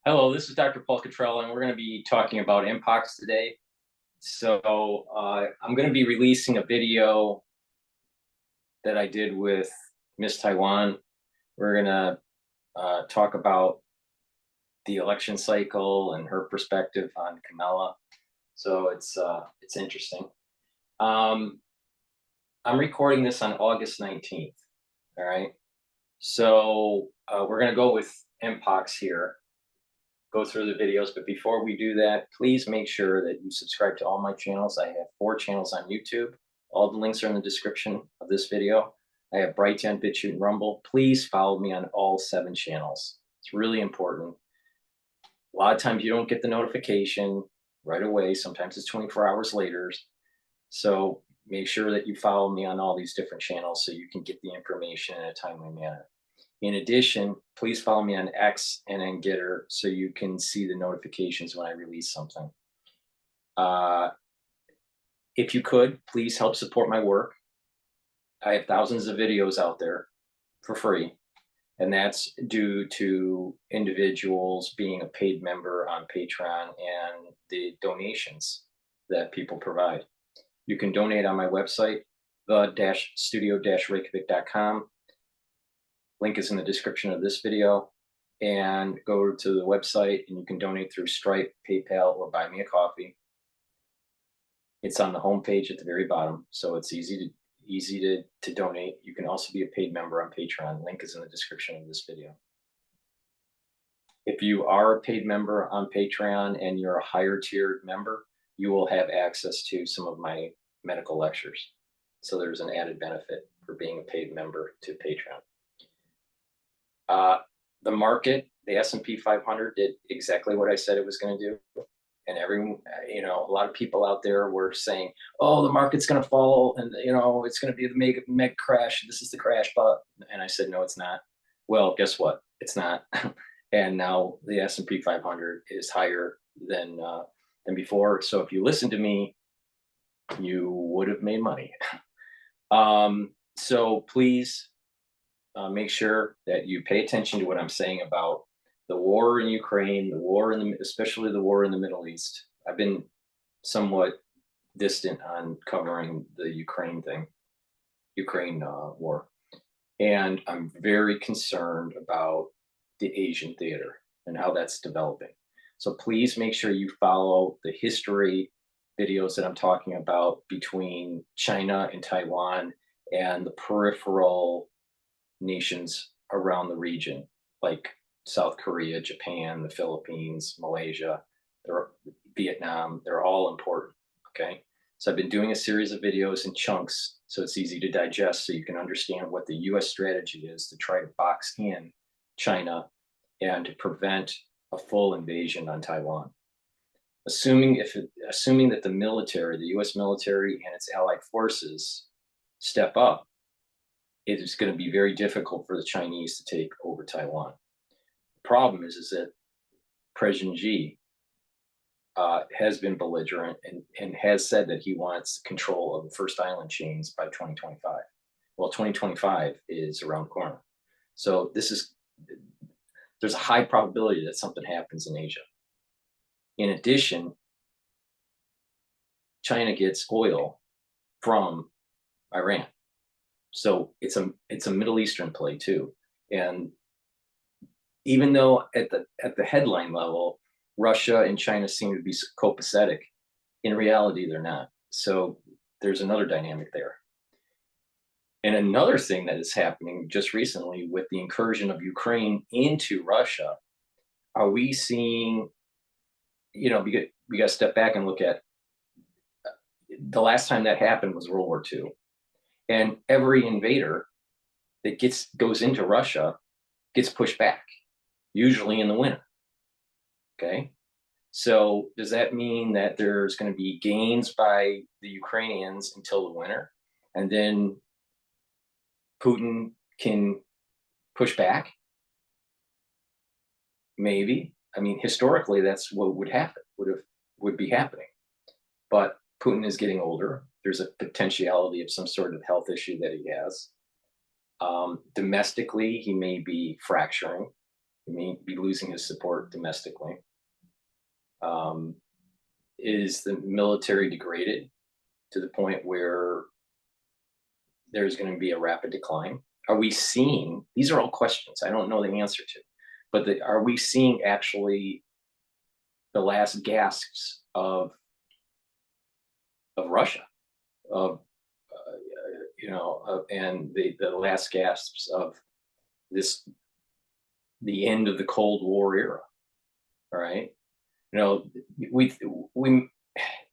Hello, this is Dr. Paul Cottrell, and we're going to be talking about Mpox today. I'm going to be releasing a video that I did with Miss Taiwan. We're going to talk about the election cycle and her perspective on Kamala. So it's interesting. I'm recording this on August 19th. All right. We're going to go with Mpox here. Go through the videos, but before we do that, please make sure that you subscribe to all my channels. I have 4 channels on YouTube. All the links are in the description of this video. I have Brighteon, Bitchute, and Rumble. Please follow me on all 7 channels. It's really important. A lot of times you don't get the notification right away. Sometimes it's 24 hours later. So make sure that you follow me on all these different channels so you can get the information in a timely manner. In addition, please follow me on X and on GETTR so you can see the notifications when I release something. If you could, please help support my work. I have thousands of videos out there for free, and that's due to individuals being a paid member on Patreon and the donations that people provide. You can donate on my website, the-studio-reykjavik.com. Link is in the description of this video, and go to the website and you can donate through Stripe, PayPal, or buy me a coffee. It's on the homepage at the very bottom, so it's easy to donate. You can also be a paid member on Patreon. Link is in the description of this video. If you are a paid member on Patreon and you're a higher tiered member, you will have access to some of my medical lectures. So there's an added benefit for being a paid member to Patreon. The market, the S&P 500 did exactly what I said it was going to do. And a lot of people out there were saying, oh, the market's going to fall and, it's going to be the mega crash. This is the crash. And I said, no, it's not. Well, guess what? It's not. And now the S&P 500 is higher than before. So if you listen to me, you would have made money. So please, make sure that you pay attention to what I'm saying about the war in Ukraine, especially the war in the Middle East. I've been somewhat distant on covering the Ukraine war. And I'm very concerned about the Asian theater and how that's developing. So please make sure you follow the history videos that I'm talking about between China and Taiwan and the peripheral nations around the region, like South Korea, Japan, the Philippines, Malaysia, Vietnam. They're all important. Okay. So I've been doing a series of videos in chunks so it's easy to digest, so you can understand what the US strategy is to try to box in China and to prevent a full invasion on Taiwan. Assuming that the US military and its allied forces step up, it is going to be very difficult for the Chinese to take over Taiwan. The problem is that President Xi has been belligerent and has said that he wants control of the first island chains by 2025. Well, 2025 is around the corner. So there's a high probability that something happens in Asia. In addition, China gets oil from Iran. So it's a Middle Eastern play too. And even though at the headline level, Russia and China seem to be copacetic, in reality, they're not. So there's another dynamic there. And another thing that is happening just recently with the incursion of Ukraine into Russia, are we seeing, we got to step back and look at the last time that happened was World War II. And every invader that goes into Russia gets pushed back, usually in the winter. Okay. So does that mean that there's going to be gains by the Ukrainians until the winter, and then Putin can push back? Maybe. I mean, historically, that's what would happen, would be happening. But Putin is getting older. There's a potentiality of some sort of health issue that he has. Domestically, he may be fracturing. He may be losing his support domestically. Is the military degraded to the point where there's going to be a rapid decline? Are we seeing, these are all questions I don't know the answer to, but are we seeing actually the last gasps of Russia, of and the last gasps of this, the end of the Cold War era? All right, you know, we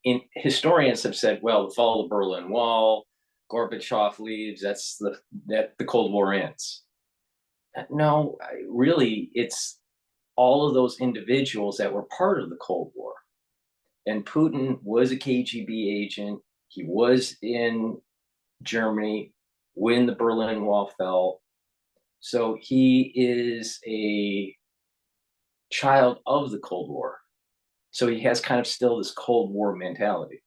in historians have said, well, the fall of the Berlin Wall, Gorbachev leaves, that the Cold War ends. No, really, it's all of those individuals that were part of the Cold War. And Putin was a KGB agent. He was in Germany when the Berlin Wall fell. So he is a child of the Cold War. So he has kind of still this Cold War mentality.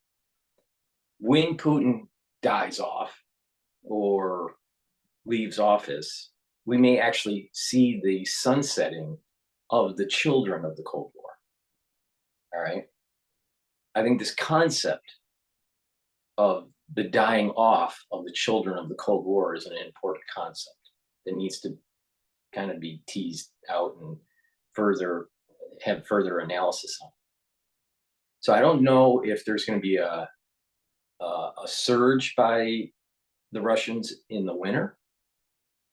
When Putin dies off or leaves office, we may actually see the sunsetting of the children of the Cold War. All right. I think this concept of the dying off of the children of the Cold War is an important concept that needs to kind of be teased out and have further analysis on. So I don't know if there's going to be a surge by the Russians in the winter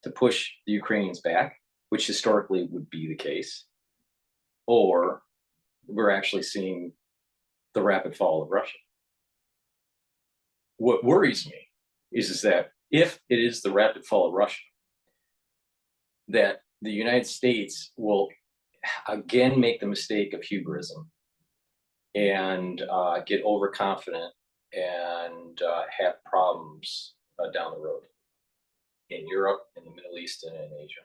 to push the Ukrainians back, which historically would be the case, or we're actually seeing the rapid fall of Russia. What worries me is that if it is the rapid fall of Russia, that the United States will again make the mistake of hubrism and get overconfident and have problems down the road in Europe, in the Middle East, and in Asia.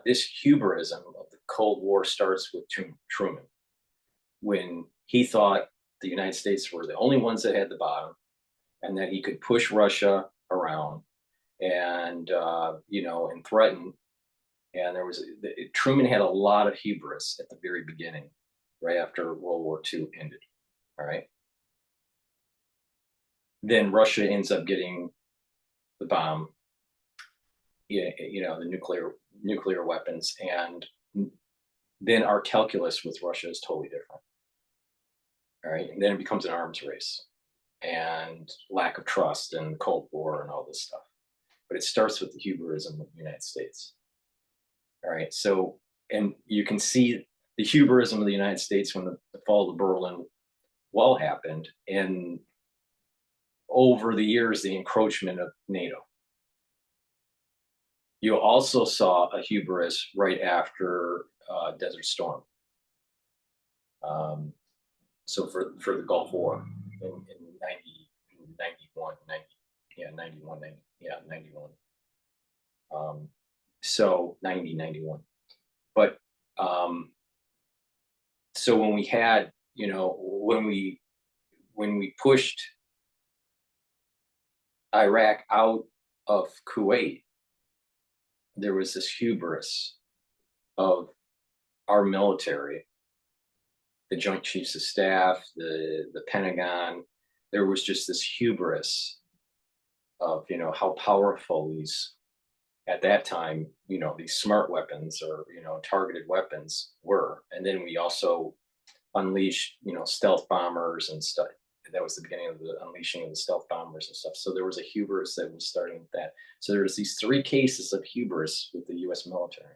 This hubrism of the Cold War starts with Truman, when he thought the United States were the only ones that had the bottom, and that he could push Russia around and and threaten. And Truman had a lot of hubris at the very beginning, right after World War II ended. All right. Then Russia ends up getting the bomb, the nuclear weapons, and then our calculus with Russia is totally different. All right, and then it becomes an arms race and lack of trust and Cold War and all this stuff. But it starts with the hubrism of the United States. All right, so, and you can see the hubrism of the United States when the fall of the Berlin Wall happened, and over the years, the encroachment of NATO. You also saw a hubris right after Desert Storm. So for the Gulf War in 91, 91. So 91. But so when we had, when we pushed Iraq out of Kuwait, there was this hubris of our military, the Joint Chiefs of Staff, the Pentagon. There was just this hubris of, how powerful these, at that time, these smart weapons or, targeted weapons were. And then we also unleashed, stealth bombers and stuff. That was the beginning of the unleashing of the stealth bombers and stuff. So there was a hubris that was starting with that. So there's these three cases of hubris with the US military.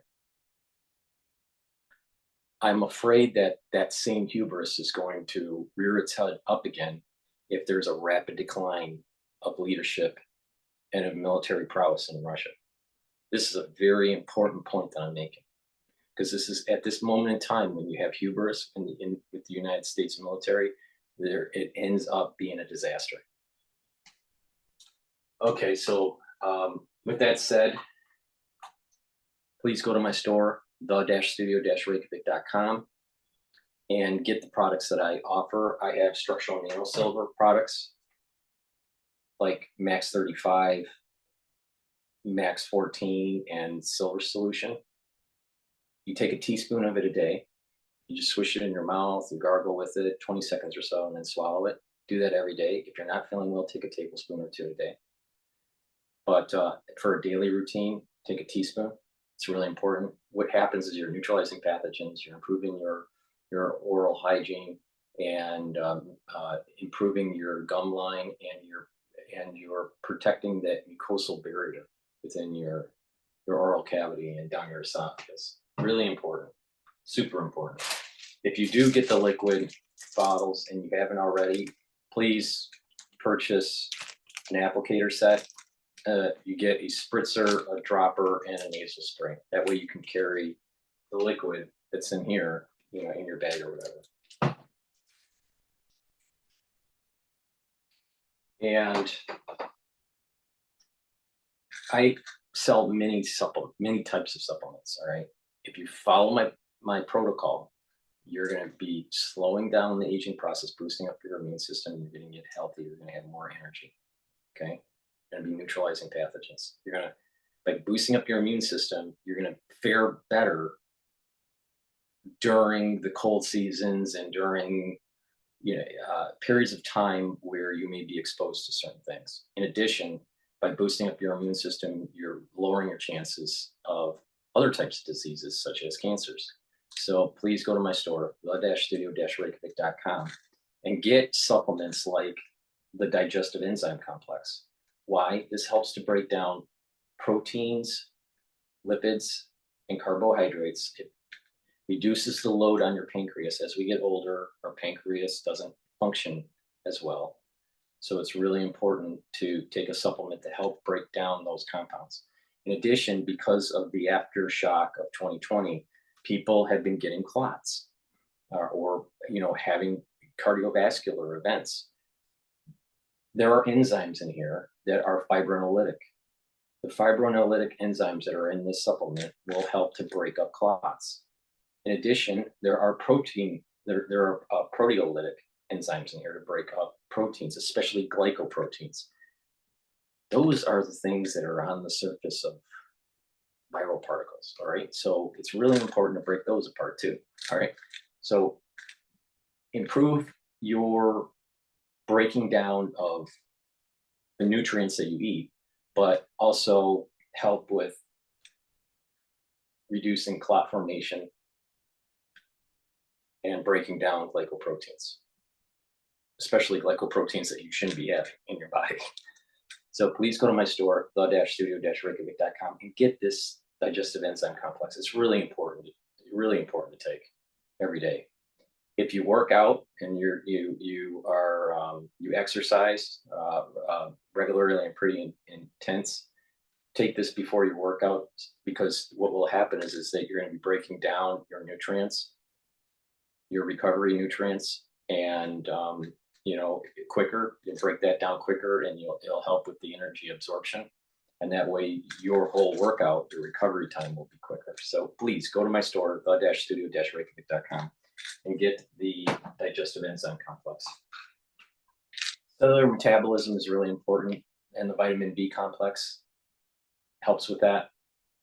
I'm afraid that that same hubris is going to rear its head up again if there's a rapid decline of leadership and of military prowess in Russia. This is a very important point that I'm making, because this is at this moment in time when you have hubris with the United States military, it ends up being a disaster. Okay, so with that said, please go to my store, the-studio-reykjavik.com, and get the products that I offer. I have structural nano silver products like Max 35, Max 14, and Silver Solution. You take a teaspoon of it a day. You just swish it in your mouth, you gargle with it 20 seconds or so, and then swallow it. Do that every day. If you're not feeling well, take a tablespoon or two a day. But for a daily routine, take a teaspoon. It's really important. What happens is you're neutralizing pathogens, you're improving your oral hygiene, and improving your gum line, and you're protecting that mucosal barrier within your oral cavity and down your esophagus. Really important, super important. If you do get the liquid bottles and you haven't already, please purchase an applicator set. You get a spritzer, a dropper, and a nasal spray. That way you can carry the liquid that's in here, in your bag or whatever. And I sell many types of supplements. All right. If you follow my protocol, you're going to be slowing down the aging process, boosting up your immune system. You're going to get healthy. You're going to have more energy. Okay. You're going to be neutralizing pathogens. You're going to, by boosting up your immune system, you're going to fare better during the cold seasons and during periods of time where you may be exposed to certain things. In addition, by boosting up your immune system, you're lowering your chances of other types of diseases such as cancers. So please go to my store, the-studio-reykjavik.com, and get supplements like the digestive enzyme complex. Why? This helps to break down proteins, lipids, and carbohydrates. It reduces the load on your pancreas. As we get older, our pancreas doesn't function as well. So it's really important to take a supplement to help break down those compounds. In addition, because of the aftershock of 2020, people have been getting clots or having cardiovascular events. There are enzymes in here that are fibrinolytic. The fibrinolytic enzymes that are in this supplement will help to break up clots. In addition, there are proteolytic enzymes in here to break up proteins, especially glycoproteins. Those are the things that are on the surface of viral particles, all right? So it's really important to break those apart too, all right? So improve your breaking down of the nutrients that you eat, but also help with reducing clot formation and breaking down glycoproteins, especially glycoproteins that you shouldn't be having in your body. So please go to my store, the-studio-reykjavik.com, and get this digestive enzyme complex. It's really important to take every day. If you work out and you exercise regularly and pretty intense, take this before your workout, because what will happen is that you're going to be breaking down your nutrients, your recovery nutrients, and quicker. You'll break that down quicker, and it'll help with the energy absorption. And that way, your whole workout, your recovery time will be quicker. So please go to my store, the-studio-reykjavik.com, and get the digestive enzyme complex. Cellular metabolism is really important, and the vitamin B complex helps with that.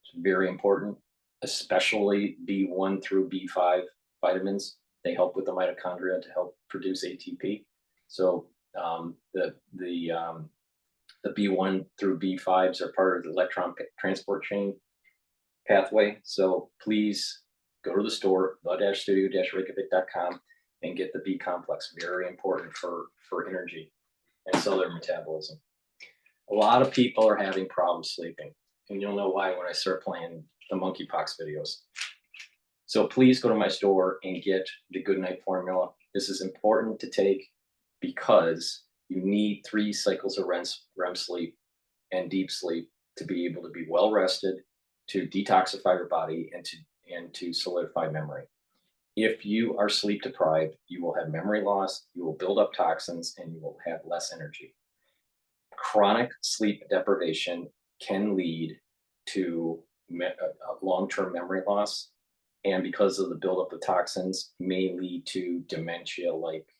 It's very important, especially B1 through B5 vitamins. They help with the mitochondria to help produce ATP. So the B1 through B5s are part of the electron transport chain pathway. So please go to the store, the-studio-reykjavik.com, and get the B complex. Very important for energy and cellular metabolism. A lot of people are having problems sleeping, and you'll know why when I start playing the monkeypox videos. So please go to my store and get the Good Night Formula. This is important to take because you need 3 cycles of REM sleep and deep sleep to be able to be well rested, to detoxify your body, and to solidify memory. If you are sleep deprived, you will have memory loss, you will build up toxins, and you will have less energy. Chronic sleep deprivation can lead to long-term memory loss, and because of the buildup of toxins, may lead to dementia-like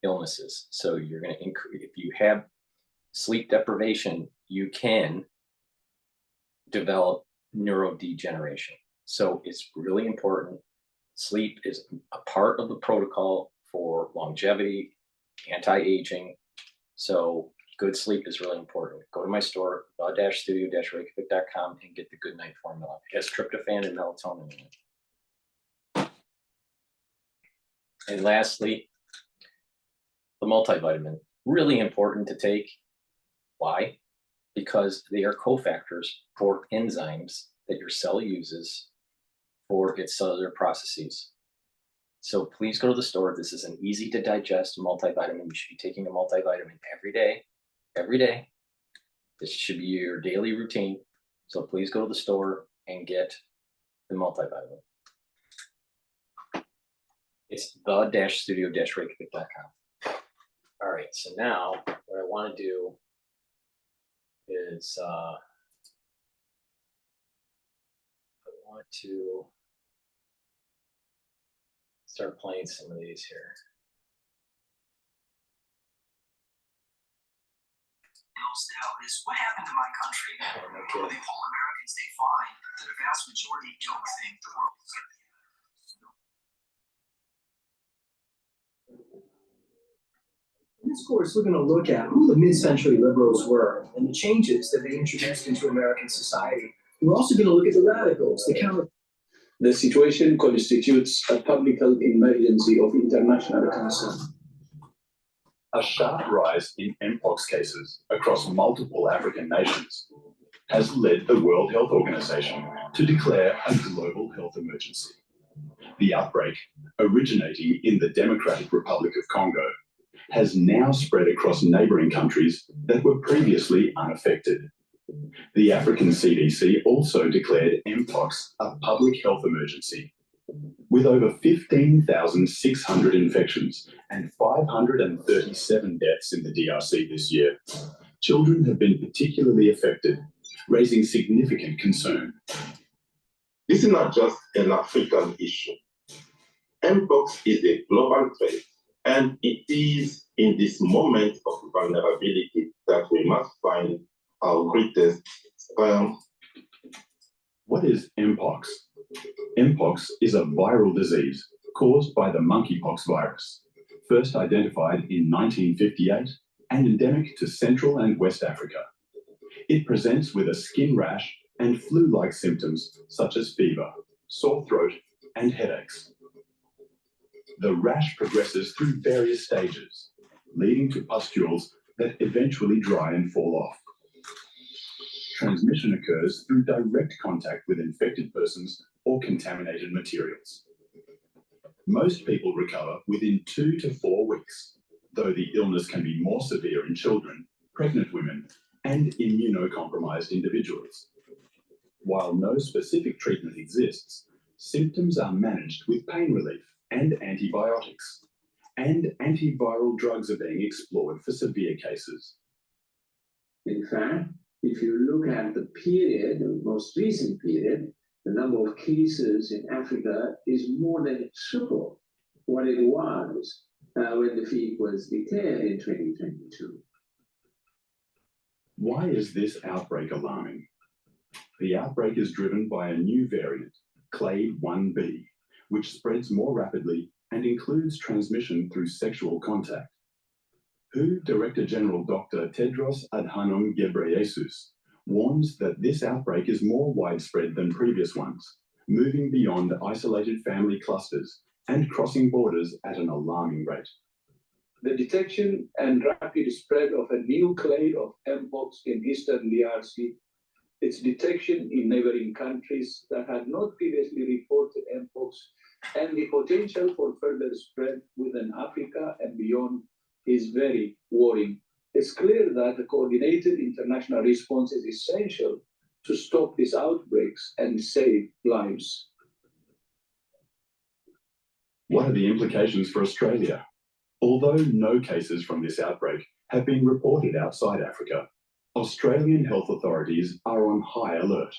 illnesses. So you're going to increase, if you have sleep deprivation, you can develop neurodegeneration. So it's really important. Sleep is a part of the protocol for longevity, anti-aging. So good sleep is really important. Go to my store, the-studio-reykjavik.com, and get the Good Night Formula. It has tryptophan and melatonin in it. And lastly, the multivitamin. Really important to take. Why? Because they are cofactors for enzymes that your cell uses for its cellular processes. So please go to the store. This is an easy to digest multivitamin. You should be taking a multivitamin every day. Every day. This should be your daily routine. So please go to the store and get the multivitamin. It's the-studio-reykjavik.com. All right, so now what I want to do is I want to start playing some of these here. Now is what happened to my country. When they poll Americans, they find that a vast majority don't think the world is going to be. In this course, we're going to look at who the mid-century liberals were and the changes that they introduced into American society. We're also going to look at the radicals, the counter. The situation constitutes a public health emergency of international concern. A sharp rise in Mpox cases across multiple African nations has led the World Health Organization to declare a global health emergency. The outbreak, originating in the Democratic Republic of Congo, has now spread across neighboring countries that were previously unaffected. The African CDC also declared Mpox a public health emergency. With over 15,600 infections and 537 deaths in the DRC this year, children have been particularly affected, raising significant concern. This is not just an African issue. Mpox is a global threat, and it is in this moment of vulnerability that we must find our greatest triumph. What is Mpox? Mpox is a viral disease caused by the monkeypox virus, first identified in 1958 and endemic to Central and West Africa. It presents with a skin rash and flu-like symptoms such as fever, sore throat, and headaches. The rash progresses through various stages, leading to pustules that eventually dry and fall off. Transmission occurs through direct contact with infected persons or contaminated materials. Most people recover within 2 to 4 weeks, though the illness can be more severe in children, pregnant women, and immunocompromised individuals. While no specific treatment exists, symptoms are managed with pain relief and antibiotics, and antiviral drugs are being explored for severe cases. In fact, if you look at the period, the most recent period, the number of cases in Africa is more than triple what it was when the peak was declared in 2022. Why is this outbreak alarming? The outbreak is driven by a new variant, Clade 1b, which spreads more rapidly and includes transmission through sexual contact. WHO Director General Dr. Tedros Adhanom Ghebreyesus warns that this outbreak is more widespread than previous ones, moving beyond isolated family clusters and crossing borders at an alarming rate. The detection and rapid spread of a new clade of Mpox in eastern DRC, its detection in neighboring countries that had not previously reported Mpox, and the potential for further spread within Africa and beyond is very worrying. It's clear that a coordinated international response is essential to stop these outbreaks and save lives. What are the implications for Australia? Although no cases from this outbreak have been reported outside Africa, Australian health authorities are on high alert.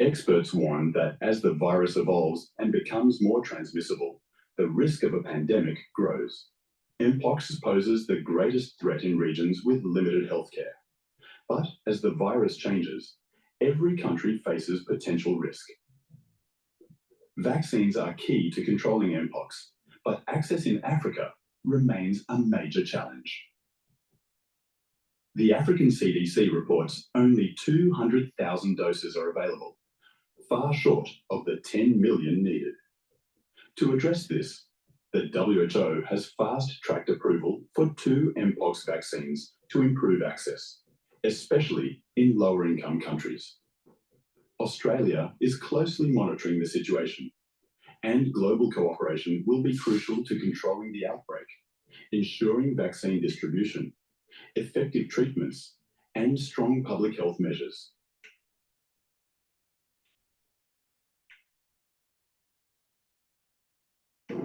Experts warn that as the virus evolves and becomes more transmissible, the risk of a pandemic grows. Mpox poses the greatest threat in regions with limited healthcare. But as the virus changes, every country faces potential risk. Vaccines are key to controlling Mpox, but access in Africa remains a major challenge. The African CDC reports only 200,000 doses are available, far short of the 10 million needed. To address this, the WHO has fast-tracked approval for 2 Mpox vaccines to improve access, especially in lower-income countries. Australia is closely monitoring the situation, and global cooperation will be crucial to controlling the outbreak, ensuring vaccine distribution, effective treatments, and strong public health measures.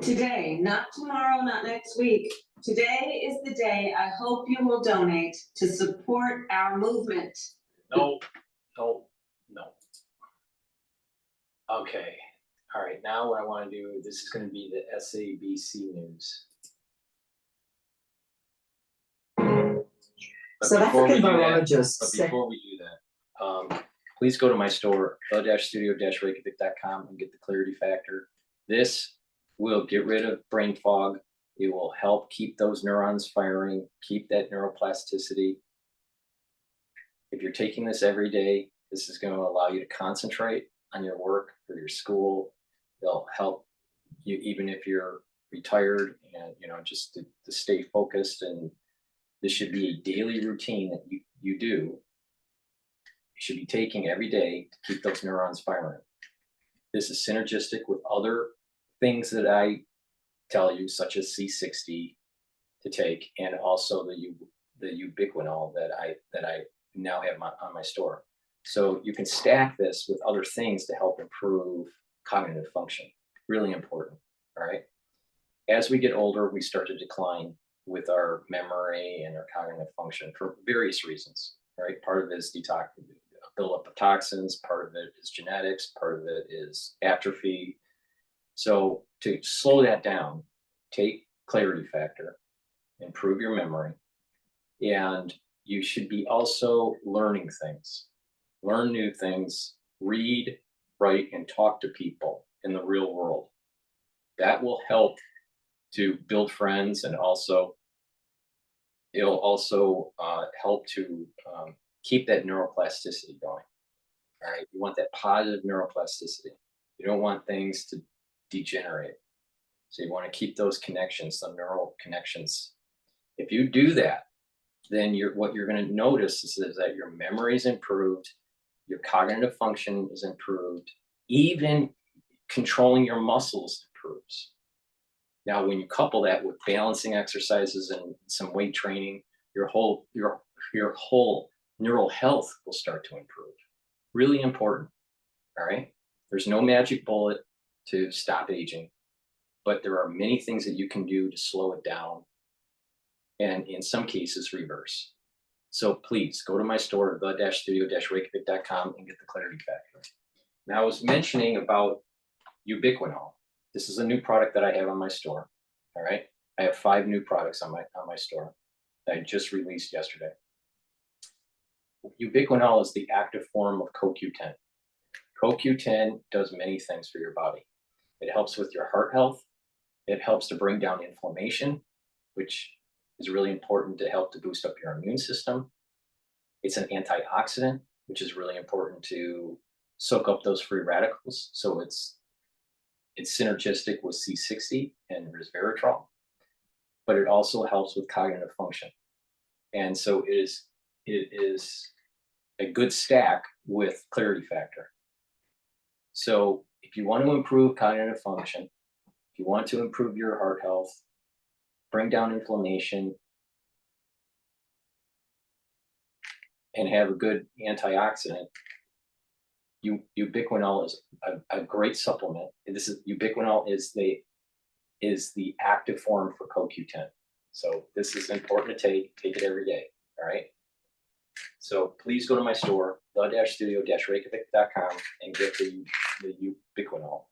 Today, not tomorrow, not next week. Today is the day I hope you will donate to support our movement. No. Okay. All right. Now what I want to do, this is going to be the SABC news. But South African But virologists say before we do that, please go to my store, the-studio-reykjavik.com, and get the clarity factor. This will get rid of brain fog. It will help keep those neurons firing, keep that neuroplasticity. If you're taking this every day, this is going to allow you to concentrate on your work or your school. It'll help you even if you're retired, and just to stay focused. And this should be a daily routine that you do. You should be taking every day to keep those neurons firing. This is synergistic with other things that I tell you, such as C60 to take, and also the ubiquinol that I now have on my store. So you can stack this with other things to help improve cognitive function. Really important. All right. As we get older, we start to decline with our memory and our cognitive function for various reasons. Right. Part of it is buildup of toxins. Part of it is genetics. Part of it is atrophy. So to slow that down, take clarity factor, improve your memory, and you should be also learning things. Learn new things, read, write, and talk to people in the real world. That will help to build friends, and it'll also help to keep that neuroplasticity going. All right, you want that positive neuroplasticity. You don't want things to degenerate. So you want to keep those connections, some neural connections. If you do that, then what you're going to notice is that your memory is improved, your cognitive function is improved, even controlling your muscles improves. Now, when you couple that with balancing exercises and some weight training, your whole neural health will start to improve. Really important. All right. There's no magic bullet to stop aging, but there are many things that you can do to slow it down, and in some cases reverse. So please go to my store, the-studio-reykjavik.com, and get the clarity factor. Now, I was mentioning about ubiquinol. This is a new product that I have on my store. All right, I have 5 new products on my store that I just released yesterday. Ubiquinol is the active form of CoQ10. CoQ10 does many things for your body. It helps with your heart health. It helps to bring down inflammation, which is really important to help to boost up your immune system. It's an antioxidant, which is really important to soak up those free radicals. So it's synergistic with C60 and resveratrol, but it also helps with cognitive function. And so it is a good stack with clarity factor. So if you want to improve cognitive function, if you want to improve your heart health, bring down inflammation, and have a good antioxidant, ubiquinol is a great supplement. Ubiquinol is the active form for CoQ10. So this is important to take it every day. All right. So please go to my store, the-studio-reykjavik.com, and get the ubiquinol.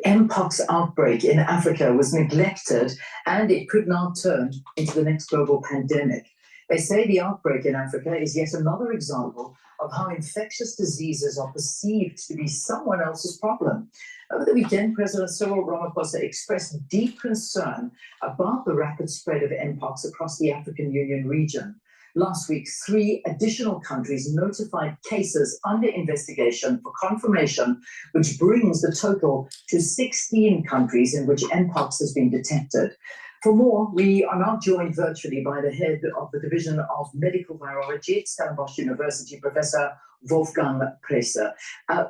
Mpox outbreak in Africa was neglected, and it could now turn into the next global pandemic. They say the outbreak in Africa is yet another example of how infectious diseases are perceived to be someone else's problem. Over the weekend, President Cyril Ramaphosa expressed deep concern about the rapid spread of Mpox across the African Union region. Last week, 3 additional countries notified cases under investigation for confirmation, which brings the total to 16 countries in which Mpox has been detected. For more, we are now joined virtually by the head of the Division of Medical Virology at Stellenbosch University, Professor Wolfgang Preisser.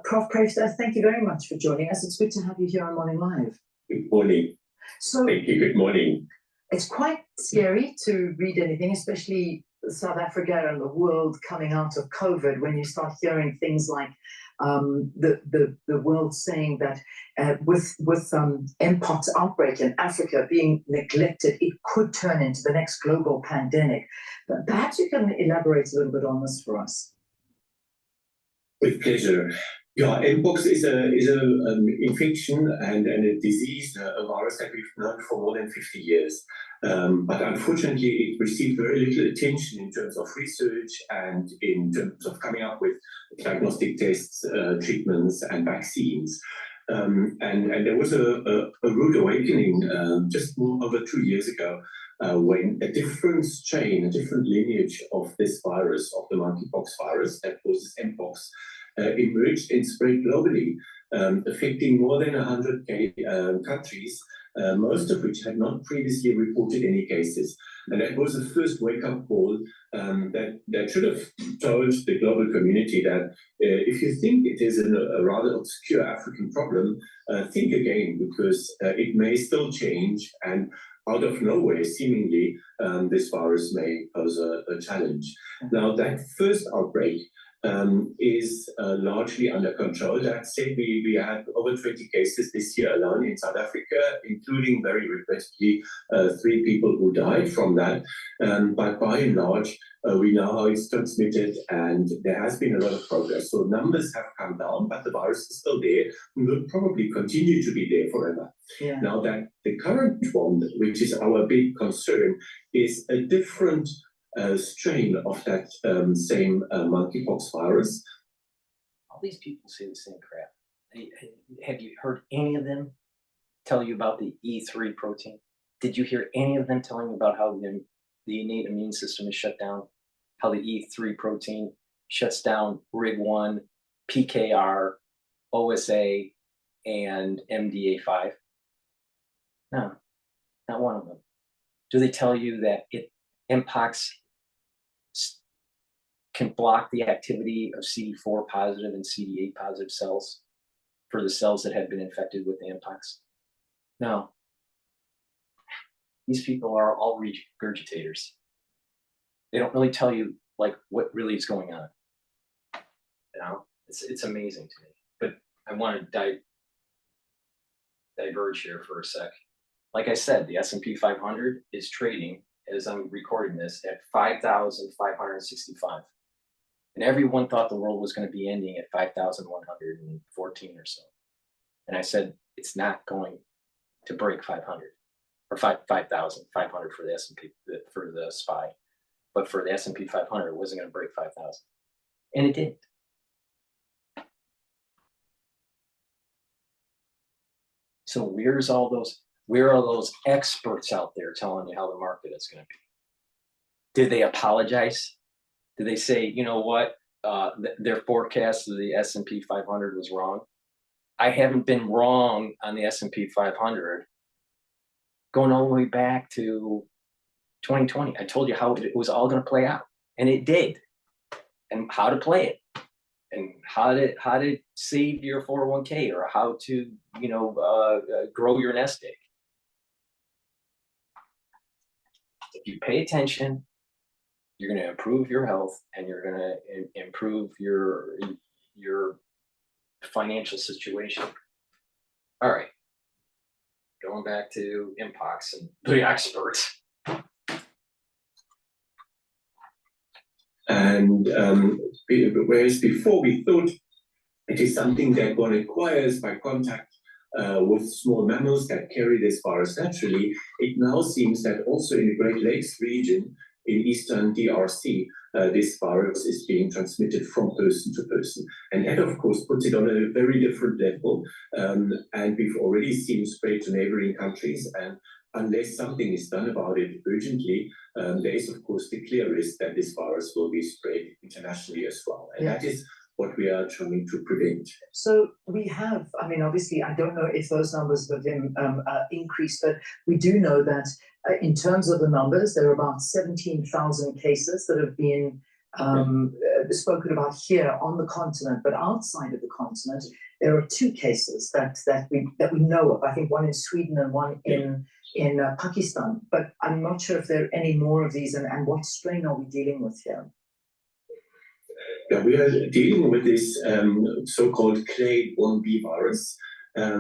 Prof. Preisser, thank you very much for joining us. It's good to have you here on Morning Live. Good morning. So, thank you. Good morning. It's quite scary to read anything, especially South Africa and the world coming out of COVID, when you start hearing things like the world saying that with Mpox outbreak in Africa being neglected, it could turn into the next global pandemic. But perhaps you can elaborate a little bit on this for us. With pleasure. Yeah, Mpox is an infection and a disease, a virus that we've known for more than 50 years. But unfortunately, it received very little attention in terms of research and in terms of coming up with diagnostic tests, treatments, and vaccines. And there was a rude awakening just over 2 years ago when a different strain, a different lineage of this virus, of the monkeypox virus that causes Mpox, emerged and spread globally, affecting more than 100 countries, most of which had not previously reported any cases. And that was the first wake-up call that should have told the global community that if you think it is a rather obscure African problem, think again, because it may still change, and out of nowhere, seemingly, this virus may pose a challenge. Now, that first outbreak is largely under control. That said, we had over 20 cases this year alone in South Africa, including very regrettably 3 people who died from that. But by and large, we know how it's transmitted, and there has been a lot of progress. So numbers have come down, but the virus is still there and will probably continue to be there forever. Yeah. Now, that the current one, which is our big concern, is a different strain of that same monkeypox virus. All these people say the same crap. Have you heard any of them tell you about the E3 protein? Did you hear any of them telling you about how the innate immune system is shut down? How the E3 protein shuts down RIG1, PKR, OSA, and MDA5? No, not one of them. Do they tell you that Mpox can block the activity of CD4 positive and CD8 positive cells for the cells that have been infected with the Mpox? No. These people are all regurgitators. They don't really tell you like what really is going on. You know, it's amazing to me. But I want to diverge here for a sec. Like I said, the S&P 500 is trading, as I'm recording this, at 5,565. And everyone thought the world was going to be ending at 5,114 or so. And I said, it's not going to break 500 or 5,500 for the S&P, for the SPY. But for the S&P 500, it wasn't going to break 5,000. And it didn't. So where are those experts out there telling you how the market is going to be? Did they apologize? Did they say, you know what, their forecast of the S&P 500 was wrong? I haven't been wrong on the S&P 500 going all the way back to 2020. I told you how it was all going to play out, and it did, and how to play it, and how to save your 401k, or how to, you know, grow your nest egg. If you pay attention, you're going to improve your health, and you're going to improve your financial situation. All right, going back to Mpox and the experts. And whereas before we thought it is something that one acquires by contact with small mammals that carry this virus naturally, it now seems that also in the Great Lakes region, in Eastern DRC, this virus is being transmitted from person to person. And that, of course, puts it on a very different level. And we've already seen spread to neighboring countries. And unless something is done about it urgently, there is, of course, the clear risk that this virus will be spread internationally as well. And that is what we are trying to prevent. So we have, I mean, obviously, I don't know if those numbers have been increased, but we do know that in terms of the numbers, there are about 17,000 cases that have been spoken about here on the continent, but outside of the continent, there are 2 cases that we know of. I think one in Sweden and one in Pakistan, but I'm not sure if there are any more of these, and what strain are we dealing with here? Yeah, we are dealing with this so-called clade 1b virus,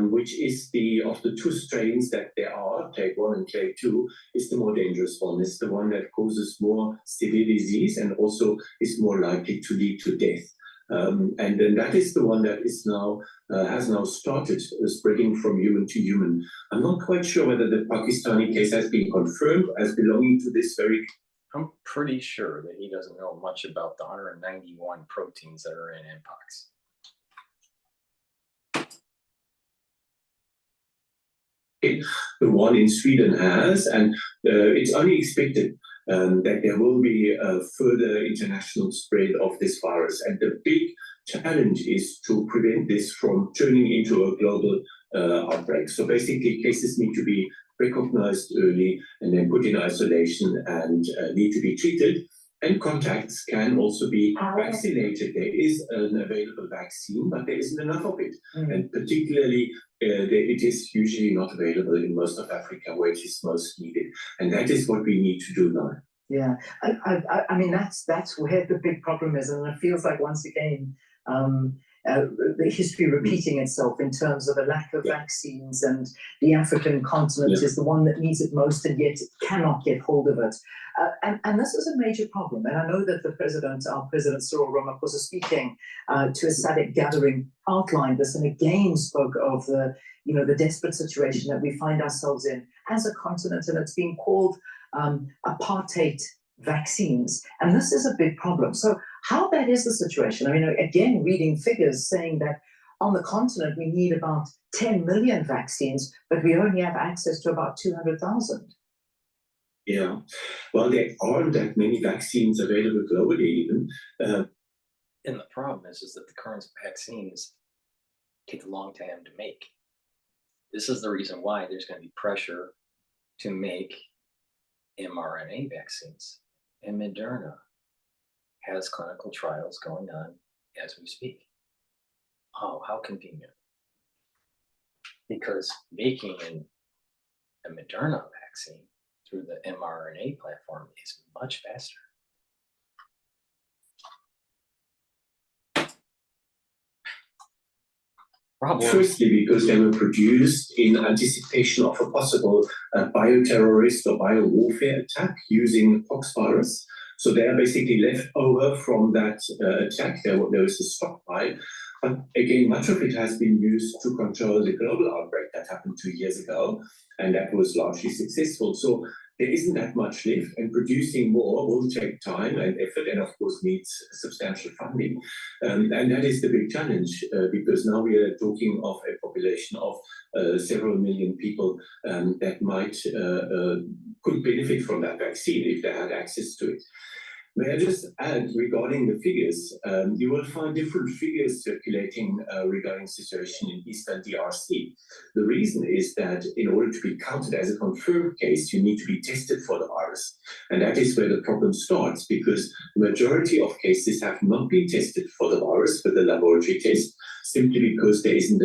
which is of the 2 strains that there are, clade 1 and clade 2, is the more dangerous one. It's the one that causes more severe disease and also is more likely to lead to death. And then that is the one that is now has now started spreading from human to human. I'm not quite sure whether the Pakistani case has been confirmed as belonging to this very. I'm pretty sure that he doesn't know much about the 191 proteins that are in Mpox. The one in Sweden has, and it's only expected that there will be a further international spread of this virus. And the big challenge is to prevent this from turning into a global outbreak. So basically, cases need to be recognized early and then put in isolation and need to be treated. And contacts can also be vaccinated. There is an available vaccine, but there isn't enough of it. And particularly, it is usually not available in most of Africa where it is most needed. And that is what we need to do now. Yeah, I mean, that's where the big problem is. And it feels like, once again, the history repeating itself in terms of a lack of vaccines, and the African continent is the one that needs it most, and yet cannot get hold of it. And this is a major problem. And I know that our President Cyril Ramaphosa, speaking to a SADC gathering, outlined this and again spoke of the desperate situation that we find ourselves in as a continent, and it's being called apartheid vaccines. And this is a big problem. So how bad is the situation? I mean, again, reading figures saying that on the continent, we need about 10 million vaccines, but we only have access to about 200,000. Yeah, well, there aren't that many vaccines available globally even. And the problem is that the current vaccines take a long time to make. This is the reason why there's going to be pressure to make mRNA vaccines. And Moderna has clinical trials going on as we speak. Oh, how convenient. Because making a Moderna vaccine through the mRNA platform is much faster. Firstly, because they were produced in anticipation of a possible bioterrorist or biowarfare attack using Mpox virus. So they are basically left over from that attack. There was a stockpile. But again, much of it has been used to control the global outbreak that happened 2 years ago, and that was largely successful. So there isn't that much left, and producing more will take time and effort, and of course needs substantial funding. And that is the big challenge, because now we are talking of a population of several million people that could benefit from that vaccine if they had access to it. May I just add, regarding the figures, you will find different figures circulating regarding the situation in Eastern DRC. The reason is that in order to be counted as a confirmed case, you need to be tested for the virus. And that is where the problem starts, because the majority of cases have not been tested for the virus with the laboratory test, simply because there isn't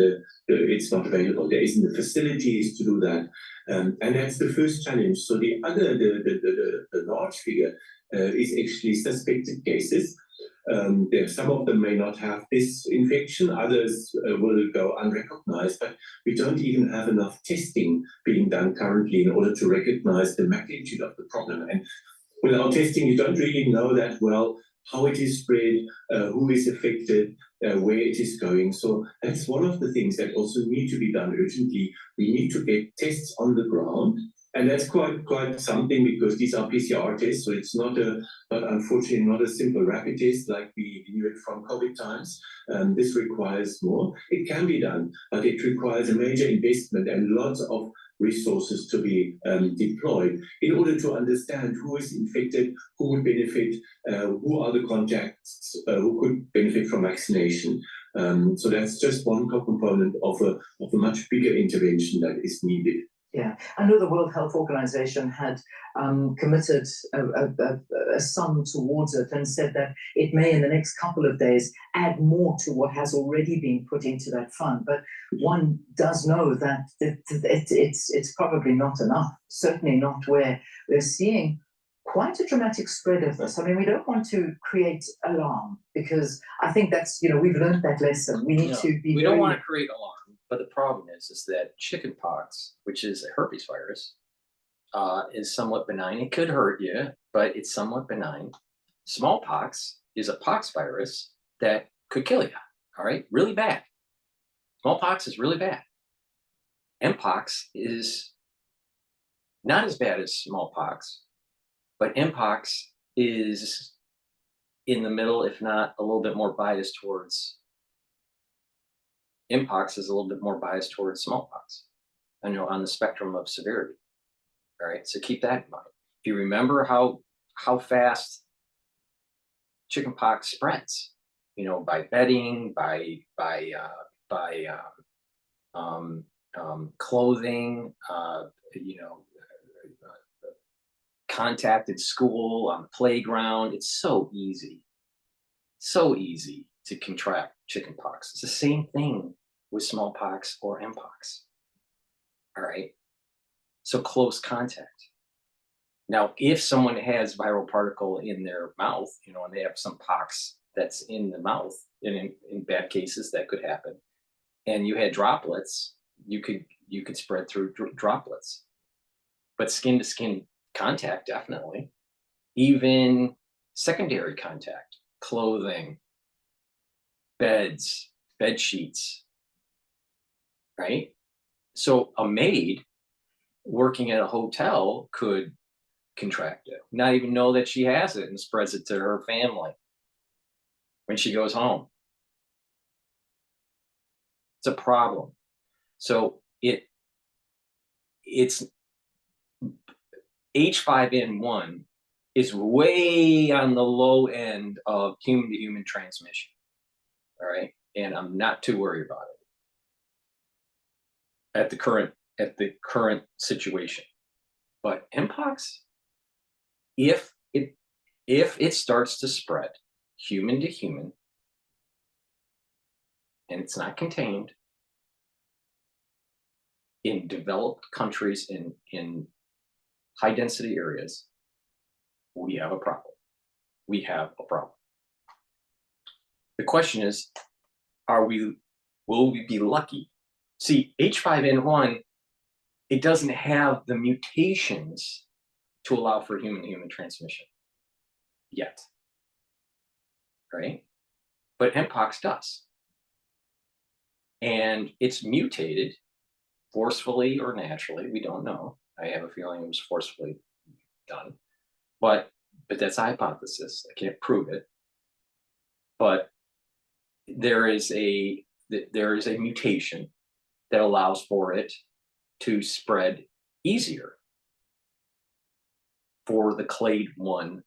it's not available. There isn't the facilities to do that. And that's the first challenge. So the large figure is actually suspected cases. Some of them may not have this infection, others will go unrecognized, but we don't even have enough testing being done currently in order to recognize the magnitude of the problem. And without testing, you don't really know that well how it is spread, who is affected, where it is going. So that's one of the things that also need to be done urgently. We need to get tests on the ground And that's quite something, because these are PCR tests, so it's not unfortunately not a simple rapid test like we knew it from COVID times. This requires more. It can be done, but it requires a major investment and lots of resources to be deployed in order to understand who is infected, who would benefit, who are the contacts, who could benefit from vaccination. So that's just one component of a much bigger intervention that is needed. Yeah, I know the World Health Organization had committed a sum towards it and said that it may in the next couple of days add more to what has already been put into that fund. But one does know that it's probably not enough, certainly not where we're seeing quite a dramatic spread of this. I mean, we don't want to create alarm, because I think that's, we've learned that lesson. We need to be. We don't want to create alarm. But the problem is that chickenpox, which is a herpes virus, is somewhat benign. It could hurt you, but it's somewhat benign. Smallpox is a pox virus that could kill you, all right? Really bad. Smallpox is really bad. Mpox is not as bad as smallpox, but Mpox is in the middle, if not a little bit more biased towards Mpox is a little bit more biased towards smallpox, on the spectrum of severity. All right, so keep that in mind. If you remember how fast chickenpox spreads, by bedding, by clothing, contact at school, on the playground. It's so easy to contract chickenpox. It's the same thing with smallpox or Mpox. All right. So close contact. Now, if someone has viral particle in their mouth, and they have some pox that's in the mouth, and in bad cases that could happen, and you had droplets, you could spread through droplets. But skin to skin contact, definitely. Even secondary contact, clothing, beds, bed sheets, right? So a maid working at a hotel could contract it, not even know that she has it, and spreads it to her family when she goes home. It's a problem. So it's H5N1 is way on the low end of human to human transmission. All right. And I'm not too worried about it at the current situation. But Mpox, if it starts to spread human to human and it's not contained in developed countries, in high density areas, we have a problem. We have a problem. The question is, will we be lucky? See, H5N1, it doesn't have the mutations to allow for human-to-human transmission yet, right? But Mpox does. And it's mutated forcefully or naturally, we don't know. I have a feeling it was forcefully done, but that's a hypothesis. I can't prove it. But there is a mutation that allows for it to spread easier for the clade 1B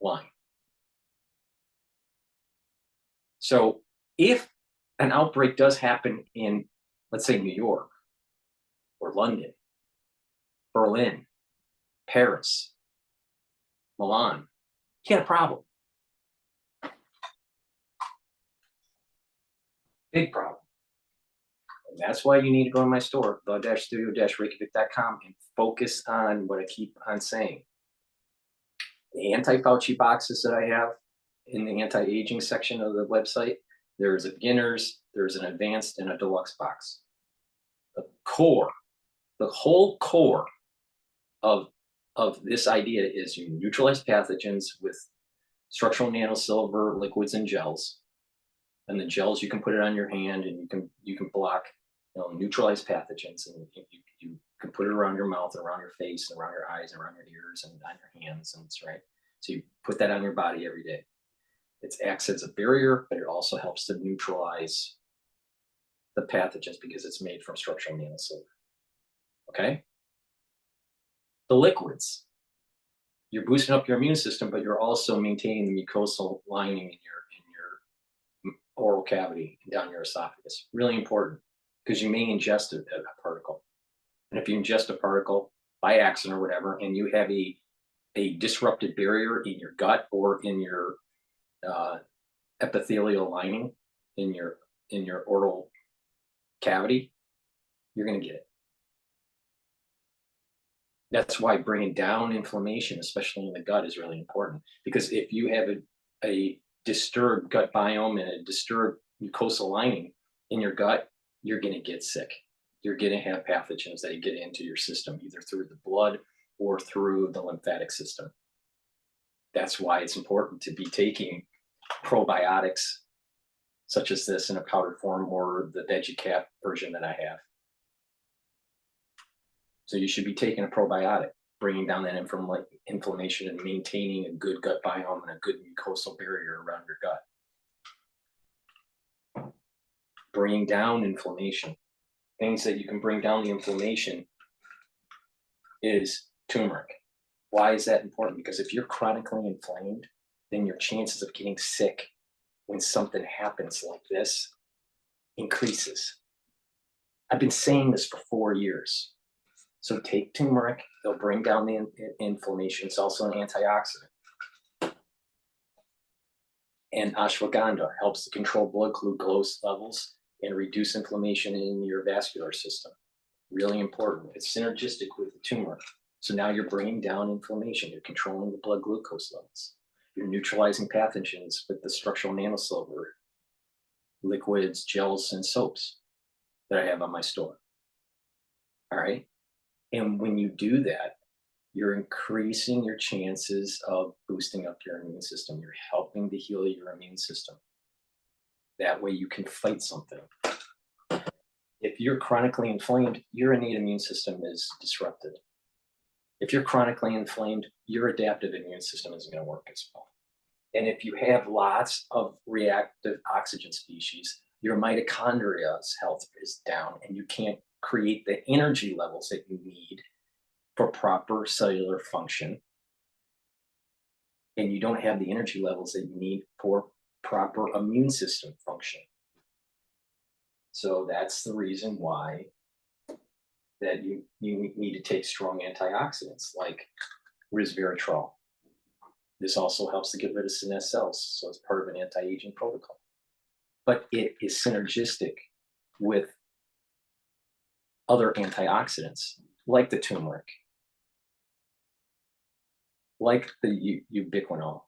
line. So if an outbreak does happen in, let's say, New York or London, Berlin, Paris, Milan, you got a problem. Big problem. And that's why you need to go to my store, the-studio-reykjavik.com, and focus on what I keep on saying. The anti-Fauci boxes that I have in the anti-aging section of the website, there's a beginner's, there's an advanced, and a deluxe box. The whole core of this idea is you neutralize pathogens with structural nanosilver liquids and gels. And the gels, you can put it on your hand and you can block neutralize pathogens, and you can put it around your mouth, and around your face, and around your eyes, and around your ears, and on your hands, and it's right. So you put that on your body every day. It acts as a barrier, but it also helps to neutralize the pathogens because it's made from structural nanosilver. Okay? The liquids. You're boosting up your immune system, but you're also maintaining the mucosal lining in your oral cavity and down your esophagus. Really important because you may ingest a particle. And if you ingest a particle by accident or whatever, and you have a disrupted barrier in your gut or in your epithelial lining in your oral cavity, you're going to get it. That's why bringing down inflammation, especially in the gut, is really important. Because if you have a disturbed gut biome and a disturbed mucosal lining in your gut, you're going to get sick. You're going to have pathogens that get into your system, either through the blood or through the lymphatic system. That's why it's important to be taking probiotics such as this in a powdered form, or the VeggieCap version that I have. So you should be taking a probiotic, bringing down that inflammation and maintaining a good gut biome and a good mucosal barrier around your gut. Bringing down inflammation. Things that you can bring down the inflammation is turmeric. Why is that important? Because if you're chronically inflamed, then your chances of getting sick when something happens like this increases. I've been saying this for 4 years. So take turmeric, it'll bring down the inflammation. It's also an antioxidant. And ashwagandha helps to control blood glucose levels and reduce inflammation in your vascular system. Really important. It's synergistic with the turmeric. So now you're bringing down inflammation. You're controlling the blood glucose levels. You're neutralizing pathogens with the structural nanosilver, liquids, gels, and soaps that I have on my store. All right. And when you do that, you're increasing your chances of boosting up your immune system. You're helping to heal your immune system. That way you can fight something. If you're chronically inflamed, your innate immune system is disrupted. If you're chronically inflamed, your adaptive immune system isn't going to work as well. And if you have lots of reactive oxygen species, your mitochondria's health is down, and you can't create the energy levels that you need for proper cellular function. And you don't have the energy levels that you need for proper immune system function. So that's the reason why that you need to take strong antioxidants like resveratrol. This also helps to get rid of senescent cells, so it's part of an anti-aging protocol. But it is synergistic with other antioxidants, like the turmeric, like the ubiquinol,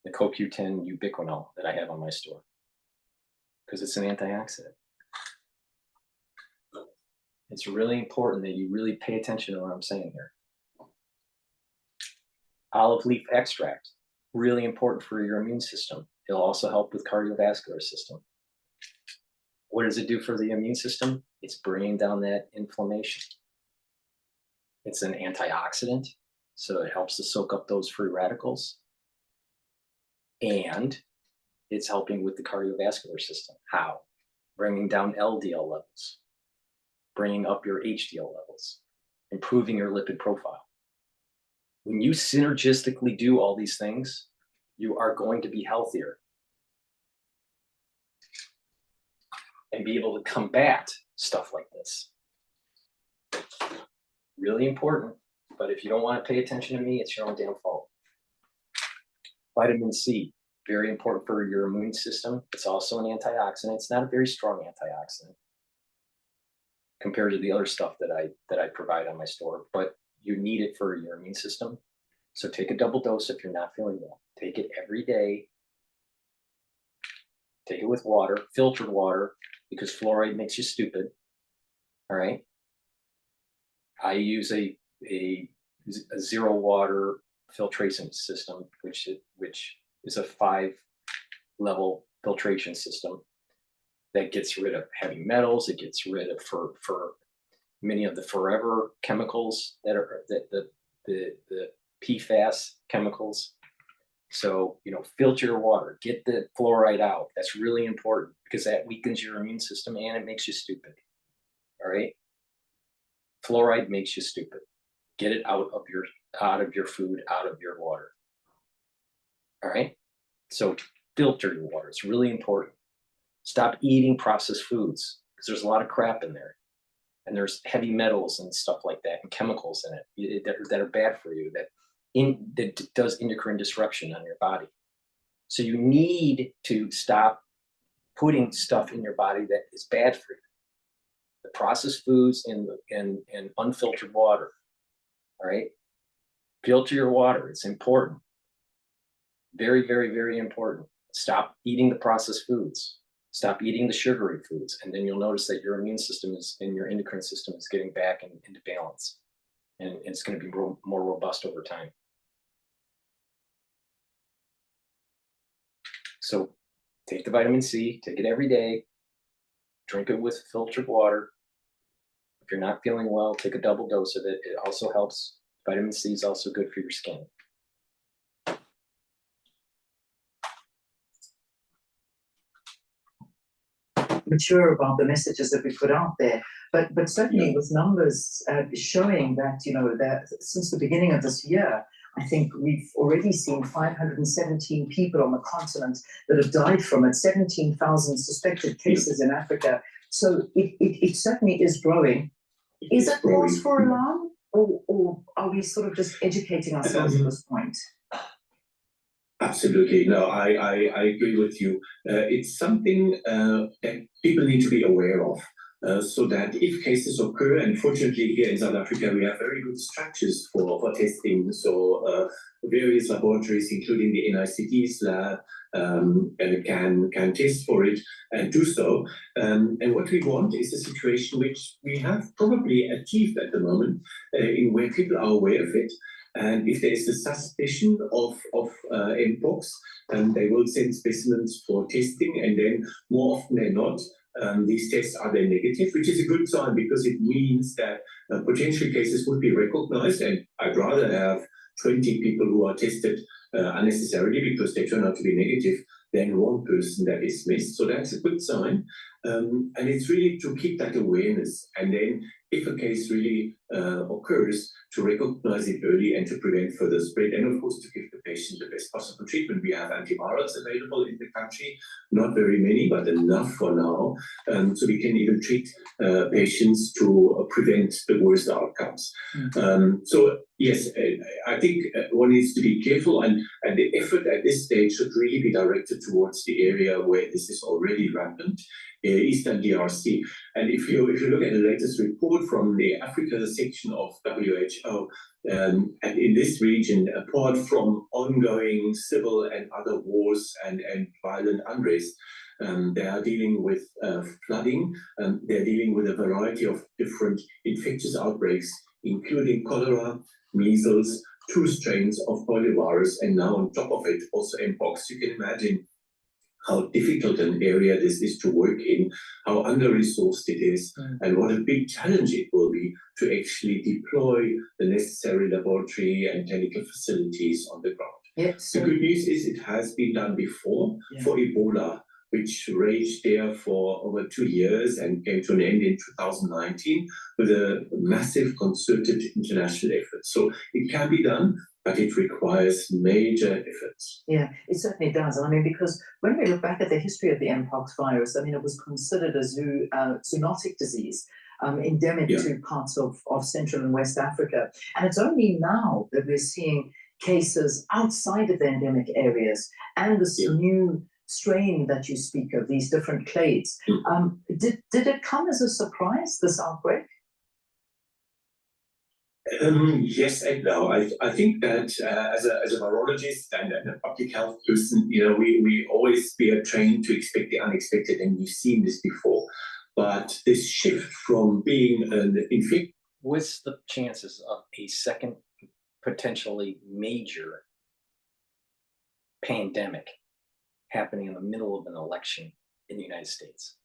the CoQ10 ubiquinol that I have on my store, because it's an antioxidant. It's really important that you really pay attention to what I'm saying here. Olive leaf extract, really important for your immune system. It'll also help with cardiovascular system. What does it do for the immune system? It's bringing down that inflammation. It's an antioxidant, so it helps to soak up those free radicals. And it's helping with the cardiovascular system. How? Bringing down LDL levels, bringing up your HDL levels, improving your lipid profile. When you synergistically do all these things, you are going to be healthier and be able to combat stuff like this. Really important, but if you don't want to pay attention to me, it's your own damn fault. Vitamin C, very important for your immune system. It's also an antioxidant. It's not a very strong antioxidant compared to the other stuff that I provide on my store, but you need it for your immune system. So take a double dose if you're not feeling well. Take it every day. Take it with water, filtered water, because fluoride makes you stupid. All right. I use a zero water filtration system, which is a 5-level filtration system. that gets rid of heavy metals. It gets rid of for many of the forever chemicals that are the PFAS chemicals. So, you know, filter your water, get the fluoride out. That's really important because that weakens your immune system and it makes you stupid. All right. Fluoride makes you stupid. Get it out of your food, out of your water. All right. So filter your water. It's really important. Stop eating processed foods because there's a lot of crap in there. And there's heavy metals and stuff like that and chemicals in it that are bad for you, that does endocrine disruption on your body. So you need to stop putting stuff in your body that is bad for you. The processed foods and unfiltered water. All right. Filter your water. It's important. Very, very, very important. Stop eating the processed foods. Stop eating the sugary foods. And then you'll notice that your immune system and your endocrine system is getting back into balance. And it's going to be more robust over time. So take the vitamin C, take it every day, drink it with filtered water. If you're not feeling well, take a double dose of it. It also helps. Vitamin C is also good for your skin. Mature about the messages that we put out there, but certainly with numbers showing that, you know, that since the beginning of this year, I think we've already seen 517 people on the continent that have died from it, 17,000 suspected cases in Africa. So it certainly is growing. Is it cause for alarm, or are we sort of just educating ourselves at this point? Absolutely. No, I agree with you. It's something that people need to be aware of. So that if cases occur, and fortunately here in South Africa, we have very good structures for testing. So various laboratories, including the NICD's lab, can test for it and do so. And what we want is a situation which we have probably achieved at the moment, in where people are aware of it. And if there is a suspicion of Mpox, they will send specimens for testing, and then more often than not, these tests are then negative, which is a good sign because it means that potential cases would be recognized. And I'd rather have 20 people who are tested unnecessarily because they turn out to be negative than one person that is missed. So that's a good sign. And it's really to keep that awareness. And then if a case really occurs, to recognize it early and to prevent further spread. And of course, to give the patient the best possible treatment. We have antivirals available in the country, not very many, but enough for now. So we can even treat patients to prevent the worst outcomes. So yes, I think one needs to be careful, and the effort at this stage should really be directed towards the area where this is already rampant, Eastern DRC. And if you look at the latest report from the Africa section of WHO, and in this region, apart from ongoing civil and other wars and violent unrest, they are dealing with flooding, they're dealing with a variety of different infectious outbreaks, including cholera, measles, 2 strains of poliovirus, and now on top of it, also Mpox. You can imagine how difficult an area this is to work in, how under-resourced it is, and what a big challenge it will be to actually deploy the necessary laboratory and clinical facilities on the ground. Yes. The good news is it has been done before for Ebola, which raged there for over 2 years and came to an end in 2019 with a massive concerted international effort. So it can be done, but it requires major efforts. Yeah, it certainly does. And I mean, because when we look back at the history of the Mpox virus, I mean, it was considered a zoonotic disease, endemic to parts of Central and West Africa. And it's only now that we're seeing cases outside of the endemic areas and this new strain that you speak of, these different clades. Did it come as a surprise, this outbreak? Yes and no. I think that as a virologist and a public health person, you know, we always are trained to expect the unexpected, and we've seen this before. But this shift from being an infection. What's the chances of a second potentially major pandemic happening in the middle of an election in the United States?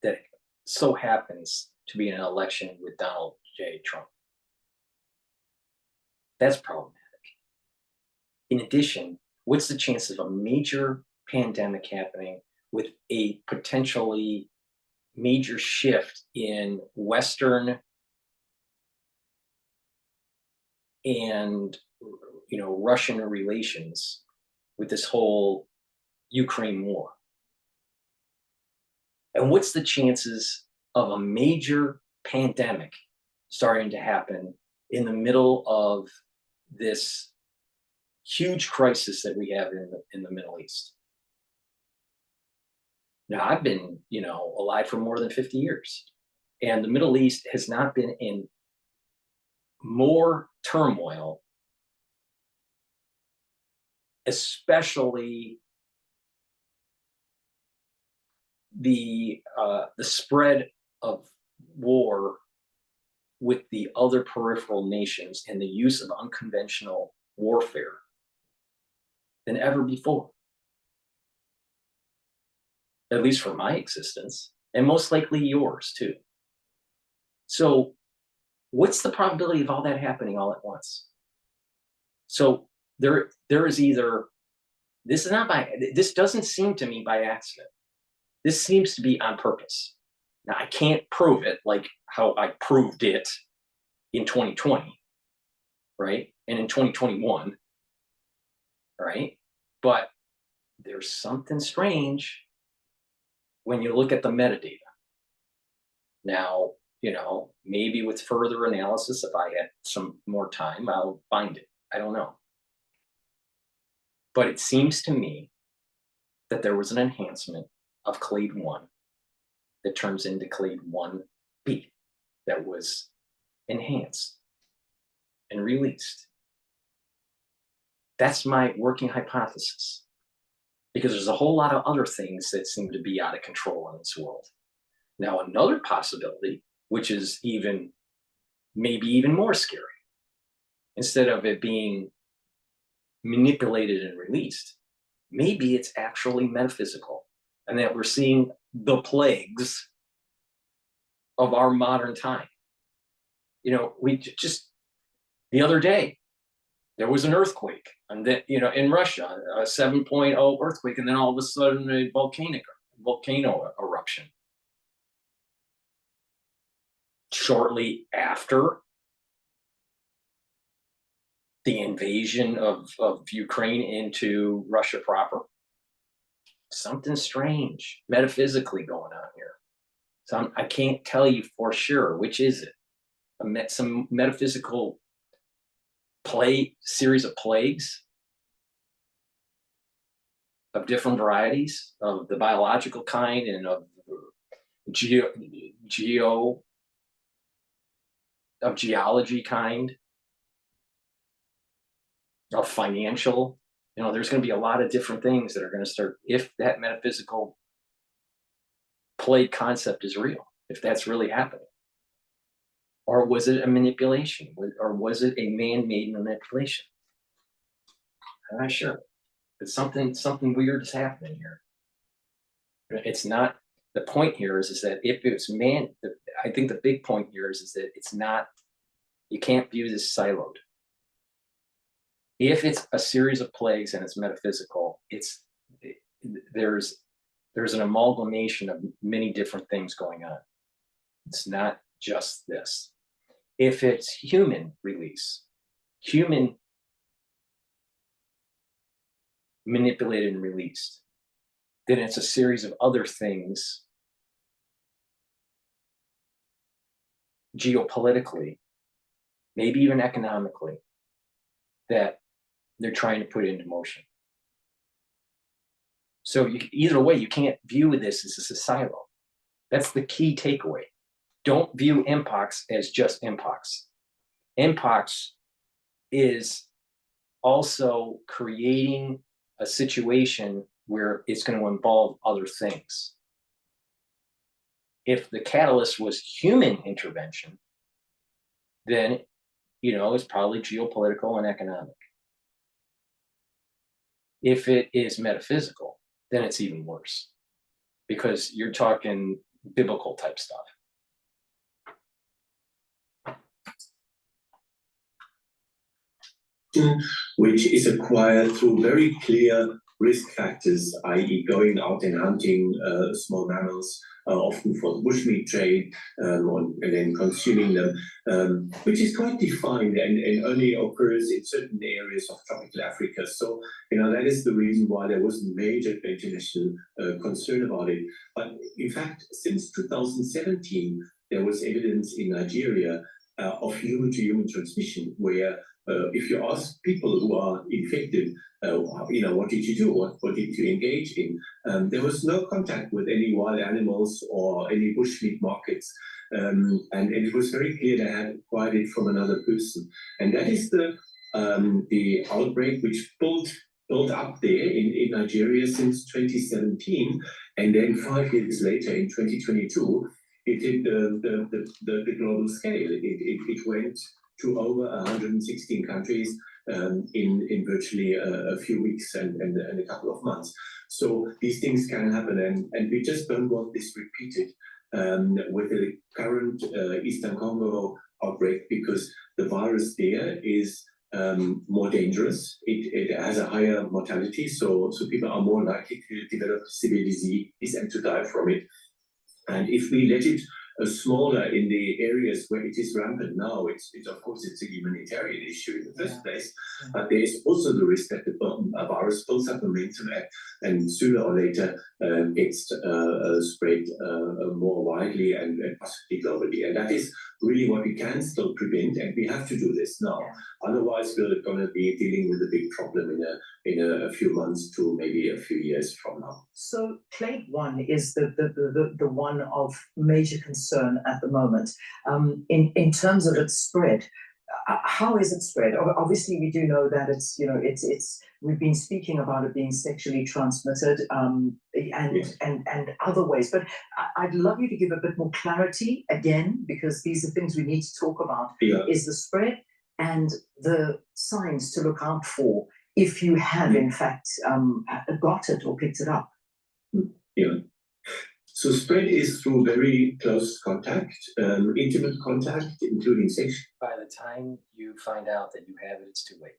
that so happens to be an election with Donald J. Trump. That's problematic. In addition, what's the chance of a major pandemic happening with a potentially major shift in Western and Russian relations with this whole Ukraine war? And what's the chances of a major pandemic starting to happen in the middle of this huge crisis that we have in the Middle East? Now, I've been, alive for more than 50 years, and the Middle East has not been in more turmoil, especially the spread of war with the other peripheral nations and the use of unconventional warfare than ever before, at least for my existence, and most likely yours too. So what's the probability of all that happening all at once? So there is either, this doesn't seem to me by accident. This seems to be on purpose. Now, I can't prove it like how I proved it in 2020, right? And in 2021, right? But there's something strange when you look at the metadata. Now, maybe with further analysis, if I had some more time, I'll find it. I don't know. But it seems to me that there was an enhancement of clade 1 that turns into clade 1b that was enhanced and released. That's my working hypothesis, because there's a whole lot of other things that seem to be out of control in this world. Now, another possibility, which is maybe even more scary, instead of it being manipulated and released, maybe it's actually metaphysical, and that we're seeing the plagues of our modern time. We just, the other day, there was an earthquake, and then, in Russia, a 7.0 earthquake, and then all of a sudden a volcano eruption. Shortly after the invasion of Ukraine into Russia proper. Something strange metaphysically going on here. So I can't tell you for sure which is it. Some metaphysical series of plagues of different varieties, of the biological kind and of geology kind, of financial. There's going to be a lot of different things that are going to start, if that metaphysical plague concept is real, if that's really happening. Or was it a manipulation? Or was it a man-made manipulation? I'm not sure. But something weird is happening here. It's not, the point here is that if it's I think the big point here is that it's not, you can't view this siloed. If it's a series of plagues and it's metaphysical, there's an amalgamation of many different things going on. It's not just this. If it's human release, human manipulated and released, then it's a series of other things geopolitically, maybe even economically, that they're trying to put into motion. So either way, you can't view this as a silo. That's the key takeaway. Don't view Mpox as just Mpox. Mpox is also creating a situation where it's going to involve other things. If the catalyst was human intervention, then, it's probably geopolitical and economic. If it is metaphysical, then it's even worse, because you're talking biblical type stuff. Which is acquired through very clear risk factors, i.e. going out and hunting small mammals, often for the bushmeat trade, and then consuming them, which is quite defined and only occurs in certain areas of tropical Africa. So, that is the reason why there was major international concern about it. But in fact, since 2017, there was evidence in Nigeria of human-to-human transmission, where if you ask people who are infected, what did you do? What did you engage in? There was no contact with any wild animals or any bushmeat markets. And it was very clear they had acquired it from another person. And that is the outbreak which built up there in Nigeria since 2017. And then 5 years later, in 2022, it hit the global scale. It went to over 116 countries in virtually a few weeks and a couple of months. So these things can happen, and we just don't want this repeated with the current Eastern Congo outbreak, because the virus there is more dangerous. It has a higher mortality, so people are more likely to develop severe disease and to die from it. And if we let it smaller in the areas where it is rampant now, it's of course it's a humanitarian issue in the first place, but there is also the risk that the virus builds up momentum and sooner or later it's spread more widely and possibly globally. And that is really what we can still prevent, and we have to do this now. Otherwise, we're going to be dealing with a big problem in a few months to maybe a few years from now. So clade 1 is the one of major concern at the moment. In terms of its spread, how is it spread? Obviously, we do know that it's we've been speaking about it being sexually transmitted and other ways. But I'd love you to give a bit more clarity again, because these are things we need to talk about. Is the spread and the signs to look out for if you have in fact got it or picked it up. So spread is through very close contact, intimate contact, including sex. By the time you find out that you have it, it's too late.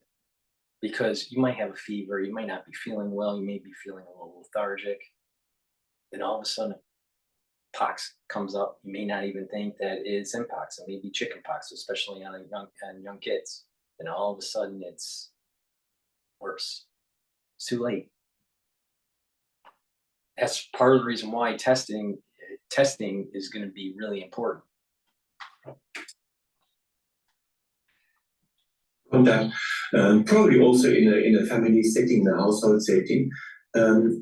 Because you might have a fever, you might not be feeling well, you may be feeling a little lethargic. Then all of a sudden, pox comes up. You may not even think that it's Mpox. It may be chickenpox, especially on young kids. Then all of a sudden, it's worse. It's too late. That's part of the reason why testing is going to be really important. Contact, probably also in a family setting, a household setting.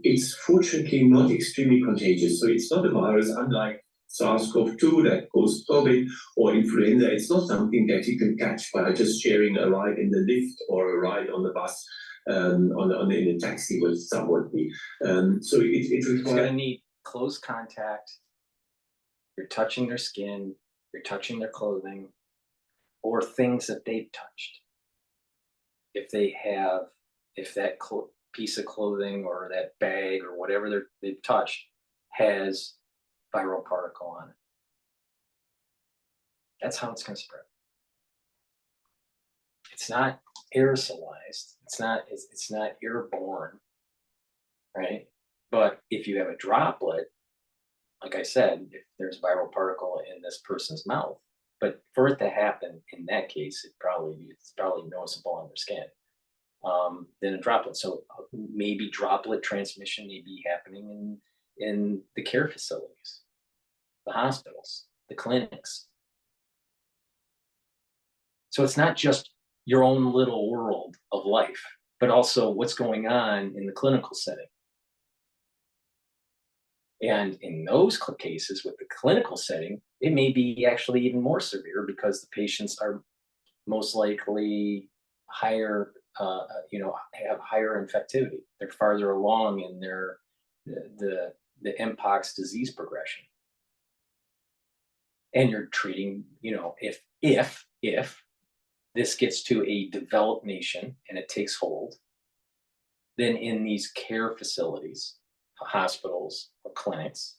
It's fortunately not extremely contagious. So it's not a virus, unlike SARS-CoV-2 that goes COVID or influenza. It's not something that you can catch by just sharing a ride in the lift or a ride on the bus. In a taxi with somebody. So it requires... It's going to need close contact. You're touching their skin, you're touching their clothing, or things that they've touched. If that piece of clothing or that bag or whatever they've touched has viral particle on it. That's how it's going to spread. It's not aerosolized. It's not airborne, right? But if you have a droplet, like I said, if there's a viral particle in this person's mouth, but for it to happen in that case, it's probably noticeable on their skin. Then a droplet. So maybe droplet transmission may be happening in the care facilities, the hospitals, the clinics. So it's not just your own little world of life, but also what's going on in the clinical setting. And in those cases, with the clinical setting, it may be actually even more severe because the patients are most likely higher, have higher infectivity. They're farther along in the Mpox disease progression. And you're treating, if this gets to a developed nation and it takes hold, then in these care facilities, hospitals or clinics,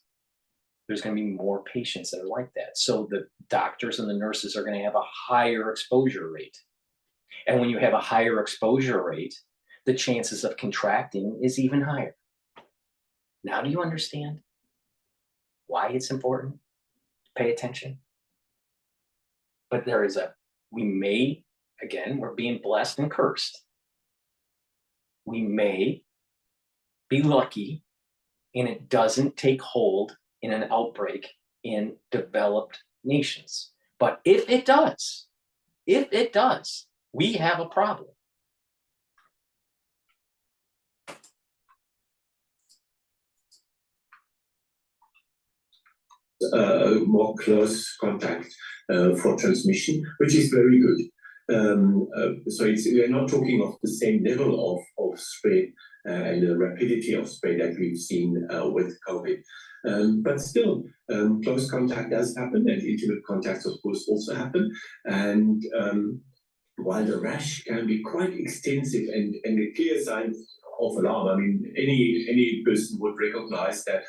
there's going to be more patients that are like that. So the doctors and the nurses are going to have a higher exposure rate. And when you have a higher exposure rate, the chances of contracting is even higher. Now do you understand why it's important to pay attention? But there is we may, again, we're being blessed and cursed. We may be lucky and it doesn't take hold in an outbreak in developed nations. But if it does, we have a problem. More close contact for transmission, which is very good. So we are not talking of the same level of spread and the rapidity of spread that we've seen with COVID. But still, close contact does happen, and intimate contacts, of course, also happen. And while the rash can be quite extensive and a clear sign of alarm, I mean, any person would recognize that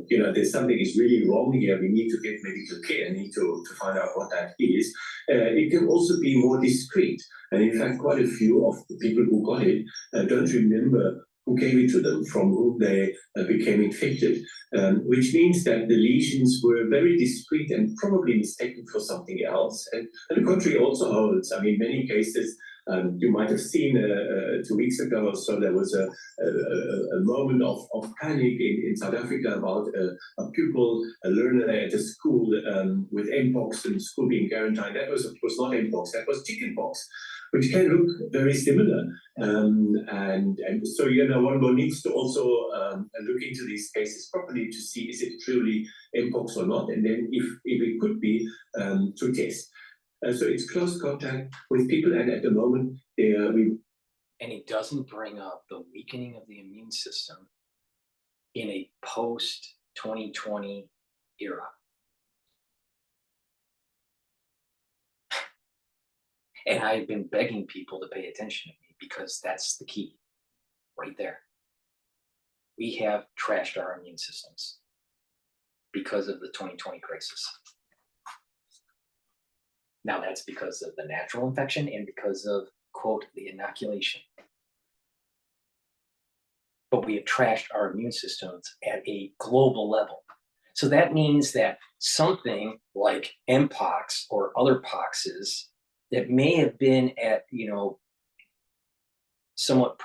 there's something is really wrong here. We need to get medical care, need to find out what that is. It can also be more discreet, and in fact, quite a few of the people who got it don't remember who gave it to them, from whom they became infected, which means that the lesions were very discreet and probably mistaken for something else. And the contrary also holds. I mean, many cases, you might have seen 2 weeks ago or so, there was a moment of panic in South Africa about a pupil, a learner at a school with Mpox, and the school being quarantined. That was, of course, not Mpox, that was chickenpox, which can look very similar. And so, one needs to also look into these cases properly to see, is it truly Mpox or not? And then if it could be, to test. So it's close contact with people, and at the moment, and it doesn't bring up the weakening of the immune system in a post-2020 era. And I've been begging people to pay attention to me, because that's the key right there. We have trashed our immune systems because of the 2020 crisis. Now that's because of the natural infection and because of, quote, the inoculation. But we have trashed our immune systems at a global level. So that means that something like Mpox or other poxes that may have been at, somewhat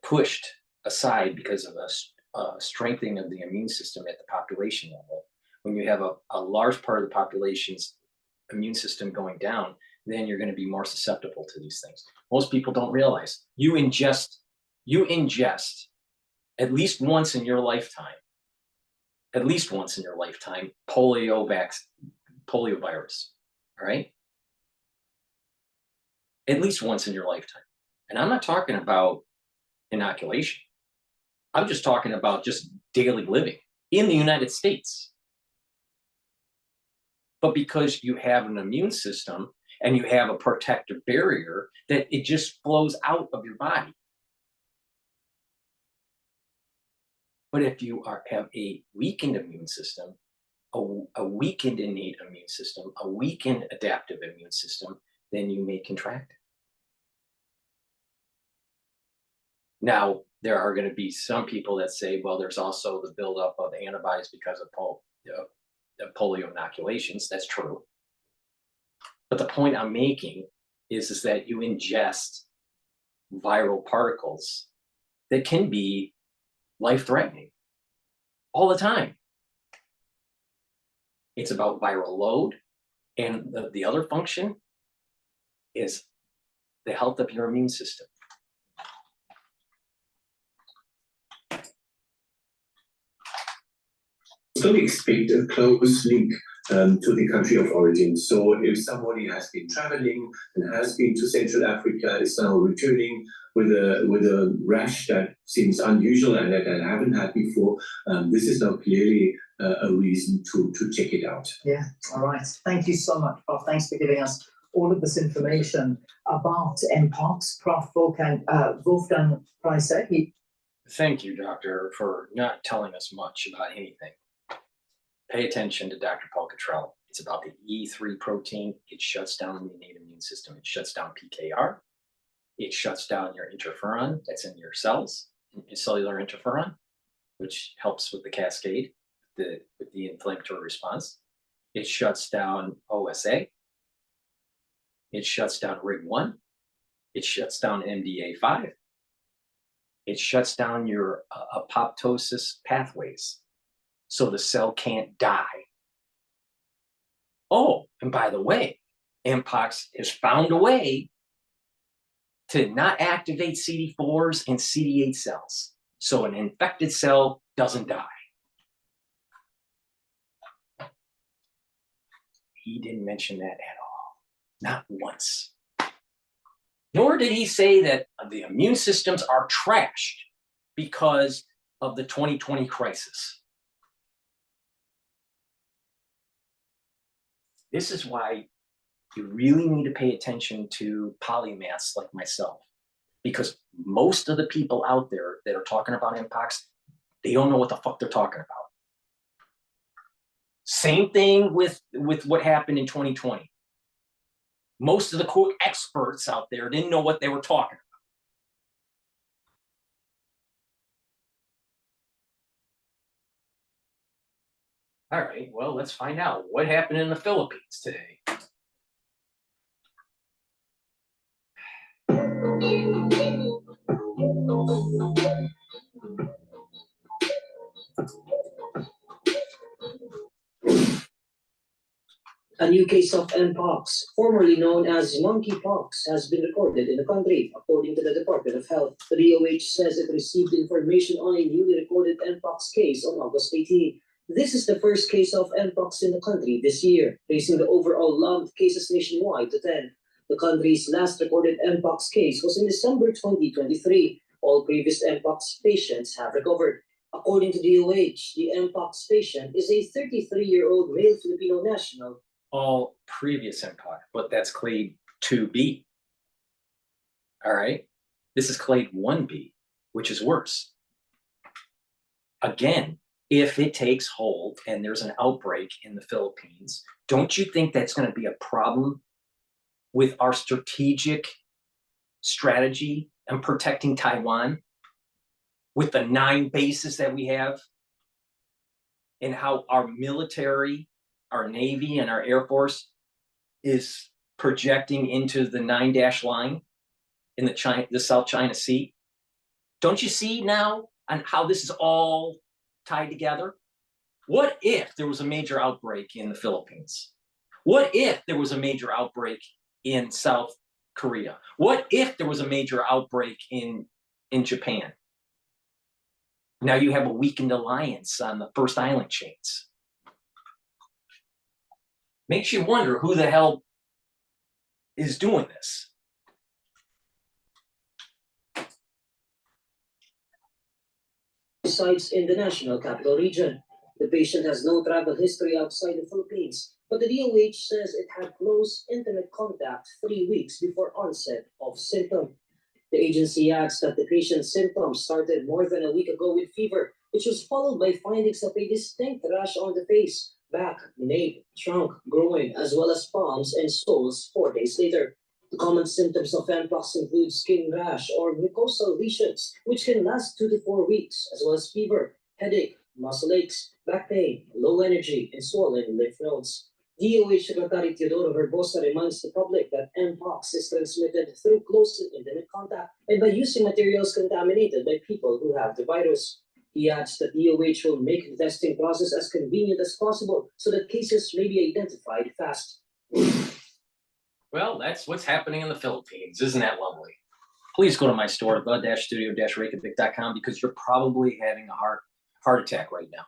pushed aside because of a strengthening of the immune system at the population level. When you have a large part of the population's immune system going down, then you're going to be more susceptible to these things. Most people don't realize you ingest at least once in your lifetime, poliovirus, all right? At least once in your lifetime. And I'm not talking about inoculation. I'm just talking about just daily living in the United States. But because you have an immune system and you have a protective barrier, that it just flows out of your body. But if you have a weakened immune system, a weakened innate immune system, a weakened adaptive immune system, then you may contract it. Now, there are going to be some people that say, well, there's also the buildup of antibodies because of polio inoculations. That's true. But the point I'm making is that you ingest viral particles that can be life-threatening all the time. It's about viral load, and the other function is the health of your immune system. So we expect a close link to the country of origin. So if somebody has been traveling and has been to Central Africa, is now returning with a rash that seems unusual and that I haven't had before, this is now clearly a reason to check it out. Yeah, all right. Thank you so much, Prof. Thanks for giving us all of this information about Mpox. Prof. Wolfgang Preiser, Thank you, doctor, for not telling us much about anything. Pay attention to Dr. Paul Cottrell. It's about the E3 protein. It shuts down the innate immune system. It shuts down PKR. It shuts down your interferon that's in your cells, your cellular interferon, which helps with the cascade, with the inflammatory response. It shuts down OSA. It shuts down RIG1. It shuts down MDA5. It shuts down your apoptosis pathways, so the cell can't die. Oh, and by the way, Mpox has found a way to not activate CD4s and CD8 cells, so an infected cell doesn't die. He didn't mention that at all, not once. Nor did he say that the immune systems are trashed because of the 2020 crisis. This is why you really need to pay attention to polymaths like myself, because most of the people out there that are talking about Mpox, they don't know what the fuck they're talking about. Same thing with what happened in 2020. Most of the quote experts out there didn't know what they were talking about. All right, well, let's find out what happened in the Philippines today. A new case of Mpox, formerly known as monkeypox, has been recorded in the country, according to the Department of Health. The DOH says it received information on a newly recorded Mpox case on August 18. This is the first case of Mpox in the country this year, raising the overall logged cases nationwide to 10. The country's last recorded Mpox case was in December 2023. All previous Mpox patients have recovered. According to DOH, the Mpox patient is a 33-year-old male Filipino national. All previous Mpox, but that's clade 2B. All right, this is clade 1B, which is worse. Again, if it takes hold and there's an outbreak in the Philippines, don't you think that's going to be a problem with our strategic strategy and protecting Taiwan, with the 9 bases that we have, and how our military, our Navy, and our Air Force is projecting into the 9-dash line in the South China Sea? Don't you see now on how this is all tied together? What if there was a major outbreak in the Philippines? What if there was a major outbreak in South Korea? What if there was a major outbreak in Japan? Now you have a weakened alliance on the first island chains. Makes you wonder who the hell is doing this. Sites in the National Capital Region. The patient has no travel history outside the Philippines, but the DOH says it had close, intimate contact 3 weeks before onset of symptom. The agency adds that the patient's symptoms started more than a week ago with fever, which was followed by findings of a distinct rash on the face, back, nape, trunk, groin, as well as palms and soles 4 days later. The common symptoms of Mpox include skin rash or mucosal lesions, which can last 2 to 4 weeks, as well as fever, headache, muscle aches, back pain, low energy, and swollen lymph nodes. DOH Secretary Teodoro Verbosa reminds the public that Mpox is transmitted through close and intimate contact and by using materials contaminated by people who have the virus. He adds that DOH will make the testing process as convenient as possible so that cases may be identified fast. Well, that's what's happening in the Philippines. Isn't that lovely? Please go to my store, the-studio-reykjavik.com, because you're probably having a heart attack right now.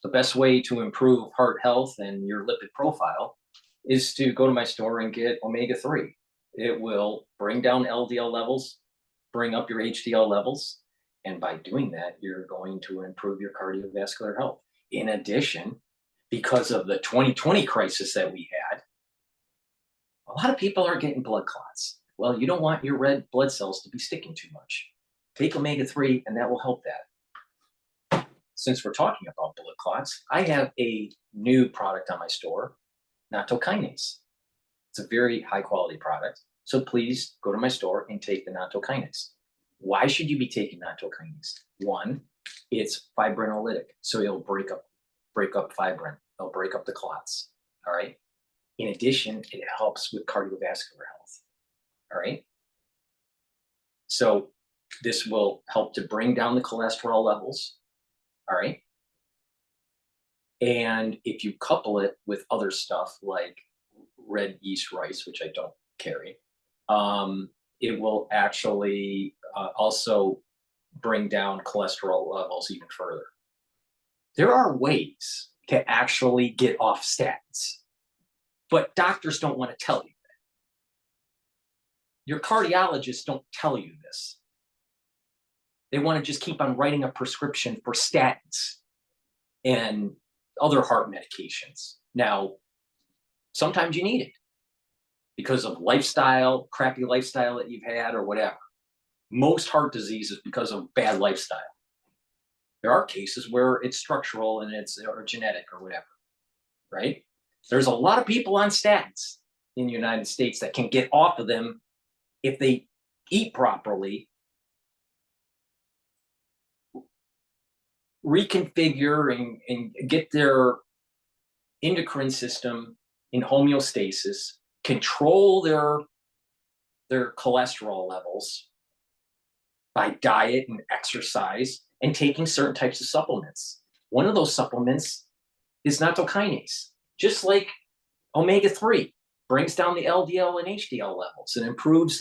The best way to improve heart health and your lipid profile is to go to my store and get omega-3. It will bring down LDL levels, bring up your HDL levels, and by doing that, you're going to improve your cardiovascular health. In addition, because of the 2020 crisis that we had, a lot of people are getting blood clots. Well, you don't want your red blood cells to be sticking too much. Take omega-3, and that will help that. Since we're talking about blood clots, I have a new product on my store, nattokinase. It's a very high quality product. So please go to my store and take the nattokinase. Why should you be taking nattokinase? One, it's fibrinolytic, so it'll break up fibrin. It'll break up the clots. All right. In addition, it helps with cardiovascular health. All right. So this will help to bring down the cholesterol levels. All right. And if you couple it with other stuff like red yeast rice, which I don't carry, it will actually also bring down cholesterol levels even further. There are ways to actually get off statins, but doctors don't want to tell you that. Your cardiologists don't tell you this. They want to just keep on writing a prescription for statins and other heart medications. Now, sometimes you need it because of lifestyle, crappy lifestyle that you've had or whatever. Most heart disease is because of bad lifestyle. There are cases where it's structural and it's or genetic or whatever, right? There's a lot of people on statins in the United States that can get off of them if they eat properly, reconfigure and get their endocrine system in homeostasis, control their cholesterol levels by diet and exercise and taking certain types of supplements. One of those supplements is nattokinase, just like omega-3 brings down the LDL and HDL levels and improves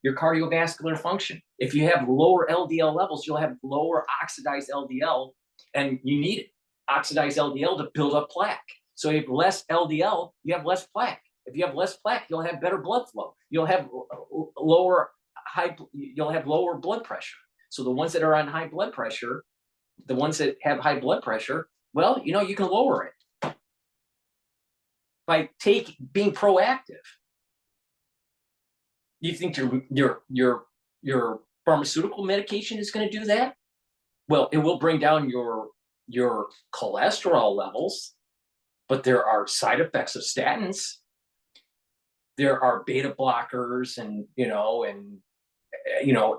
your cardiovascular function. If you have lower LDL levels, you'll have lower oxidized LDL, and you need it, oxidized LDL, to build up plaque. So if you have less LDL, you have less plaque. If you have less plaque, you'll have better blood flow. You'll have lower blood pressure. So the ones that are on high blood pressure, the ones that have high blood pressure, well, you can lower it by being proactive. You think your pharmaceutical medication is going to do that? Well, it will bring down your cholesterol levels, but there are side effects of statins. There are beta blockers and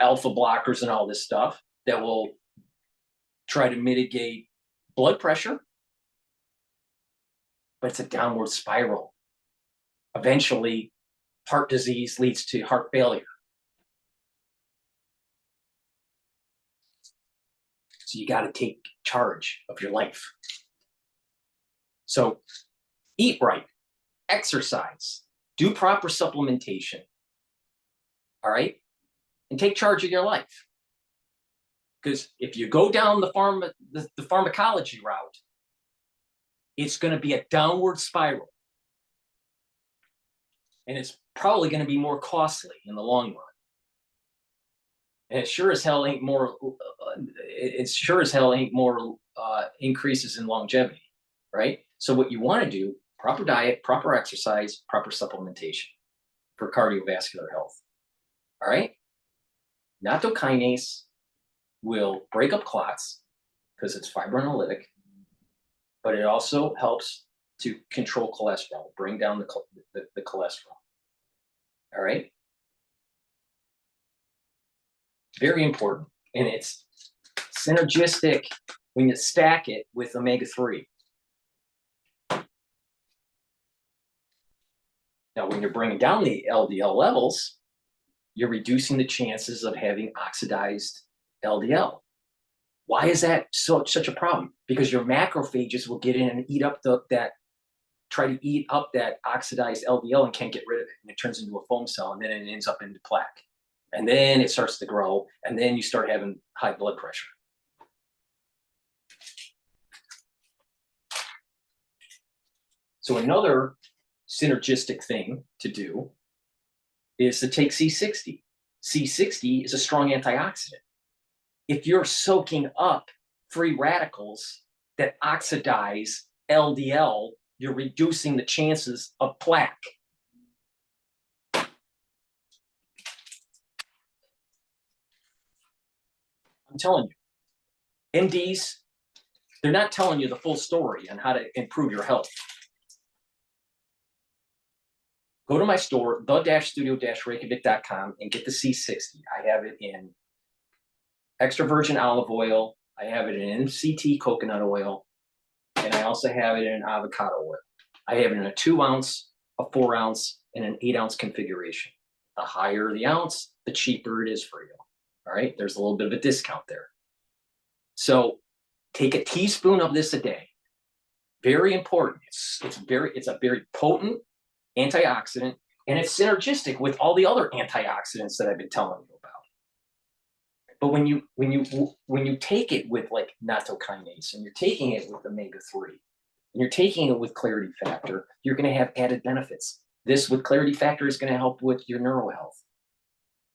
alpha blockers and all this stuff that will try to mitigate blood pressure, but it's a downward spiral. Eventually, heart disease leads to heart failure. So you got to take charge of your life. So eat right, exercise, do proper supplementation, all right? And take charge of your life. Because if you go down the pharmacology route, it's going to be a downward spiral. And it's probably going to be more costly in the long run. And it sure as hell ain't more increases in longevity, right? So what you want to do, proper diet, proper exercise, proper supplementation for cardiovascular health. All right? Nattokinase will break up clots because it's fibrinolytic, but it also helps to control cholesterol, bring down the cholesterol. All right? Very important. And it's synergistic when you stack it with omega-3. Now, when you're bringing down the LDL levels, you're reducing the chances of having oxidized LDL. Why is that such a problem? Because your macrophages will get in and eat up try to eat up that oxidized LDL and can't get rid of it. And it turns into a foam cell, and then it ends up into plaque. And then it starts to grow, and then you start having high blood pressure. So another synergistic thing to do is to take C60. C60 is a strong antioxidant. If you're soaking up free radicals that oxidize LDL, you're reducing the chances of plaque. I'm telling you, MDs, they're not telling you the full story on how to improve your health. Go to my store, the-studio-reykjavik.com, and get the C60. I have it in extra virgin olive oil. I have it in MCT coconut oil, and I also have it in avocado oil. I have it in a 2-ounce, a 4-ounce, and an 8-ounce configuration. The higher the ounce, the cheaper it is for you. All right, there's a little bit of a discount there. So take a teaspoon of this a day. Very important. It's a very potent antioxidant, and it's synergistic with all the other antioxidants that I've been telling you about. But when you take it with like nattokinase, and you're taking it with omega-3, and you're taking it with clarity factor, you're going to have added benefits. This with clarity factor is going to help with your neural health.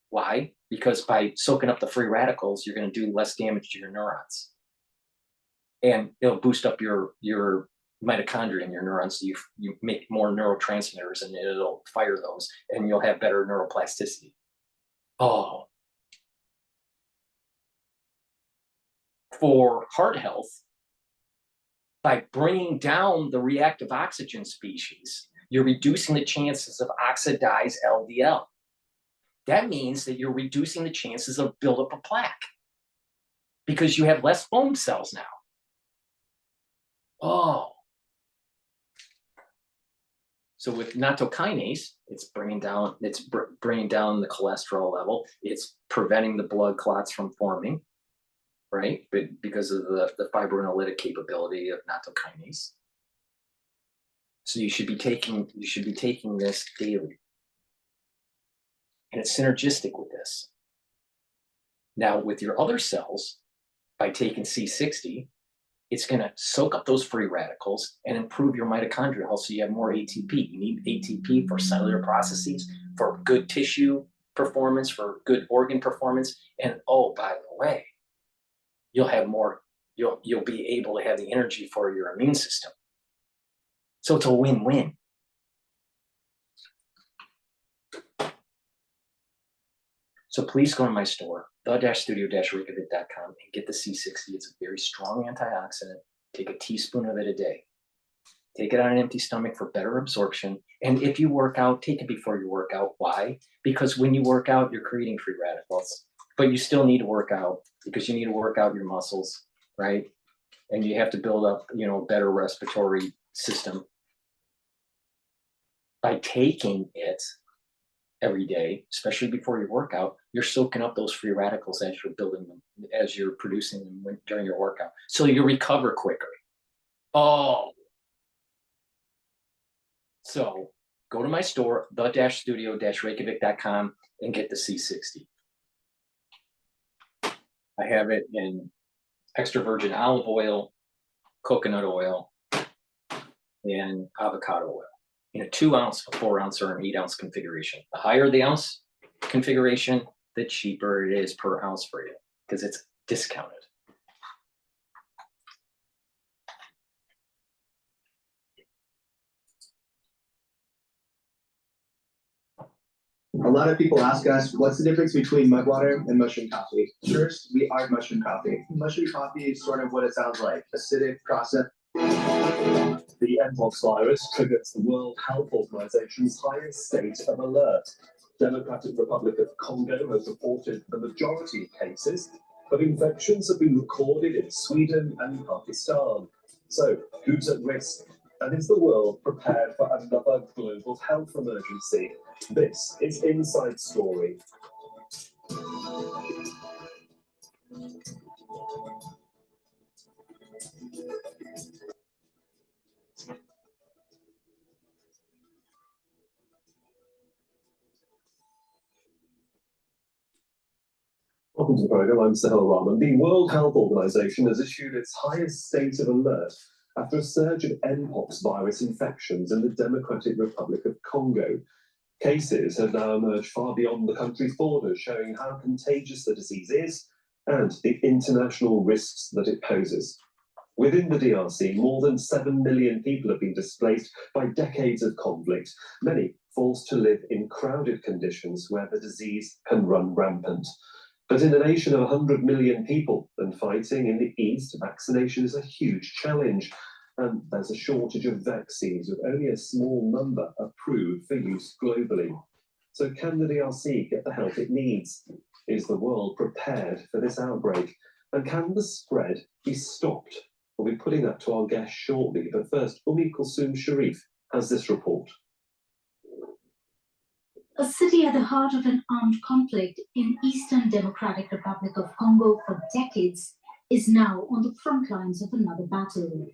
Why? Because by soaking up the free radicals, you're going to do less damage to your neurons, and it'll boost up your mitochondria in your neurons, so you make more neurotransmitters, and it'll fire those, and you'll have better neuroplasticity. Oh. For heart health, by bringing down the reactive oxygen species, you're reducing the chances of oxidized LDL. That means that you're reducing the chances of buildup of plaque because you have less foam cells now. Oh. So with nattokinase, it's bringing down the cholesterol level. It's preventing the blood clots from forming, right? But because of the fibrinolytic capability of nattokinase. So you should be taking this daily. And it's synergistic with this. Now with your other cells, by taking C60, it's going to soak up those free radicals and improve your mitochondrial health, so you have more ATP. You need ATP for cellular processes, for good tissue performance, for good organ performance. And oh, by the way, you'll be able to have the energy for your immune system. So it's a win-win. So please go to my store, the-studio-reykjavik.com, and get the C60. It's a very strong antioxidant. Take a teaspoon of it a day. Take it on an empty stomach for better absorption. And if you work out, take it before you work out. Why? Because when you work out, you're creating free radicals. But you still need to work out because you need to work out your muscles, right? And you have to build up, a better respiratory system. By taking it every day, especially before your workout, you're soaking up those free radicals as you're building them, as you're producing them during your workout. So you recover quicker. Oh. So go to my store, the-studio-reykjavik.com, and get the C60. I have it in extra virgin olive oil, coconut oil, and avocado oil. In a 2-ounce, a 4-ounce, or an 8-ounce configuration. The higher the ounce configuration, the cheaper it is per ounce for you because it's discounted. A lot of people ask us, what's the difference between mud water and mushroom coffee? First, we are mushroom coffee. Mushroom coffee is sort of what it sounds like, acidic, processed. The Mpox virus triggers the World Health Organization's highest state of alert. Democratic Republic of Congo has reported the majority of cases, but infections have been recorded in Sweden and Pakistan. So, who's at risk? And is the world prepared for another global health emergency? This is Inside Story. Welcome to the program. I'm Sahil Rahman. The World Health Organization has issued its highest state of alert after a surge of Mpox virus infections in the Democratic Republic of Congo. Cases have now emerged far beyond the country's borders, showing how contagious the disease is and the international risks that it poses. Within the DRC, more than 7 million people have been displaced by decades of conflict, many forced to live in crowded conditions where the disease can run rampant. But in a nation of 100 million people and fighting in the East, vaccination is a huge challenge. And there's a shortage of vaccines with only a small number approved for use globally. So can the DRC get the help it needs? Is the world prepared for this outbreak? And can the spread be stopped? We'll be putting that to our guest shortly, but first, Kulsum Sharif has this report. A city at the heart of an armed conflict in Eastern Democratic Republic of Congo for decades is now on the front lines of another battle.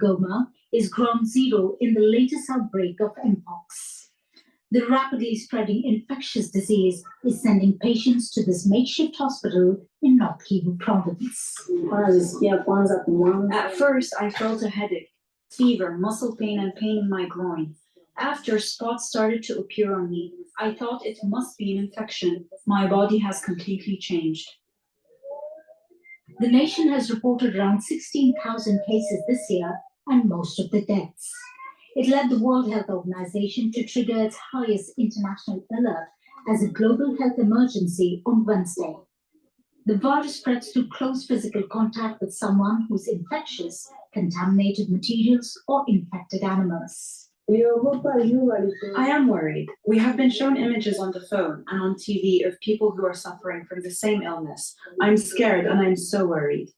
Goma is ground zero in the latest outbreak of Mpox. The rapidly spreading infectious disease is sending patients to this makeshift hospital in North Kivu province. At first, I felt a headache, fever, muscle pain, and pain in my groin. After spots started to appear on me, I thought it must be an infection. My body has completely changed. The nation has reported around 16,000 cases this year and most of the deaths. It led the World Health Organization to trigger its highest international alert as a global health emergency on Wednesday. The virus spreads through close physical contact with someone who's infectious, contaminated materials, or infected animals. I am worried. We have been shown images on the phone and on TV of people who are suffering from the same illness. I'm scared and I'm so worried.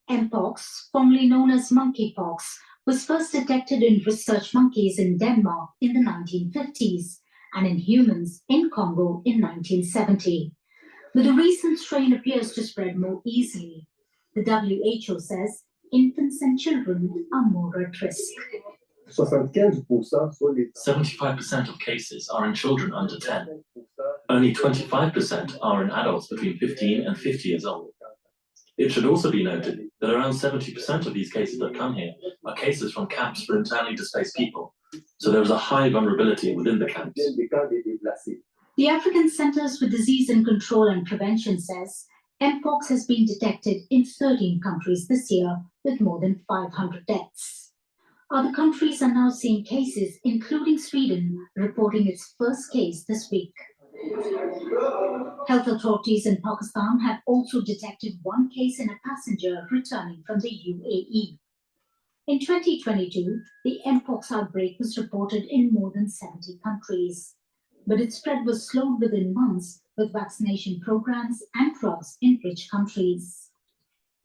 Mpox, formerly known as monkeypox, was first detected in research monkeys in Denmark in the 1950s and in humans in Congo in 1970. But the recent strain appears to spread more easily. The WHO says infants and children are more at risk. 75% of cases are in children under 10. Only 25% are in adults between 15 and 50 years old. It should also be noted that around 70% of these cases that come here are cases from camps for internally displaced people, so there is a high vulnerability within the camps. The African Centers for Disease and Control and Prevention says Mpox has been detected in 13 countries this year with more than 500 deaths. Other countries are now seeing cases, including Sweden, reporting its first case this week. Health authorities in Pakistan have also detected one case in a passenger returning from the UAE. In 2022, the Mpox outbreak was reported in more than 70 countries, but its spread was slowed within months with vaccination programs and drugs in rich countries.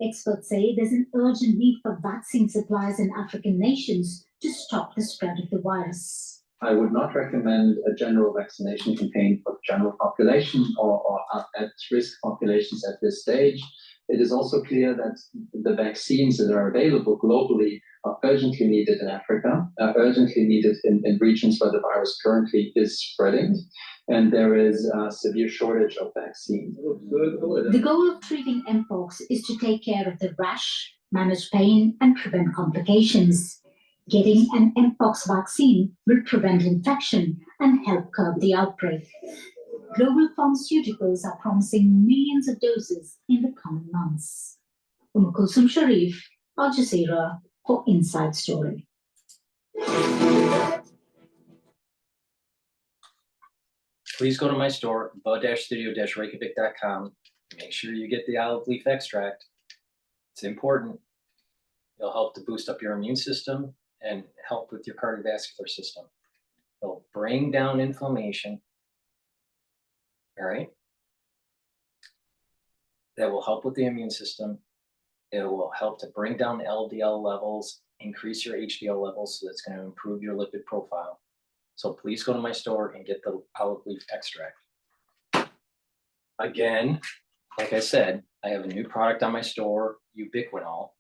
Experts say there's an urgent need for vaccine supplies in African nations to stop the spread of the virus. I would not recommend a general vaccination campaign for the general population or at-risk populations at this stage. It is also clear that the vaccines that are available globally are urgently needed in Africa, urgently needed in regions where the virus currently is spreading, and there is a severe shortage of vaccines. The goal of treating Mpox is to take care of the rash, manage pain, and prevent complications. Getting an Mpox vaccine will prevent infection and help curb the outbreak. Global pharmaceuticals are promising millions of doses in the coming months. Kulsum Sharif, Al Jazeera, for Inside Story. Please go to my store, the-studio-reykjavik.com. Make sure you get the olive leaf extract. It's important. It'll help to boost up your immune system and help with your cardiovascular system. It'll bring down inflammation. All right. That will help with the immune system. It will help to bring down LDL levels, increase your HDL levels, so that's going to improve your lipid profile. So please go to my store and get the olive leaf extract. Again, like I said, I have a new product on my store, ubiquinol,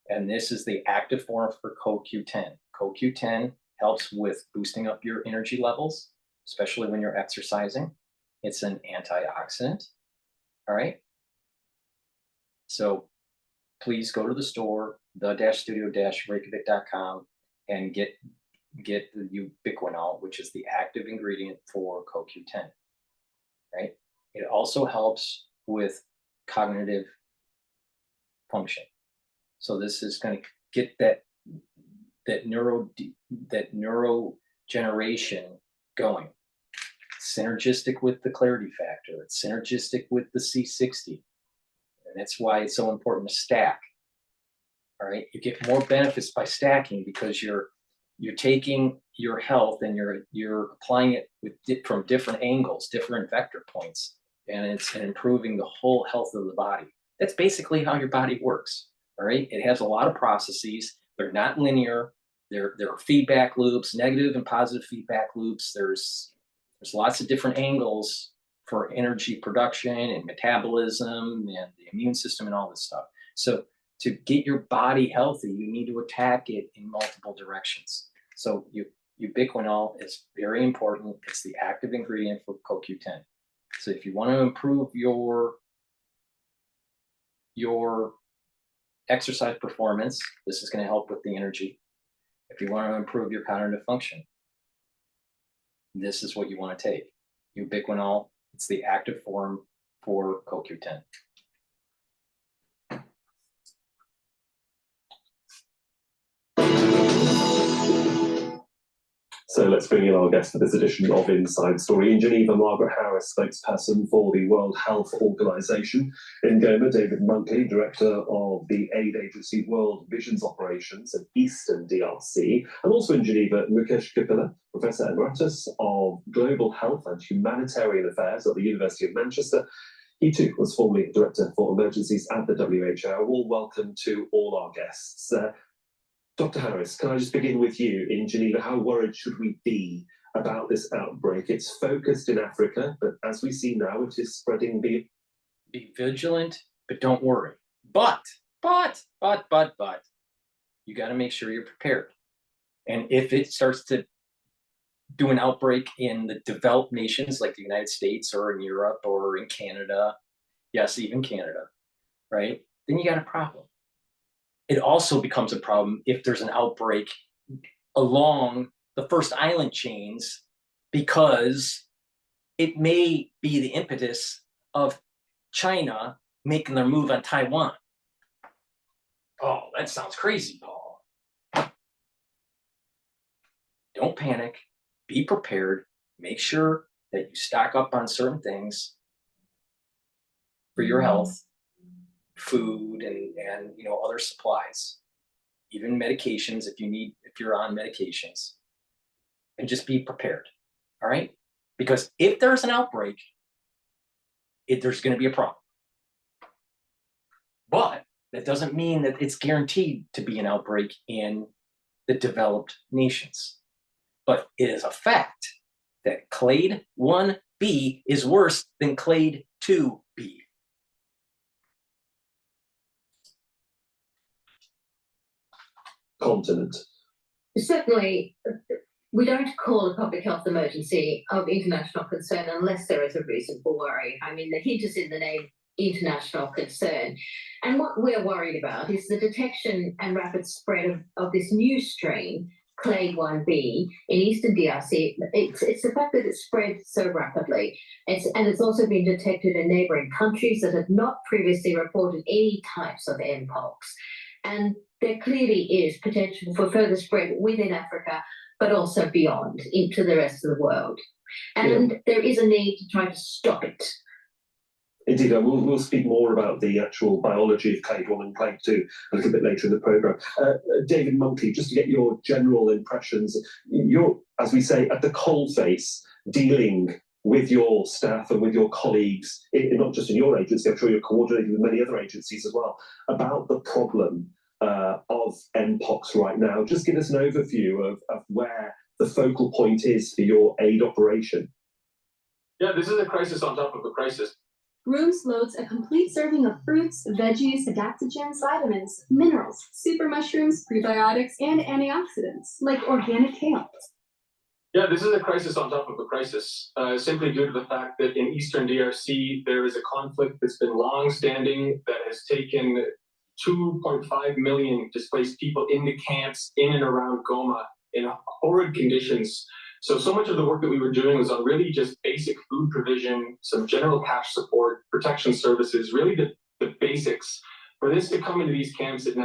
and this is the active form for CoQ10. CoQ10 helps with boosting up your energy levels, especially when you're exercising. It's an antioxidant, all right? So please go to the store, the-studio-reykjavik.com, and get the ubiquinol, which is the active ingredient for CoQ10, right? It also helps with cognitive function. So this is going to get that neurogeneration going. synergistic with the clarity factor. It's synergistic with the C60. And that's why it's so important to stack. All right, you get more benefits by stacking because you're taking your health and you're applying it from different angles, different vector points, and it's improving the whole health of the body. That's basically how your body works. All right, it has a lot of processes. They're not linear. There are feedback loops, negative and positive feedback loops. There's lots of different angles for energy production and metabolism and the immune system and all this stuff. So to get your body healthy, you need to attack it in multiple directions. So ubiquinol is very important. It's the active ingredient for CoQ10. So if you want to improve your exercise performance, this is going to help with the energy. If you want to improve your cognitive function, this is what you want to take. Ubiquinol, it's the active form for CoQ10. So let's bring in our guest for this edition of Inside Story. In Geneva, Margaret Harris, spokesperson for the World Health Organization. In Goma, David Monkley, director of the aid agency World Vision's Operations in Eastern DRC. And also in Geneva, Mukesh Kapila, Professor Emeritus of Global Health and Humanitarian Affairs at the University of Manchester. He too was formerly Director for Emergencies at the WHO. All welcome to all our guests. Dr. Harris, can I just begin with you in Geneva? How worried should we be about this outbreak? It's focused in Africa, but as we see now, it is spreading. Be vigilant, but don't worry. But, you got to make sure you're prepared. And if it starts to do an outbreak in the developed nations like the United States or in Europe or in Canada, yes, even Canada, right? Then you got a problem. It also becomes a problem if there's an outbreak along the first island chains, because it may be the impetus of China making their move on Taiwan. Oh, that sounds crazy, Paul. Don't panic. Be prepared. Make sure that you stock up on certain things for your health. Food and other supplies, even medications if you're on medications, and just be prepared. All right, because if there's an outbreak, there's going to be a problem. But that doesn't mean that it's guaranteed to be an outbreak in the developed nations. But it is a fact that clade 1b is worse than clade 2b. Continent. Certainly, we don't call a public health emergency of international concern unless there is a reason for worry. I mean, the hint is in the name, international concern. And what we're worried about is the detection and rapid spread of this new strain, clade 1b, in Eastern DRC. It's the fact that it's spread so rapidly. And it's also been detected in neighboring countries that had not previously reported any types of Mpox. And there clearly is potential for further spread within Africa, but also beyond into the rest of the world. And there is a need to try to stop it. Indeed, we'll speak more about the actual biology of clade 1 and clade 2 a little bit later in the programme. David Monkley, just to get your general impressions, you're, as we say, at the coalface dealing with your staff and with your colleagues, not just in your agency, I'm sure you're coordinating with many other agencies as well, about the problem of Mpox right now. Just give us an overview of where the focal point is for your aid operation. Yeah, this is a crisis on top of a crisis. Rooms loads a complete serving of fruits, veggies, adaptogens, vitamins, minerals, super mushrooms, prebiotics, and antioxidants, like organic kale. Yeah, this is a crisis on top of a crisis, simply due to the fact that in Eastern DRC, there is a conflict that's been long-standing that has taken 2.5 million displaced people into camps in and around Goma in horrid conditions. So much of the work that we were doing was on really just basic food provision, some general cash support, protection services, really the basics. For this to come into these camps at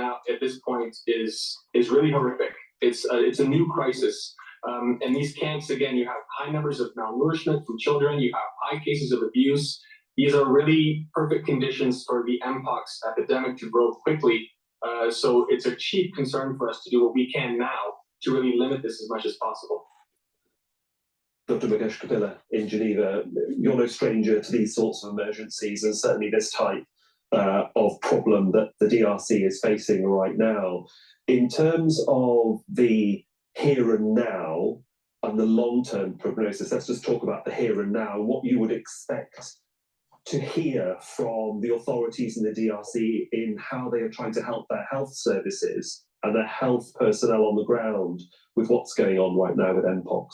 this point is really horrific. It's a new crisis. And these camps, again, you have high numbers of malnourishment from children, you have high cases of abuse. These are really perfect conditions for the Mpox epidemic to grow quickly. So it's a chief concern for us to do what we can now to really limit this as much as possible. Dr. Mpox in Geneva, you're no stranger to these sorts of emergencies, and certainly this type of problem that the DRC is facing right now. In terms of the here and now and the long-term prognosis, let's just talk about the here and now, what you would expect to hear from the authorities in the DRC in how they are trying to help their health services and their health personnel on the ground with what's going on right now with Mpox.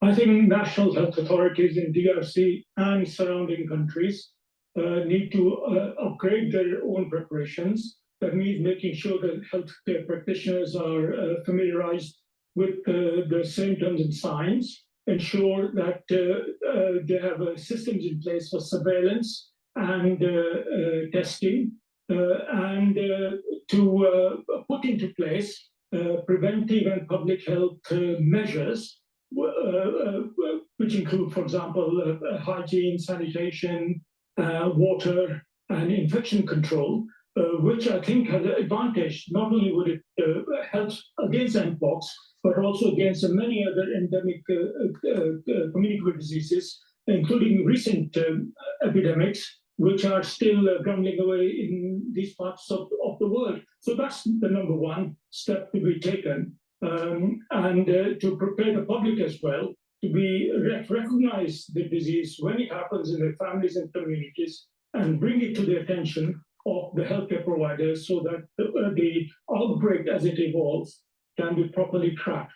I think national health authorities in DRC and surrounding countries need to upgrade their own preparations. That means making sure that healthcare practitioners are familiarized with the symptoms and signs, ensure that they have systems in place for surveillance and testing, and to put into place preventive and public health measures, which include, for example, hygiene, sanitation, water, and infection control, which I think has an advantage. Not only would it help against Mpox, but also against many other endemic communicable diseases, including recent epidemics, which are still grumbling away in these parts of the world. So that's the number one step to be taken. And to prepare the public as well to be recognize the disease when it happens in their families and communities, and bring it to the attention of the healthcare providers so that the outbreak as it evolves can be properly tracked.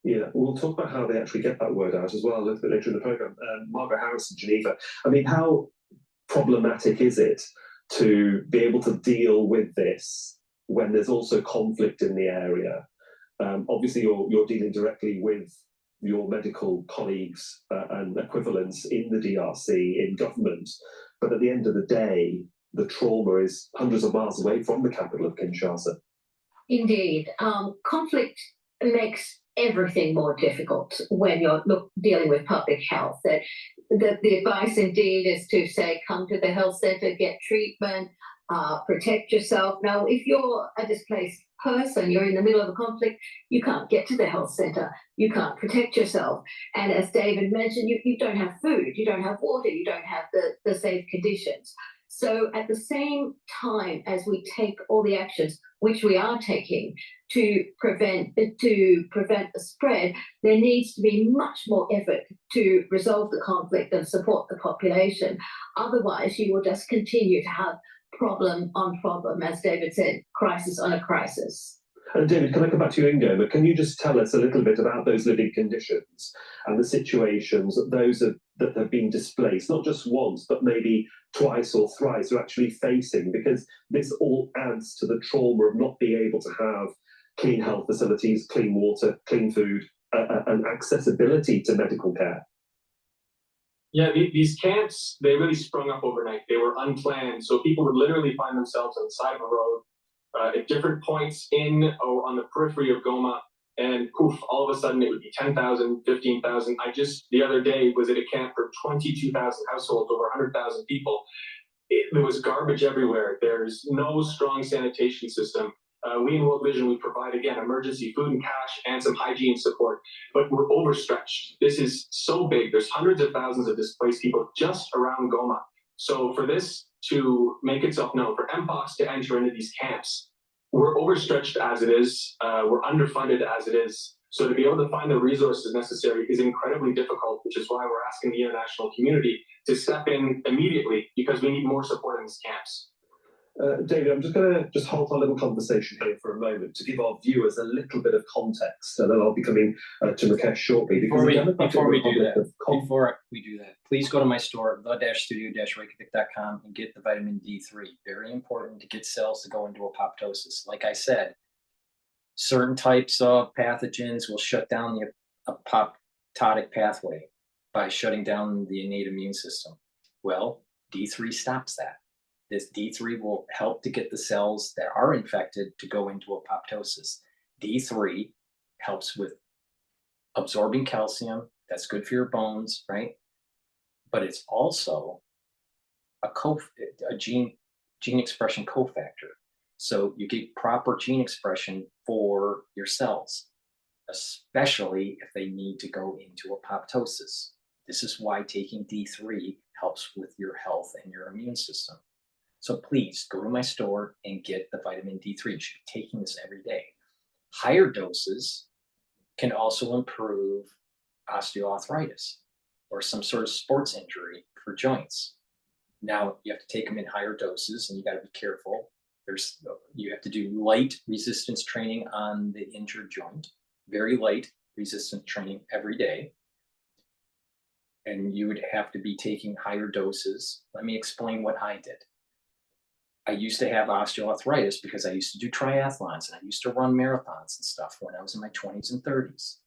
Yeah, we'll talk about how they actually get that word out as well a little bit later in the programme. Margaret Harris in Geneva, I mean, how problematic is it to be able to deal with this when there's also conflict in the area? Obviously, you're dealing directly with your medical colleagues and equivalents in the DRC, in government, but at the end of the day, the trauma is hundreds of miles away from the capital of Kinshasa. Indeed. Conflict makes everything more difficult when you're dealing with public health. The advice indeed is to say, come to the health center, get treatment, protect yourself. Now, if you're a displaced person, you're in the middle of a conflict, you can't get to the health center, you can't protect yourself. And as David mentioned, you don't have food, you don't have water, you don't have the safe conditions. So at the same time as we take all the actions, which we are taking to prevent the spread, there needs to be much more effort to resolve the conflict and support the population. Otherwise, you will just continue to have problem on problem, as David said, crisis on a crisis. And David, can I come back to you, Ingo? But can you just tell us a little bit about those living conditions and the situations that those that have been displaced, not just once, but maybe twice or thrice, are actually facing? Because this all adds to the trauma of not being able to have clean health facilities, clean water, clean food, and accessibility to medical care. Yeah, these camps, they really sprung up overnight. They were unplanned. So people would literally find themselves on the side of a road at different points in or on the periphery of Goma. And poof, all of a sudden it would be 10,000, 15,000. The other day was at a camp for 22,000 households, over 100,000 people. There was garbage everywhere. There's no strong sanitation system. We in World Vision, we provide, again, emergency food and cash and some hygiene support, but we're overstretched. This is so big. There's hundreds of thousands of displaced people just around Goma. So for this to make itself known, for Mpox to enter into these camps, we're overstretched as it is. We're underfunded as it is. So to be able to find the resources necessary is incredibly difficult, which is why we're asking the international community to step in immediately, because we need more support in these camps. David, I'm just going to hold our little conversation here for a moment to give our viewers a little bit of context, and then I'll be coming to Mukesh shortly. Before we do that, please go to my store, the-studio-reykjavik.com, and get the vitamin D3. Very important to get cells to go into apoptosis. Like I said, certain types of pathogens will shut down the apoptotic pathway by shutting down the innate immune system. Well, D3 stops that. This D3 will help to get the cells that are infected to go into apoptosis. D3 helps with absorbing calcium. That's good for your bones, right? But it's also a gene expression cofactor. So you get proper gene expression for your cells, especially if they need to go into apoptosis. This is why taking D3 helps with your health and your immune system. So please go to my store and get the vitamin D3. You should be taking this every day. Higher doses can also improve osteoarthritis or some sort of sports injury for joints. Now you have to take them in higher doses, and you got to be careful. You have to do light resistance training on the injured joint, very light resistance training every day. And you would have to be taking higher doses. Let me explain what I did. I used to have osteoarthritis because I used to do triathlons and I used to run marathons and stuff when I was in my 20s and 30s.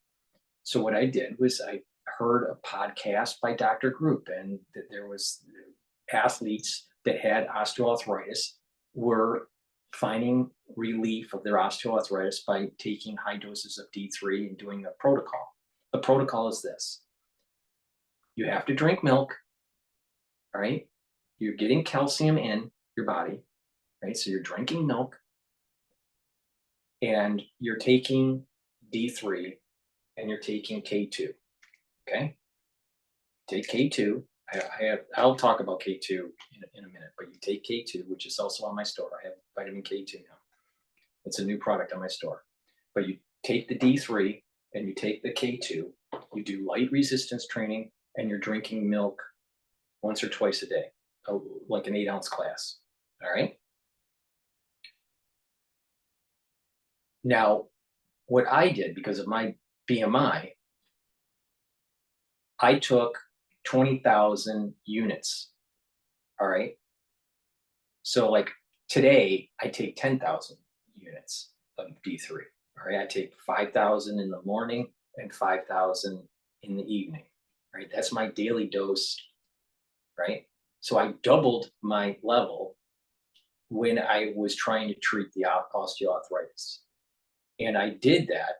So what I did was I heard a podcast by Dr. Group, and there was athletes that had osteoarthritis were finding relief of their osteoarthritis by taking high doses of D3 and doing a protocol. The protocol is this. You have to drink milk, all right? You're getting calcium in your body, right? So you're drinking milk and you're taking D3 and you're taking K2, okay? Take K2. I'll talk about K2 in a minute, but you take K2, which is also on my store. I have vitamin K2 now. It's a new product on my store. But you take the D3 and you take the K2, you do light resistance training, and you're drinking milk once or twice a day, like an 8-ounce class, all right? Now, what I did, because of my BMI, I took 20,000 units, all right? So like today, I take 10,000 units of D3, all right? I take 5,000 in the morning and 5,000 in the evening, right? That's my daily dose, right? So I doubled my level when I was trying to treat the osteoarthritis. And I did that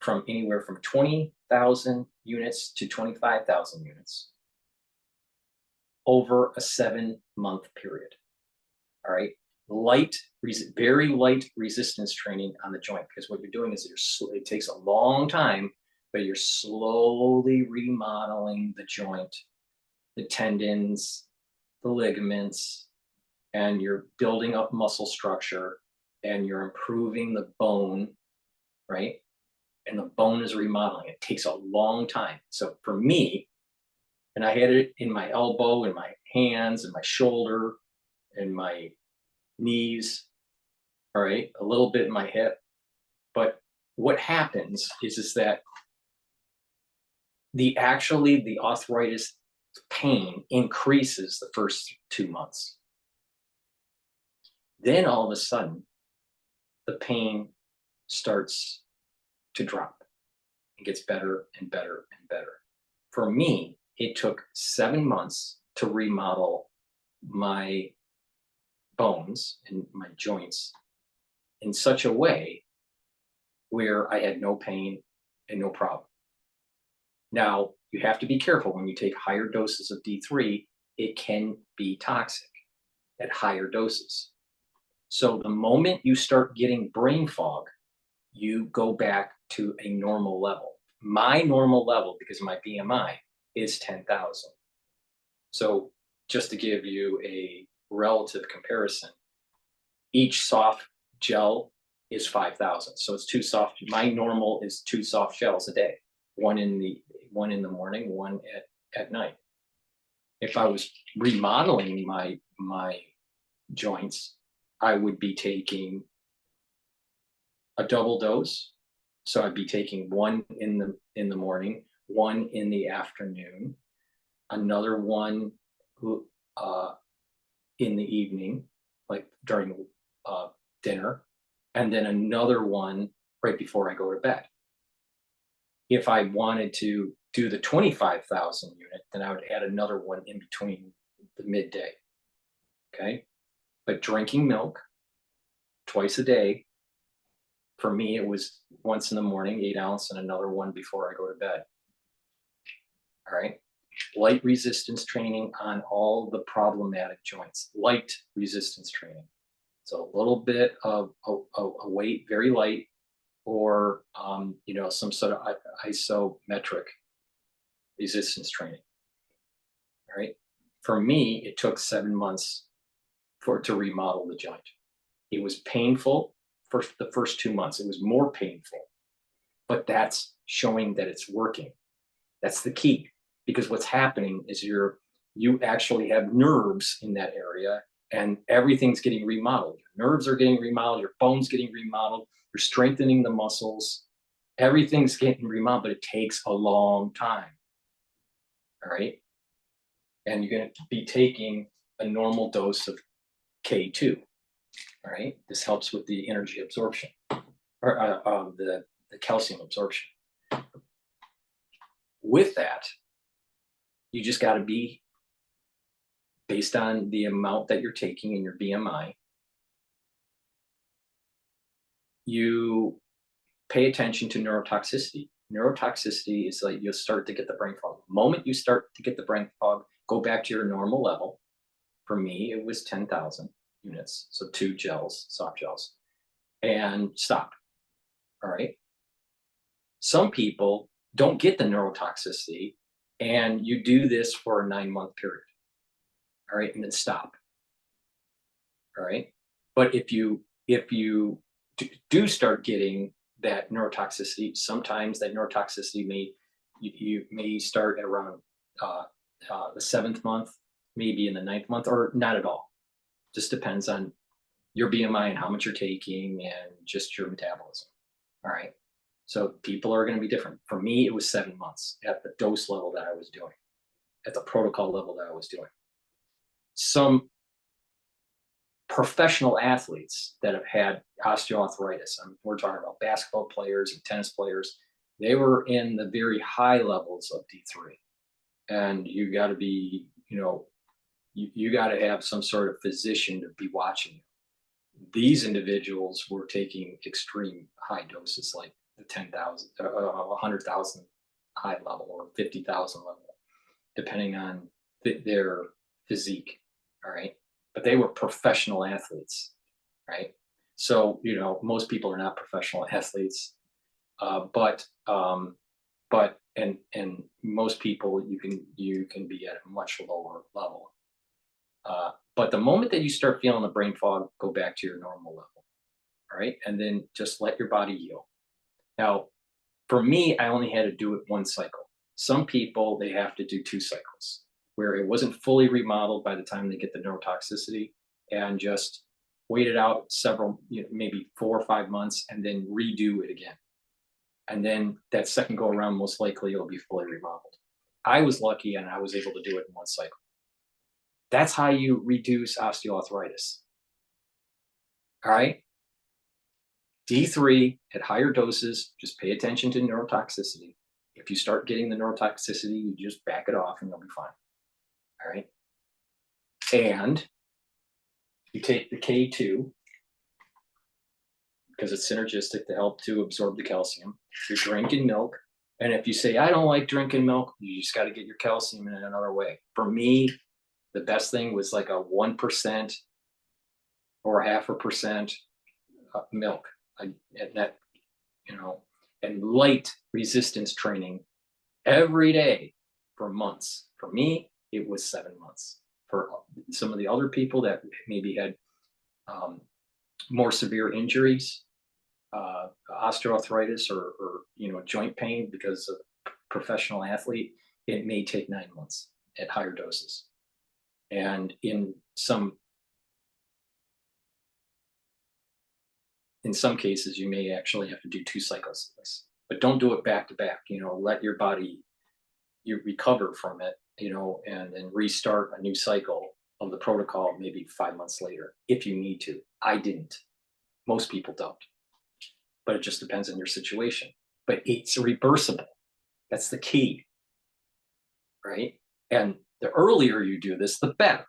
from anywhere from 20,000 units to 25,000 units over a 7-month period. All right, very light resistance training on the joint, because what you're doing is it takes a long time, but you're slowly remodeling the joint, the tendons, the ligaments, and you're building up muscle structure, and you're improving the bone, right? And the bone is remodeling. It takes a long time. So for me, and I had it in my elbow, in my hands, in my shoulder, in my knees, all right, a little bit in my hip. But what happens is that the arthritis pain increases the first 2 months. Then all of a sudden, the pain starts to drop. It gets better and better and better. For me, it took 7 months to remodel my bones and my joints in such a way where I had no pain and no problem. Now, you have to be careful when you take higher doses of D3, it can be toxic at higher doses. So the moment you start getting brain fog, you go back to a normal level. My normal level, because of my BMI, is 10,000. So just to give you a relative comparison, each soft gel is 5,000. So it's 2 soft. My normal is 2 soft gels a day, one in the morning, one at night. If I was remodeling my joints, I would be taking a double dose. So I'd be taking one in the morning, one in the afternoon, another one in the evening, like during dinner, and then another one right before I go to bed. If I wanted to do the 25,000 unit, then I would add another one in between the midday. Okay, but drinking milk twice a day For me, it was once in the morning, 8 ounce, and another one before I go to bed. All right. Light resistance training on all the problematic joints. Light resistance training. So a little bit of a weight, very light, or you know, some sort of isometric resistance training. All right. For me, it took 7 months for it to remodel the joint. It was painful for the first 2 months. It was more painful, but that's showing that it's working. That's the key, because what's happening is you actually have nerves in that area, and everything's getting remodeled. Your nerves are getting remodeled, your bones getting remodeled, you're strengthening the muscles, everything's getting remodeled, but it takes a long time. All right. And you're going to be taking a normal dose of K2. All right. This helps with the energy absorption, or the calcium absorption. With that, you just got to be, based on the amount that you're taking in your BMI, you pay attention to neurotoxicity. Neurotoxicity is like you'll start to get the brain fog. The moment you start to get the brain fog, go back to your normal level. For me, it was 10,000 units, so 2 gels, soft gels, and stop. All right. Some people don't get the neurotoxicity, and you do this for a 9-month period. All right, and then stop. All right. But if you do start getting that neurotoxicity, sometimes that neurotoxicity you may start at around the 7th month, maybe in the 9th month, or not at all. Just depends on your BMI and how much you're taking and just your metabolism. All right. So people are going to be different. For me, it was 7 months at the dose level that I was doing, at the protocol level that I was doing. Some professional athletes that have had osteoarthritis, we're talking about basketball players and tennis players, they were in the very high levels of D3. And you got to be, you know, you got to have some sort of physician to be watching you. These individuals were taking extreme high doses, like the 10,000, 100,000 high level, or 50,000 level, depending on their physique. All right. But they were professional athletes, right? So, you know, most people are not professional athletes, but most people you can be at a much lower level. But the moment that you start feeling the brain fog, go back to your normal level. All right. And then just let your body heal. Now, for me, I only had to do it 1 cycle. Some people, they have to do 2 cycles, where it wasn't fully remodeled by the time they get the neurotoxicity, and just wait it out several, maybe 4 or 5 months, and then redo it again. And then that second go around, most likely it'll be fully remodeled. I was lucky and I was able to do it in 1 cycle. That's how you reduce osteoarthritis. All right. D3 at higher doses, just pay attention to neurotoxicity. If you start getting the neurotoxicity, you just back it off and you'll be fine. All right. And you take the K2, because it's synergistic to help to absorb the calcium. You're drinking milk. And if you say, I don't like drinking milk, you just got to get your calcium in another way. For me, the best thing was like a 1% or 0.5% milk. And that, and light resistance training every day for months. For me, it was 7 months. For some of the other people that maybe had more severe injuries, osteoarthritis, or joint pain because of professional athlete, it may take 9 months at higher doses. And in some cases, you may actually have to do 2 cycles of this, but don't do it back to back. Let your body, you recover from it, and then restart a new cycle of the protocol maybe 5 months later, if you need to. I didn't. Most people don't, but it just depends on your situation. But it's reversible. That's the key, right? And the earlier you do this, the better.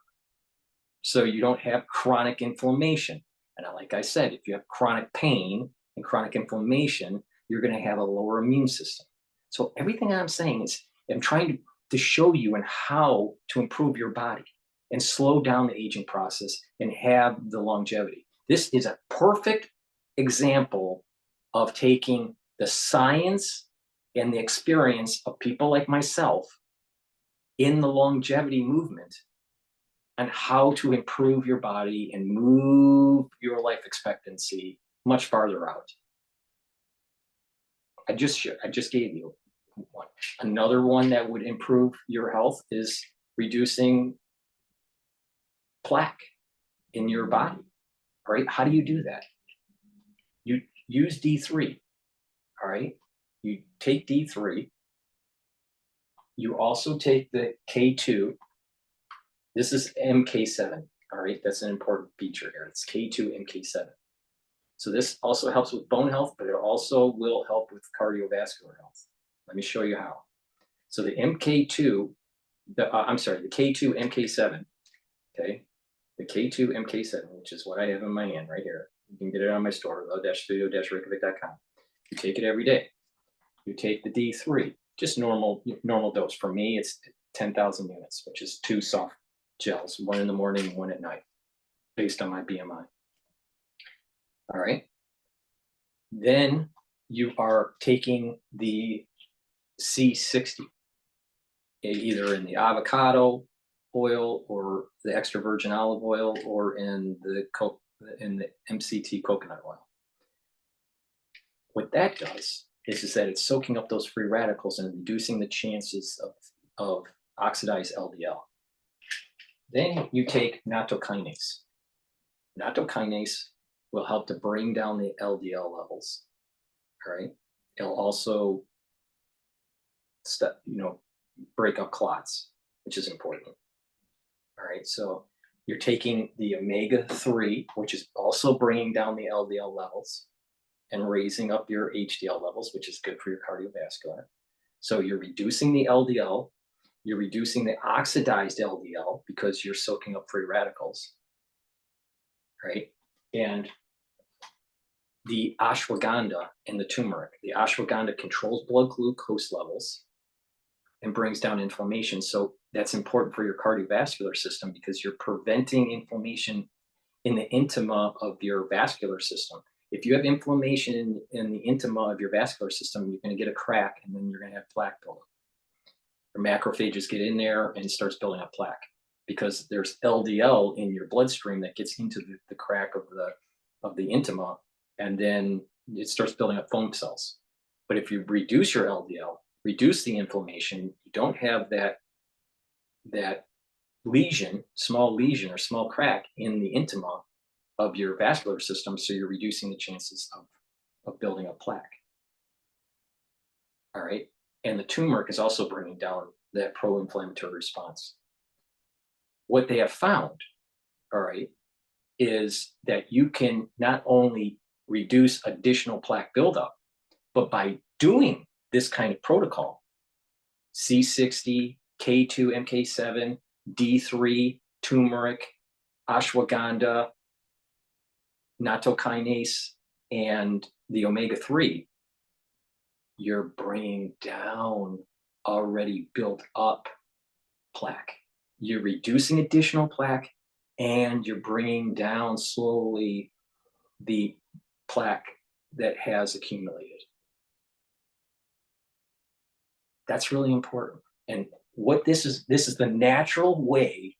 So you don't have chronic inflammation. And like I said, if you have chronic pain and chronic inflammation, you're going to have a lower immune system. So everything I'm saying is I'm trying to show you and how to improve your body and slow down the aging process and have the longevity. This is a perfect example of taking the science and the experience of people like myself in the longevity movement and how to improve your body and move your life expectancy much farther out. I just gave you one. Another one that would improve your health is reducing plaque in your body. All right, how do you do that? You use D3. All right, you take D3. You also take the K2. This is MK7. All right, that's an important feature here. It's K2 MK7. So this also helps with bone health, but it also will help with cardiovascular health. Let me show you how. So the MK2, the K2 MK7, okay? The K2 MK7, which is what I have in my hand right here. You can get it on my store, low-studio-reykjavik.com. You take it every day. You take the D3, just normal dose. For me, it's 10,000 units, which is 2 soft gels, 1 in the morning and 1 at night, based on my BMI. All right. Then you are taking the C60, either in the avocado oil or the extra virgin olive oil or in the MCT coconut oil. What that does is that it's soaking up those free radicals and reducing the chances of oxidized LDL. Then you take nattokinase. Nattokinase will help to bring down the LDL levels. All right. It'll also break up clots, which is important. All right. So you're taking the omega-3, which is also bringing down the LDL levels and raising up your HDL levels, which is good for your cardiovascular. So you're reducing the LDL, you're reducing the oxidized LDL because you're soaking up free radicals, right? And the ashwagandha and the turmeric. The ashwagandha controls blood glucose levels and brings down inflammation. So that's important for your cardiovascular system because you're preventing inflammation in the intima of your vascular system. If you have inflammation in the intima of your vascular system, you're going to get a crack and then you're going to have plaque buildup. Your macrophages get in there and starts building up plaque because there's LDL in your bloodstream that gets into the crack of the intima, and then it starts building up foam cells. But if you reduce your LDL, reduce the inflammation, you don't have that lesion, small lesion or small crack in the intima of your vascular system, so you're reducing the chances of building up plaque. All right, and the turmeric is also bringing down that pro-inflammatory response. What they have found, all right, is that you can not only reduce additional plaque buildup, but by doing this kind of protocol, C60, K2, MK7, D3, turmeric, ashwagandha, nattokinase, and the omega-3, you're bringing down already built up plaque. You're reducing additional plaque and you're bringing down slowly the plaque that has accumulated. That's really important. And what this is the natural way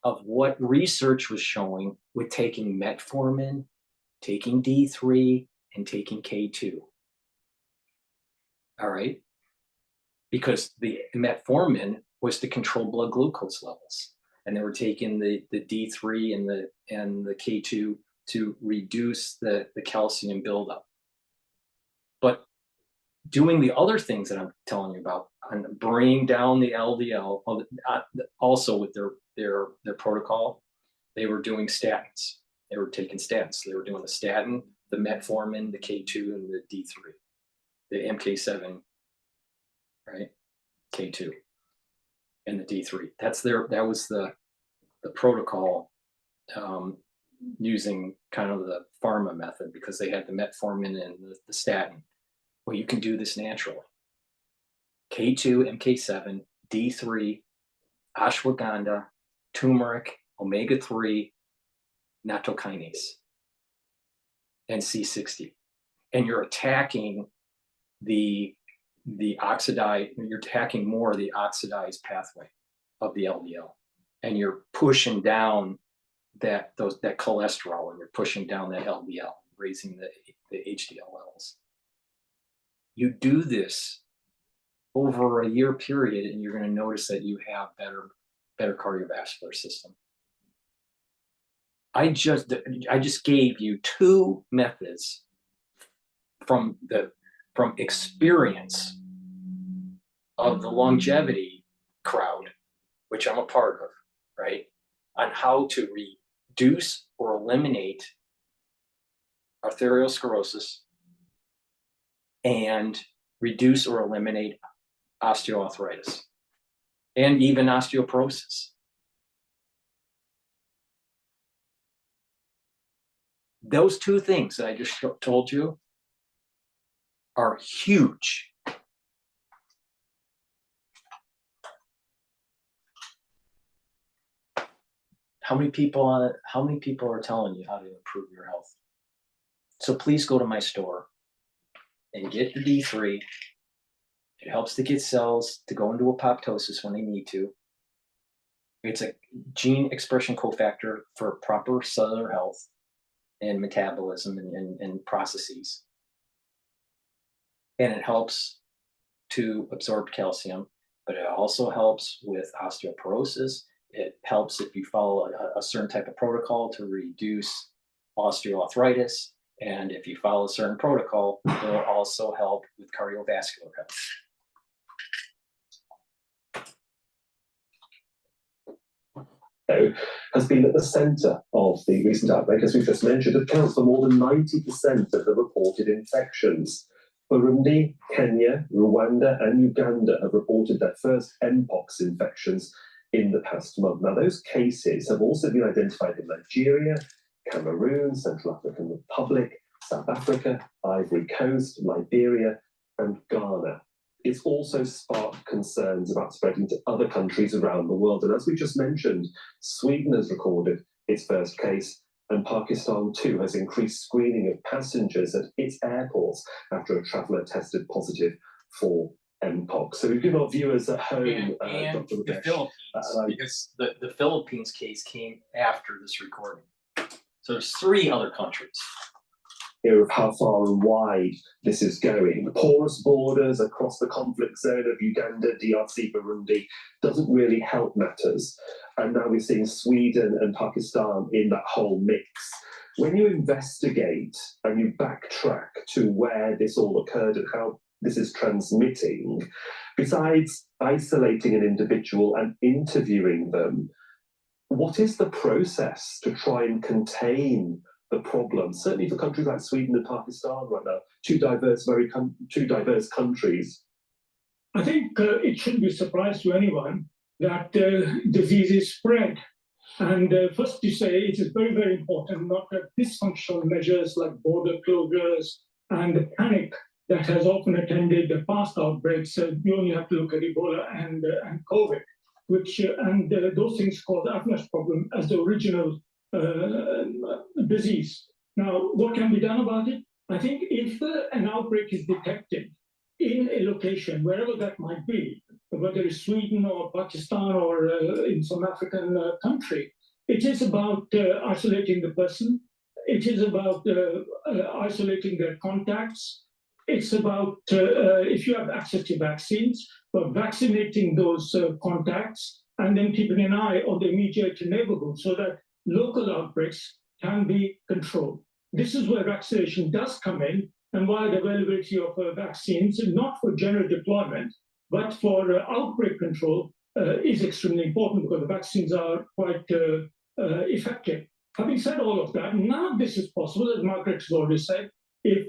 of what research was showing with taking metformin, taking D3, and taking K2. All right? Because the metformin was to control blood glucose levels. And they were taking the D3 and the K2 to reduce the calcium buildup. But doing the other things that I'm telling you about, and bringing down the LDL, also with their protocol, they were doing statins. They were taking statins. They were doing the statin, the metformin, the K2, and the D3, the MK7, right? K2, and the D3. That was the protocol using kind of the pharma method because they had the metformin and the statin. Well, you can do this naturally. K2, MK7, D3, ashwagandha, turmeric, omega-3, nattokinase, and C60. And you're attacking the oxidized, you're attacking more of the oxidized pathway of the LDL. And you're pushing down that cholesterol, and you're pushing down that LDL, raising the HDL levels. You do this over a year period, and you're going to notice that you have better cardiovascular system. I just gave you two methods from experience of the longevity crowd, which I'm a part of, right? On how to reduce or eliminate arteriosclerosis and reduce or eliminate osteoarthritis and even osteoporosis. Those two things that I just told you are huge. How many people are telling you how to improve your health? So please go to my store and get the D3. It helps to get cells to go into apoptosis when they need to. It's a gene expression cofactor for proper cellular health and metabolism and processes. And it helps to absorb calcium, but it also helps with osteoporosis. It helps if you follow a certain type of protocol to reduce osteoarthritis. And if you follow a certain protocol, it will also help with cardiovascular health. Has been at the centre of the recent outbreak, as we've just mentioned, accounts for more than 90% of the reported infections. Burundi, Kenya, Rwanda, and Uganda have reported their first Mpox infections in the past month. Now, those cases have also been identified in Nigeria, Cameroon, Central African Republic, South Africa, Ivory Coast, Liberia, and Ghana. It's also sparked concerns about spreading to other countries around the world. And as we just mentioned, Sweden has recorded its first case, and Pakistan too has increased screening of passengers at its airports after a traveller tested positive for Mpox. So we've given our viewers at home, and Dr. the Philippines, because the Philippines case came after this recording. So there's 3 other countries. Of how far and wide this is going. Porous borders across the conflict zone of Uganda, DRC, Burundi doesn't really help matters. And now we're seeing Sweden and Pakistan in that whole mix. When you investigate and you backtrack to where this all occurred and how this is transmitting, besides isolating an individual and interviewing them, what is the process to try and contain the problem? Certainly for countries like Sweden and Pakistan right now, two diverse countries. I think it shouldn't be a surprise to anyone that diseases spread. And first to say, it is very, very important not that dysfunctional measures like border closures and the panic that has often attended the past outbreaks. You only have to look at Ebola and COVID, which and those things cause as much problem as the original disease. Now, what can be done about it? I think if an outbreak is detected in a location, wherever that might be, whether it's Sweden or Pakistan or in some African country, it is about isolating the person. It is about isolating their contacts. It's about, if you have access to vaccines, but vaccinating those contacts and then keeping an eye on the immediate neighborhood so that local outbreaks can be controlled. This is where vaccination does come in, and why the availability of vaccines, not for general deployment, but for outbreak control, is extremely important because the vaccines are quite effective. Having said all of that, none of this is possible, as Margaret has already said, if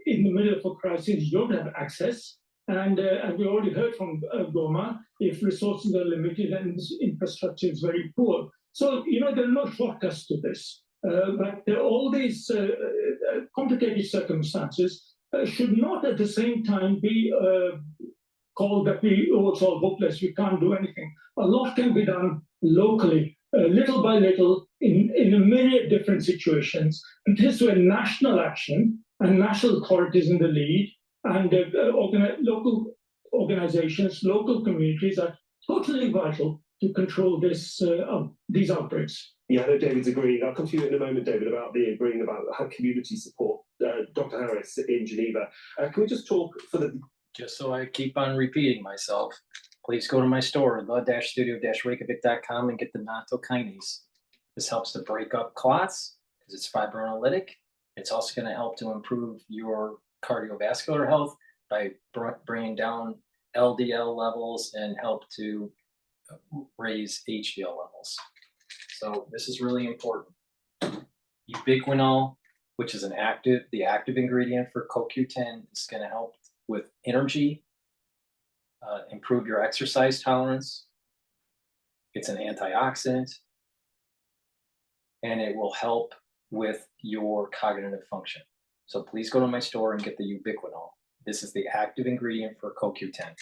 in the middle of a crisis you don't have access. And as we already heard from Goma, if resources are limited and infrastructure is very poor. So, there are no shortcuts to this. But all these complicated circumstances should not at the same time be called that it's all hopeless, we can't do anything. A lot can be done locally, little by little, in a myriad different situations. And this is where national action and national authorities in the lead and local organizations, local communities are totally vital to control these outbreaks. Yeah, I know David's agreeing. I'll come to you in a moment, David, about agreeing about how community support. Dr. Harris in Geneva. Can we just talk for the... Just so I keep on repeating myself, please go to my store, the-studio-reykjavik.com, and get the nattokinase. This helps to break up clots because it's fibrinolytic. It's also going to help to improve your cardiovascular health by bringing down LDL levels and help to raise HDL levels. So this is really important. Ubiquinol, which is the active ingredient for CoQ10, is going to help with energy, improve your exercise tolerance. It's an antioxidant, and it will help with your cognitive function. So please go to my store and get the ubiquinol. This is the active ingredient for CoQ10.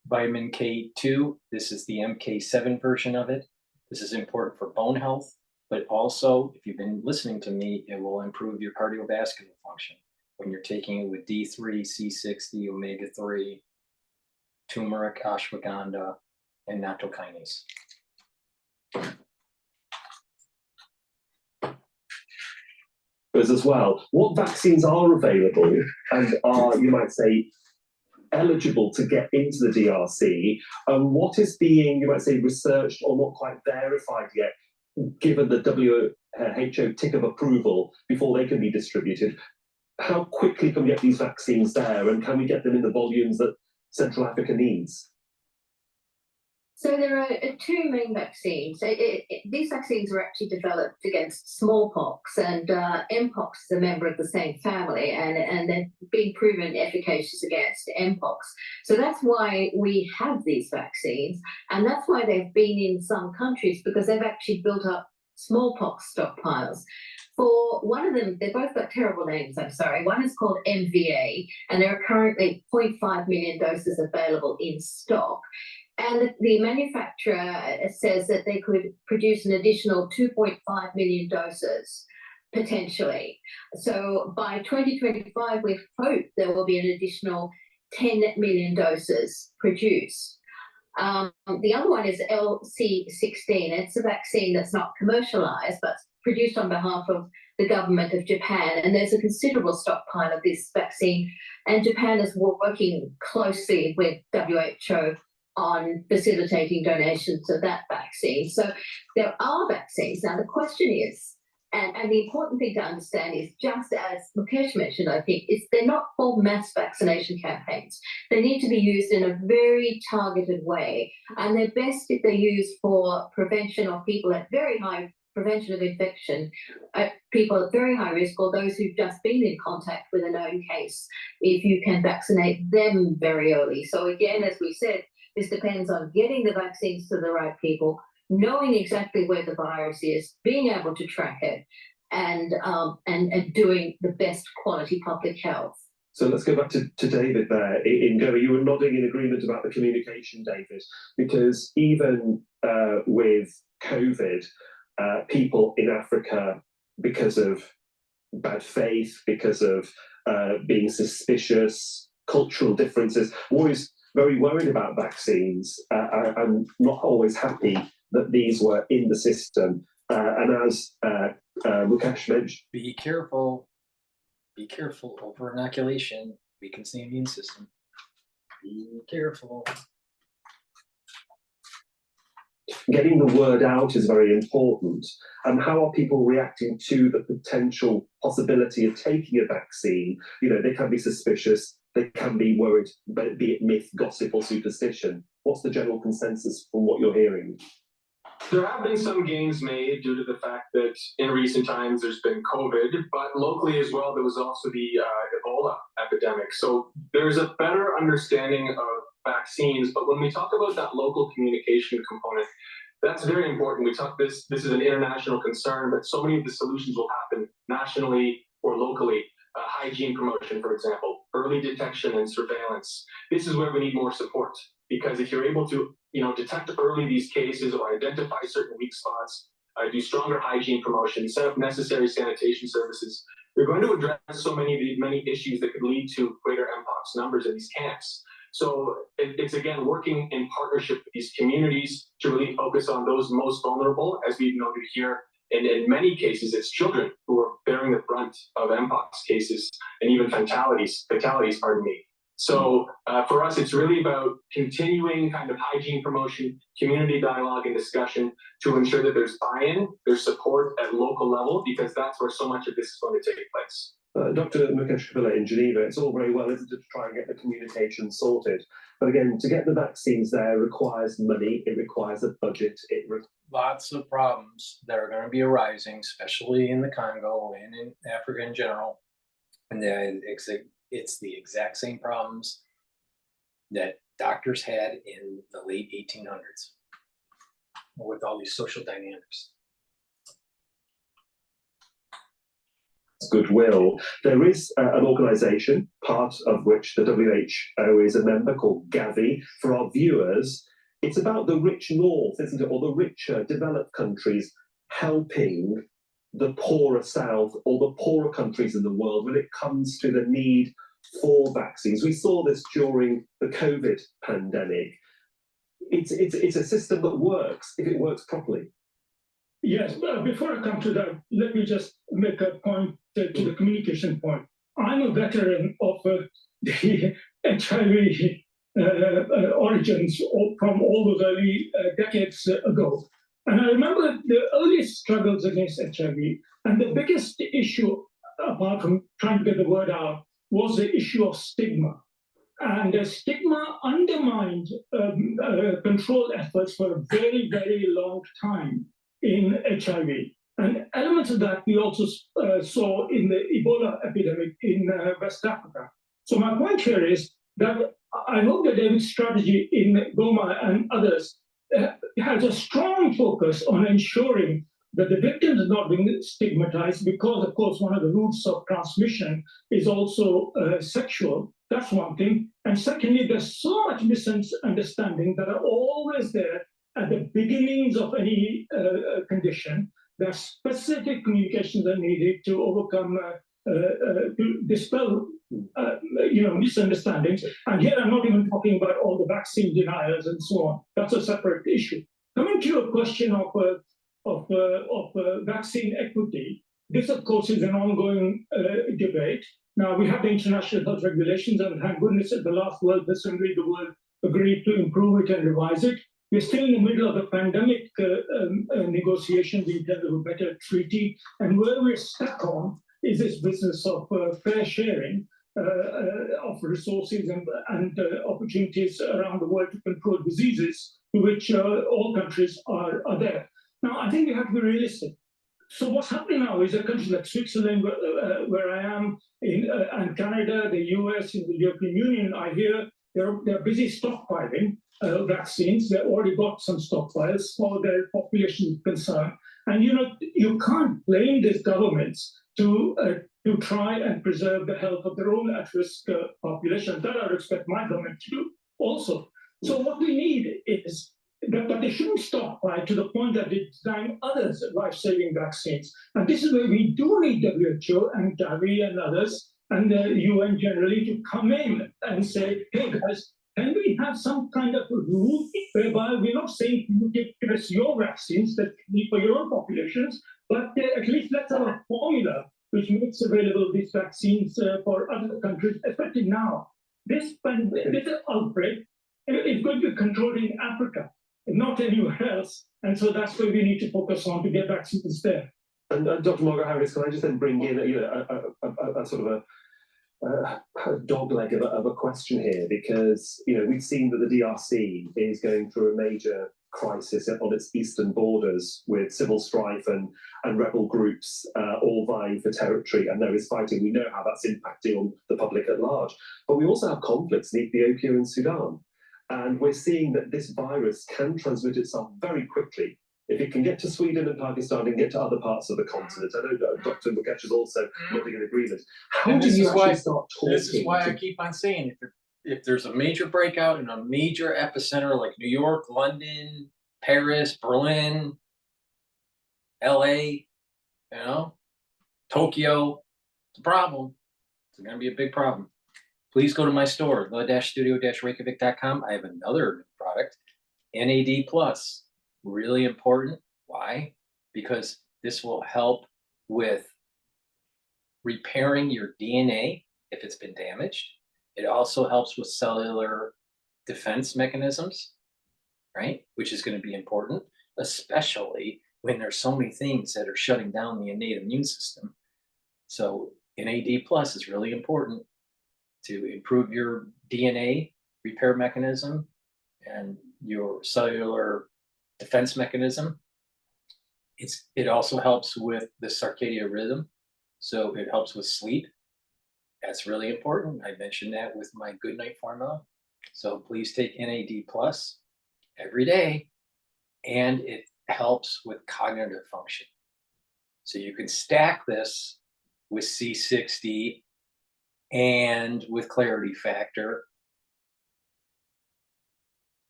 Vitamin K2, this is the MK7 version of it. This is important for bone health, but also, if you've been listening to me, it will improve your cardiovascular function when you're taking it with D3, C60, omega-3, turmeric, ashwagandha, and nattokinase. As well, what vaccines are available and are, you might say, eligible to get into the DRC, and what is being, you might say, researched or not quite verified yet, given the WHO tick of approval before they can be distributed? How quickly can we get these vaccines there, and can we get them in the volumes that Central Africa needs? So there are two main vaccines. These vaccines were actually developed against smallpox, and Mpox is a member of the same family, and they've been proven efficacious against Mpox. So that's why we have these vaccines, and that's why they've been in some countries, because they've actually built up smallpox stockpiles. For one of them, they both got terrible names, I'm sorry. One is called MVA, and there are currently 0.5 million doses available in stock. And the manufacturer says that they could produce an additional 2.5 million doses, potentially. So by 2025, we hope there will be an additional 10 million doses produced. The other one is LC16. It's a vaccine that's not commercialized, but produced on behalf of the government of Japan. And there's a considerable stockpile of this vaccine. And Japan is working closely with WHO on facilitating donations of that vaccine. So there are vaccines. Now, the question is, and the important thing to understand is, just as Mukesh mentioned, I think, is they're not for mass vaccination campaigns. They need to be used in a very targeted way. And they're best if they're used for prevention of people at very high prevention of infection, people at very high risk, or those who've just been in contact with a known case, if you can vaccinate them very early. So again, as we said, this depends on getting the vaccines to the right people, knowing exactly where the virus is, being able to track it, and doing the best quality public health. So let's go back to David there in Goa. You were nodding in agreement about the communication, David, because even with COVID, people in Africa, because of bad faith, because of being suspicious, cultural differences, always very worried about vaccines and not always happy that these were in the system. And as Mukesh mentioned, be careful, over inoculation weakens the immune system. Be careful. Getting the word out is very important. And how are people reacting to the potential possibility of taking a vaccine? You know, they can be suspicious, they can be worried, be it myth, gossip, or superstition. What's the general consensus from what you're hearing? There have been some gains made due to the fact that in recent times there's been COVID, but locally as well, there was also the Ebola epidemic. So there's a better understanding of vaccines, but when we talk about that local communication component, That's very important. We talk this is an international concern, but so many of the solutions will happen nationally or locally. Hygiene promotion, for example, early detection and surveillance. This is where we need more support, because if you're able to, detect early these cases or identify certain weak spots, do stronger hygiene promotion, set up necessary sanitation services, you're going to address so many issues that could lead to greater Mpox numbers in these camps. So it's again working in partnership with these communities to really focus on those most vulnerable, as we've noted here. And in many cases, it's children who are bearing the brunt of Mpox cases and even fatalities, pardon me. So for us, it's really about continuing kind of hygiene promotion, community dialogue and discussion to ensure that there's buy-in, there's support at local level, because that's where so much of this is going to take place. Dr. Mukesh in Geneva, it's all very well, isn't it, to try and get the communication sorted. But again, to get the vaccines there requires money, it requires a budget, lots of problems that are going to be arising, especially in the Congo and in Africa in general. And it's the exact same problems that doctors had in the late 1800s with all these social dynamics. Goodwill. There is an organisation, part of which the WHO is a member, called Gavi. For our viewers, it's about the rich north, isn't it, or the richer developed countries helping the poorer south or the poorer countries in the world when it comes to the need for vaccines. We saw this during the COVID pandemic. It's a system that works if it works properly. Yes, but before I come to that, let me just make a point to the communication point. I'm a veteran of the HIV origins from all those early decades ago. And I remember the earliest struggles against HIV, and the biggest issue, apart from trying to get the word out, was the issue of stigma. And the stigma undermined control efforts for a very, very long time in HIV. And elements of that we also saw in the Ebola epidemic in West Africa. So my point here is that I hope that David's strategy in Goma and others has a strong focus on ensuring that the victims are not being stigmatized, because, of course, one of the roots of transmission is also sexual. That's one thing. And secondly, there's so much misunderstanding that are always there at the beginnings of any condition. There are specific communications that are needed to overcome, to dispel, misunderstandings. And here I'm not even talking about all the vaccine deniers and so on. That's a separate issue. Coming to your question of vaccine equity, this, of course, is an ongoing debate. Now, we have the international health regulations, and thank goodness at the last World Health Assembly, the world agreed to improve it and revise it. We're still in the middle of the pandemic negotiations in terms of a better treaty. And where we're stuck on is this business of fair sharing of resources and opportunities around the world to control diseases, to which all countries are there. Now, I think we have to be realistic. So what's happening now is a country like Switzerland, where I am, and Canada, the US, in the European Union, I hear they're busy stockpiling vaccines. They've already got some stockpiles for their population concern. And you can't blame these governments to try and preserve the health of their own at-risk population. That I would expect my government to do also. So what we need is but they shouldn't stockpile to the point that they design others life-saving vaccines. And this is where we do need WHO and Gavi and others, and the UN generally, to come in and say, hey guys, can we have some kind of a rule whereby we're not saying you give us your vaccines that you need for your own populations, but at least let's have a formula which makes available these vaccines for other countries, especially now. This outbreak is going to be controlled in Africa, not anywhere else. And so that's where we need to focus on to get vaccines there. And Dr. Margaret Harris, can I just then bring in a sort of a dog leg of a question here, because we've seen that the DRC is going through a major crisis on its eastern borders with civil strife and rebel groups all vying for territory, and there is fighting. We know how that's impacting on the public at large. But we also have conflicts in Ethiopia and Sudan. And we're seeing that this virus can transmit itself very quickly. If it can get to Sweden and Pakistan and get to other parts of the continent, I know Dr. Mpox is also nodding in agreement. How do you actually start talking? This is why I keep on saying, if there's a major breakout in a major epicenter like New York, London, Paris, Berlin, LA, Tokyo, it's a problem. It's going to be a big problem. Please go to my store, the-studio-reykjavik.com. I have another product, NAD+. Really important. Why? Because this will help with repairing your DNA if it's been damaged. It also helps with cellular defense mechanisms, right? Which is going to be important, especially when there's so many things that are shutting down the innate immune system. So NAD+ is really important to improve your DNA repair mechanism and your cellular defense mechanism. It also helps with the circadian rhythm, so it helps with sleep. That's really important. I mentioned that with my good night formula. So please take NAD+ every day, and it helps with cognitive function. So you can stack this with C60 and with clarity factor.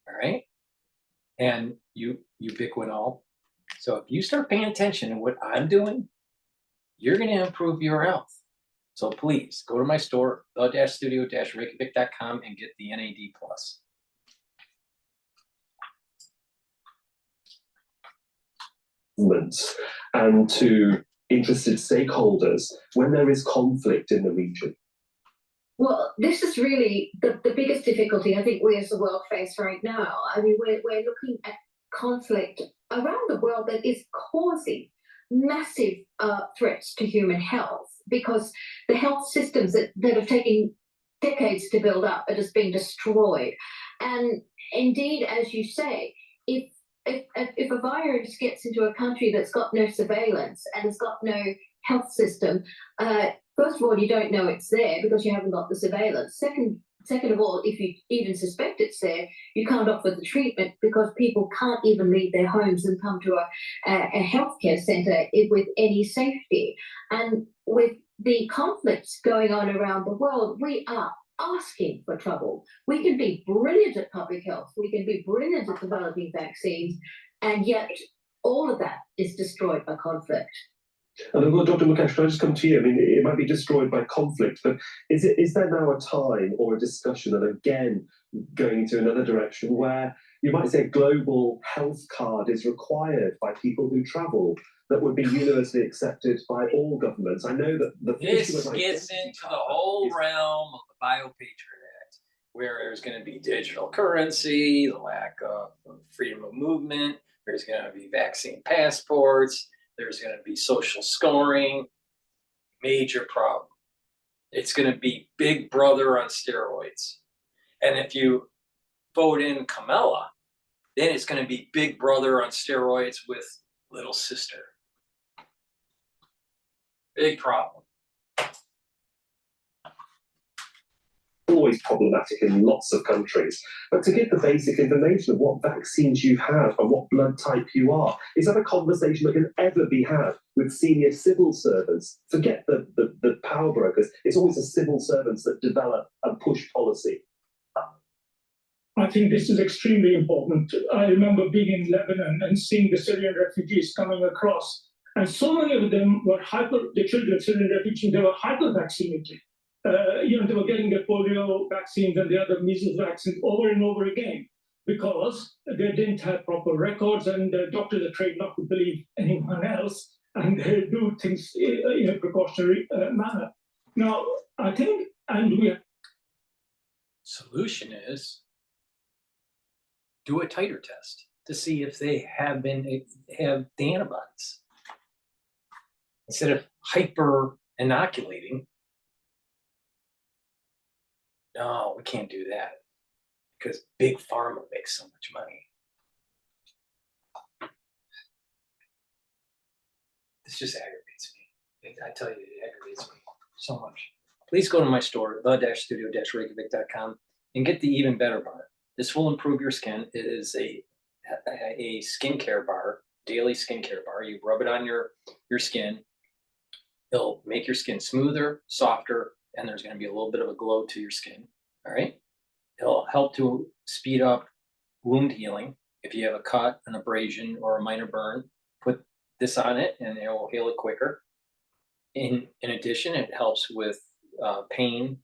All right. And ubiquinol. So if you start paying attention to what I'm doing, you're going to improve your health. So please go to my store, the-studio-reykjavik.com, and get the NAD+. And to interested stakeholders when there is conflict in the region? Well, this is really the biggest difficulty I think we as the world face right now. I mean, we're looking at conflict around the world that is causing massive threats to human health, because the health systems that have taken decades to build up are just being destroyed. And indeed, as you say, if a virus gets into a country that's got no surveillance and has got no health system, first of all, you don't know it's there because you haven't got the surveillance. Second of all, if you even suspect it's there, you can't offer the treatment because people can't even leave their homes and come to a healthcare centre with any safety. And with the conflicts going on around the world, we are asking for trouble. We can be brilliant at public health, we can be brilliant at developing vaccines, and yet all of that is destroyed by conflict. And well, Dr. Mpox, can I just come to you? I mean, it might be destroyed by conflict, but is there now a time or a discussion, and again, going into another direction, where you might say a global health card is required by people who travel, that would be universally accepted by all governments? I know that this gets into the whole realm of the Biopatriot Act, where there's going to be digital currency, the lack of freedom of movement, there's going to be vaccine passports, there's going to be social scoring. Major problem. It's going to be Big Brother on steroids. And if you vote in Kamala, then it's going to be Big Brother on steroids with Little Sister. Big problem. Always problematic in lots of countries, but to get the basic information of what vaccines you have and what blood type you are, is that a conversation that can ever be had with senior civil servants? Forget the power brokers. It's always the civil servants that develop and push policy. I think this is extremely important. I remember being in Lebanon and seeing the Syrian refugees coming across, and so many of them were the children, Syrian refugees, they were hyper-vaccinated. They were getting the polio vaccines and the other measles vaccines over and over again because they didn't have proper records, and the doctors are trained not to believe anyone else, and they do things in a precautionary manner. Now, I think, and we solution is do a titer test to see if they have the antibodies. Instead of hyper inoculating, no, we can't do that because Big Pharma makes so much money. This just aggravates me. I tell you, it aggravates me so much. Please go to my store, the-studio-reykjavik.com, and get the even better part. This will improve your skin. It is a skincare bar, daily skincare bar. You rub it on your skin. It'll make your skin smoother, softer, and there's going to be a little bit of a glow to your skin. All right. It'll help to speed up wound healing. If you have a cut, an abrasion, or a minor burn, put this on it and it will heal it quicker. In addition, it helps with pain.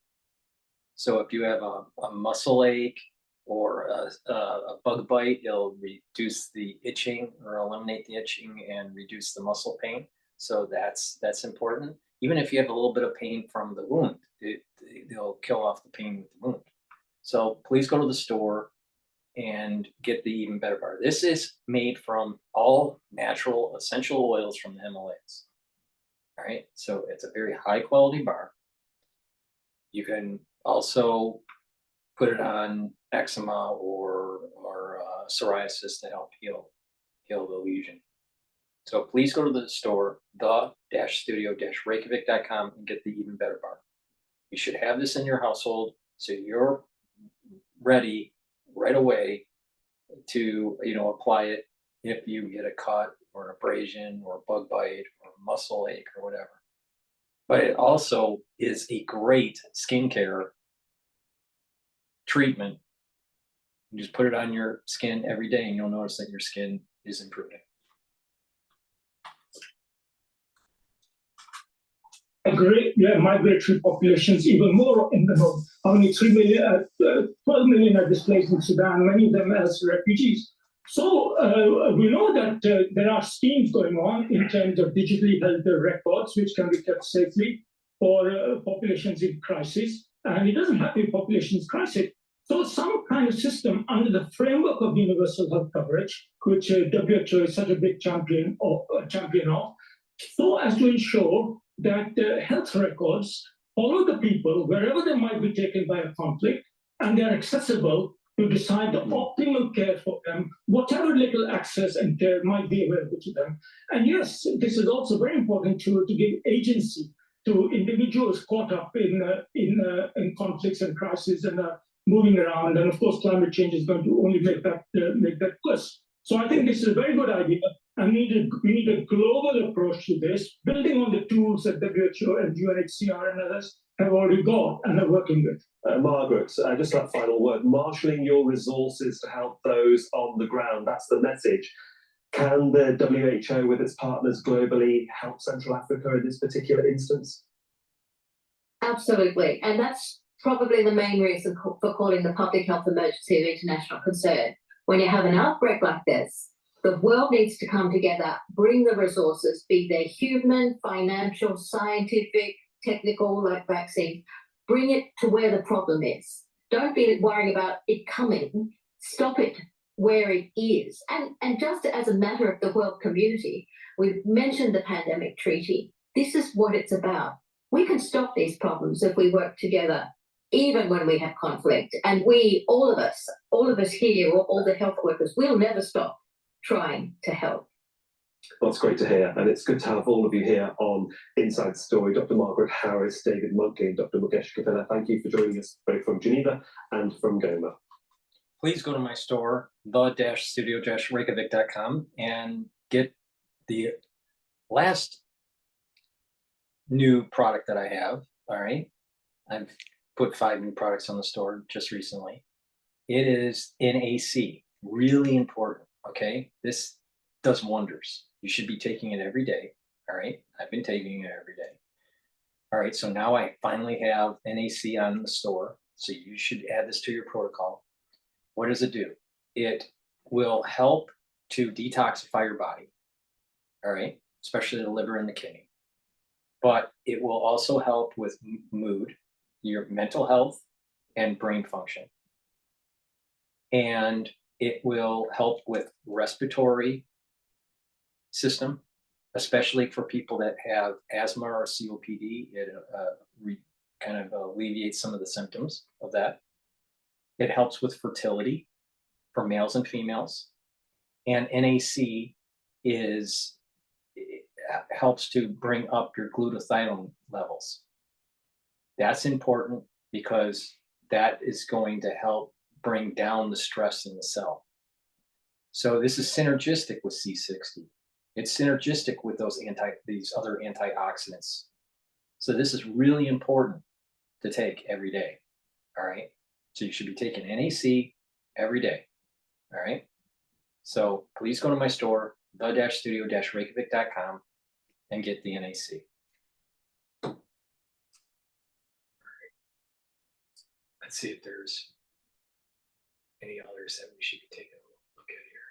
So if you have a muscle ache or a bug bite, it'll reduce the itching or eliminate the itching and reduce the muscle pain. So that's important. Even if you have a little bit of pain from the wound, they'll kill off the pain with the wound. So please go to the store and get the Even Better bar. This is made from all natural essential oils from the Himalayas. All right, so it's a very high quality bar. You can also put it on eczema or psoriasis to help heal the lesion. So please go to the store, the-studio-reykjavik.com, and get the Even Better bar. You should have this in your household so you're ready right away to apply it if you get a cut or an abrasion or a bug bite or a muscle ache or whatever. But it also is a great skincare treatment. You just put it on your skin every day and you'll notice that your skin is improving. Migratory populations, even more in the north. Only 12 million are displaced in Sudan, many of them as refugees. So we know that there are schemes going on in terms of digitally held records, which can be kept safely for populations in crisis. And it doesn't have to be populations crisis. So some kind of system under the framework of universal health coverage, which WHO is such a big champion of, so as to ensure that health records follow the people wherever they might be taken by a conflict, and they're accessible to decide the optimal care for them, whatever little access and care might be available to them. And yes, this is also very important to give agency to individuals caught up in conflicts and crises and moving around. And of course, climate change is going to only make that worse. So I think this is a very good idea. And we need a global approach to this, building on the tools that WHO and UNHCR and others have already got and are working with. Margaret, just that final word, marshalling your resources to help those on the ground. That's the message. Can the WHO with its partners globally help Central Africa in this particular instance? Absolutely. And that's probably the main reason for calling the public health emergency of international concern. When you have an outbreak like this, the world needs to come together, bring the resources, be they human, financial, scientific, technical, like vaccine, bring it to where the problem is. Don't be worrying about it coming. Stop it where it is. And just as a matter of the world community, we've mentioned the pandemic treaty. This is what it's about. We can stop these problems if we work together, even when we have conflict. And we, all of us here, all the health workers, we'll never stop trying to help. That's great to hear, and it's good to have all of you here on Inside Story. Dr. Margaret Harris, David Monkley, and Dr. Mukesh Kapila, thank you for joining us both from Geneva and from Goma. Please go to my store, the-studio-reykjavik.com, and get the last new product that I have. All right, I've put 5 new products on the store just recently. It is NAC, really important. Okay, this does wonders. You should be taking it every day. All right, I've been taking it every day. All right, so now I finally have NAC on the store. So you should add this to your protocol. What does it do? It will help to detoxify your body. All right, especially the liver and the kidney. But it will also help with mood, your mental health, and brain function. And it will help with respiratory system, especially for people that have asthma or COPD. It kind of alleviates some of the symptoms of that. It helps with fertility for males and females. And NAC helps to bring up your glutathione levels. That's important because that is going to help bring down the stress in the cell. So this is synergistic with C60. It's synergistic with these other antioxidants. So this is really important to take every day. All right. So you should be taking NAC every day. All right. So please go to my store, the-studio-reykjavik.com, and get the NAC. Let's see if there's any others that we should be taking a look at here.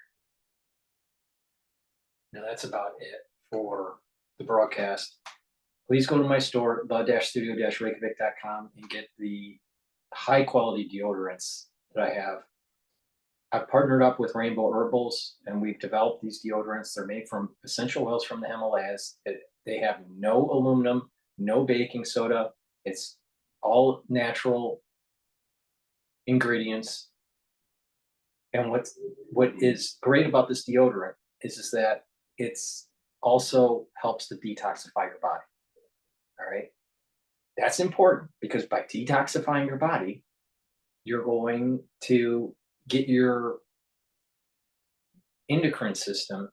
Now that's about it for the broadcast. Please go to my store, the-studio-reykjavik.com, and get the high quality deodorants that I have. I've partnered up with Rainbow Herbals, and we've developed these deodorants. They're made from essential oils from the Himalayas. They have no aluminum, no baking soda. It's all natural ingredients. And what is great about this deodorant is that it's also helps to detoxify your body. All right. That's important because by detoxifying your body, you're going to get your endocrine system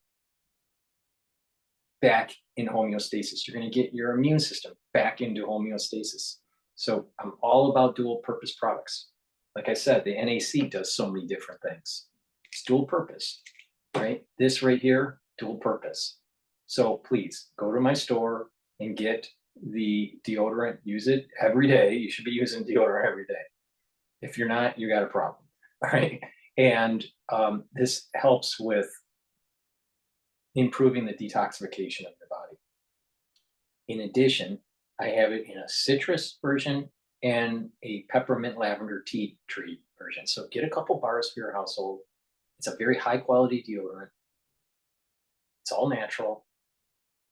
back in homeostasis. You're going to get your immune system back into homeostasis. So I'm all about dual purpose products. Like I said, the NAC does so many different things. It's dual purpose, right? This right here, dual purpose. So please go to my store and get the deodorant. Use it every day. You should be using deodorant every day. If you're not, you got a problem, all right? And this helps with improving the detoxification of your body. In addition, I have it in a citrus version and a peppermint lavender tea tree version. So get a couple bars for your household. It's a very high quality deodorant. It's all natural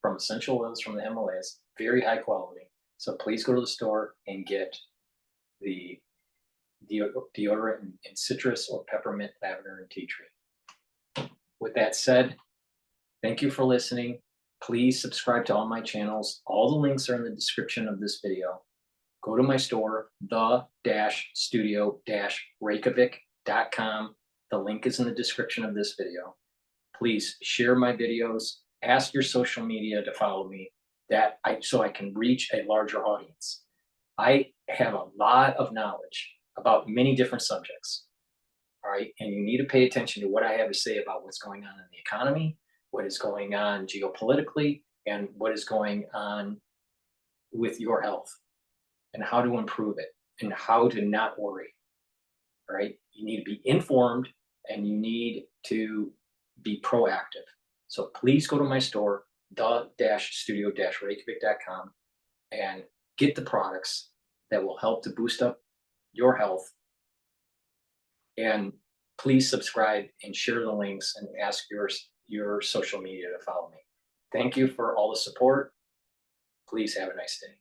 from essential oils from the Himalayas, very high quality. So please go to the store and get the deodorant in citrus or peppermint, lavender, and tea tree. With that said, thank you for listening. Please subscribe to all my channels. All the links are in the description of this video. Go to my store, the-studio-reykjavik.com. The link is in the description of this video. Please share my videos. Ask your social media to follow me so I can reach a larger audience. I have a lot of knowledge about many different subjects. All right. And you need to pay attention to what I have to say about what's going on in the economy, what is going on geopolitically, and what is going on with your health and how to improve it and how to not worry. All right. You need to be informed and you need to be proactive. So please go to my store, the-studio-reykjavik.com, and get the products that will help to boost up your health. And please subscribe and share the links and ask your social media to follow me. Thank you for all the support. Please have a nice day.